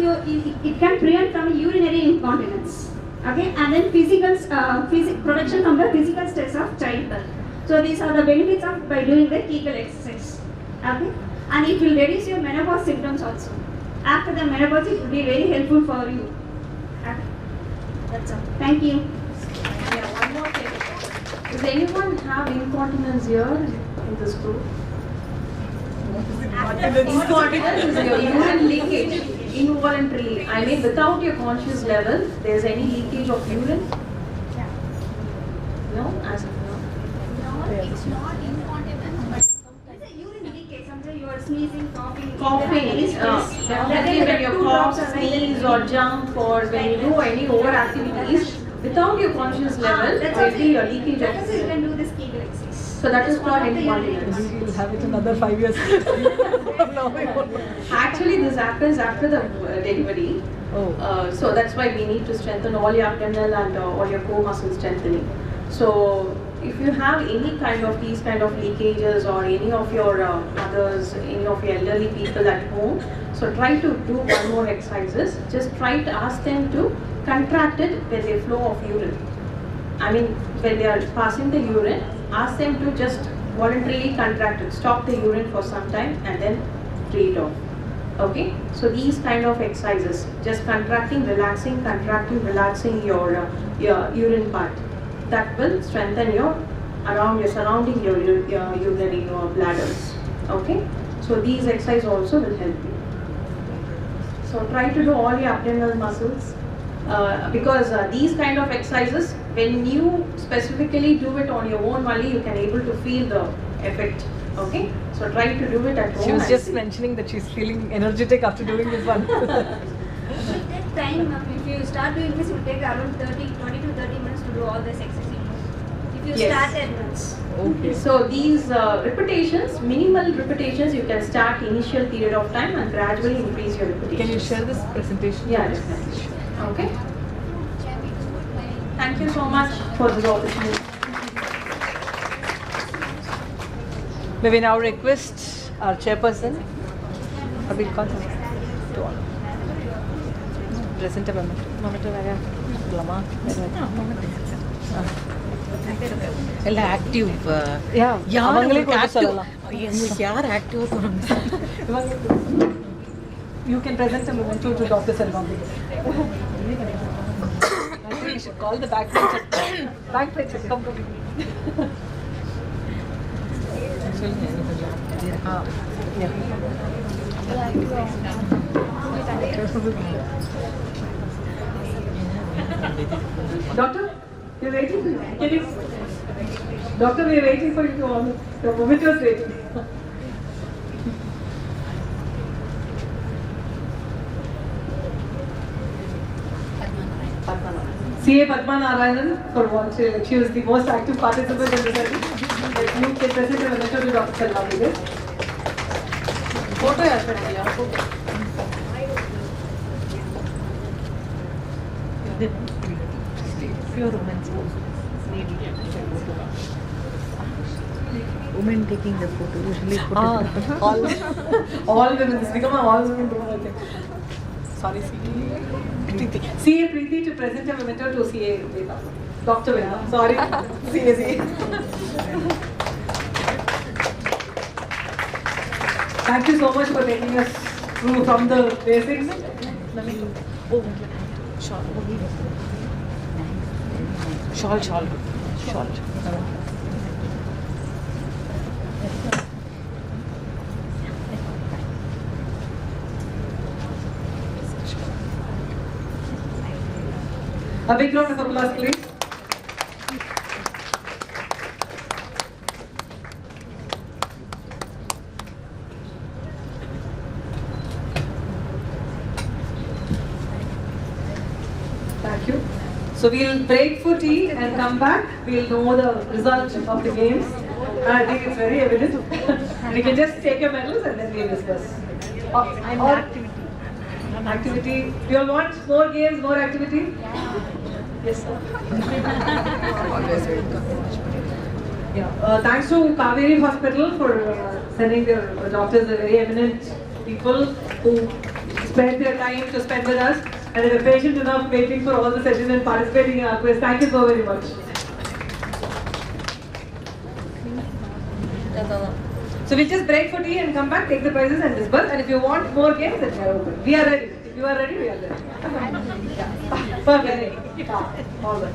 it can prevent from urinary incontinence. Okay, and then protection from the physical stress of childbirth. So these are the benefits of by doing the Kegel exercise. Okay, and it will reduce your menopause symptoms also. After the menopause, it will be very helpful for you. Okay. That's all. Thank you. Yeah, one more thing. Does anyone have incontinence here in this group? Incontinence is your urine leakage involuntarily. I mean, without your conscious level, there's any leakage of urine? No? As of now. It's not incontinence, but It's a urine leakage. Sometimes you are sneezing, coughing. Definitely when you cough, sneeze or jump or when you do any over activities, without your conscious level, there will be a leakage That of is you can do this Kegel exercise. So that is called incontinence. We will have it another 5 years. Actually, this happens after the delivery. So that's why we need to strengthen all your abdominal and all your core muscle strengthening. So if you have any kind of these kind of leakages or any of your mothers, any of your elderly people at home, so try to do one more exercises. Just try to ask them to contract it with a flow of urine. I mean, when they are passing the urine, ask them to just voluntarily contract it. Stop the urine for some time and then free it off. Okay? So these kind of exercises, just contracting, relaxing your urine part. That will strengthen your surrounding your urinary bladders. Okay? So these exercises also will help you. So try to do all your abdominal muscles because these kind of exercises, when you specifically do it on your own only, you can able to feel the effect. Okay, so try to do it at home. She was just mentioning that she's feeling energetic after doing this one. It will take time, ma'am. If you start doing this, it will take around 20 to 30 minutes to do all this exercise. If you start at once. Okay. So these repetitions, minimal repetitions, you can start initial period of time and gradually increase your repetitions. Can you share this presentation? Yeah, definitely. Okay. Thank you so much for this opportunity. May we now request our chairperson, Abhi Khan, to honor. Present a memento. Lama. ಎಲ್ಲ active ಯಾರು active You can present a memento to Dr. Selvambigai. I think we should call the backbencher. Backbencher, come. Doctor, we're waiting. Can you? Doctor, we're waiting for you to honor. Your moment was waiting. CA Padmanaban for volunteering. She was the most active participant in the study. You can present a memento to Dr. Selvambigai. Photo Pure women's women taking the photo usually put all women. This become an all women room, I think. Sorry, CA Preeti to present a memento to CA Veda. Dr. Veda. Sorry, CA. Thank you so much for taking us through from the basics. Shawl. A big round of applause, please. Thank you. So we'll break for tea and come back. We'll know the result of the games. I think it's very evident. We can just take your medals and then we'll discuss. Activity. Do you all want more games, more activity? Yes, sir. Thanks to Kaveri Hospital for sending their doctors, the very eminent people who spend their time to spend with us, and they were patient enough waiting for all the sessions and participating in our quiz. Thank you so very much. So we'll just break for tea and come back, take the prizes and disperse. And if you want more games, then we are open. We are ready. If you are ready, we are ready. Perfect. All right.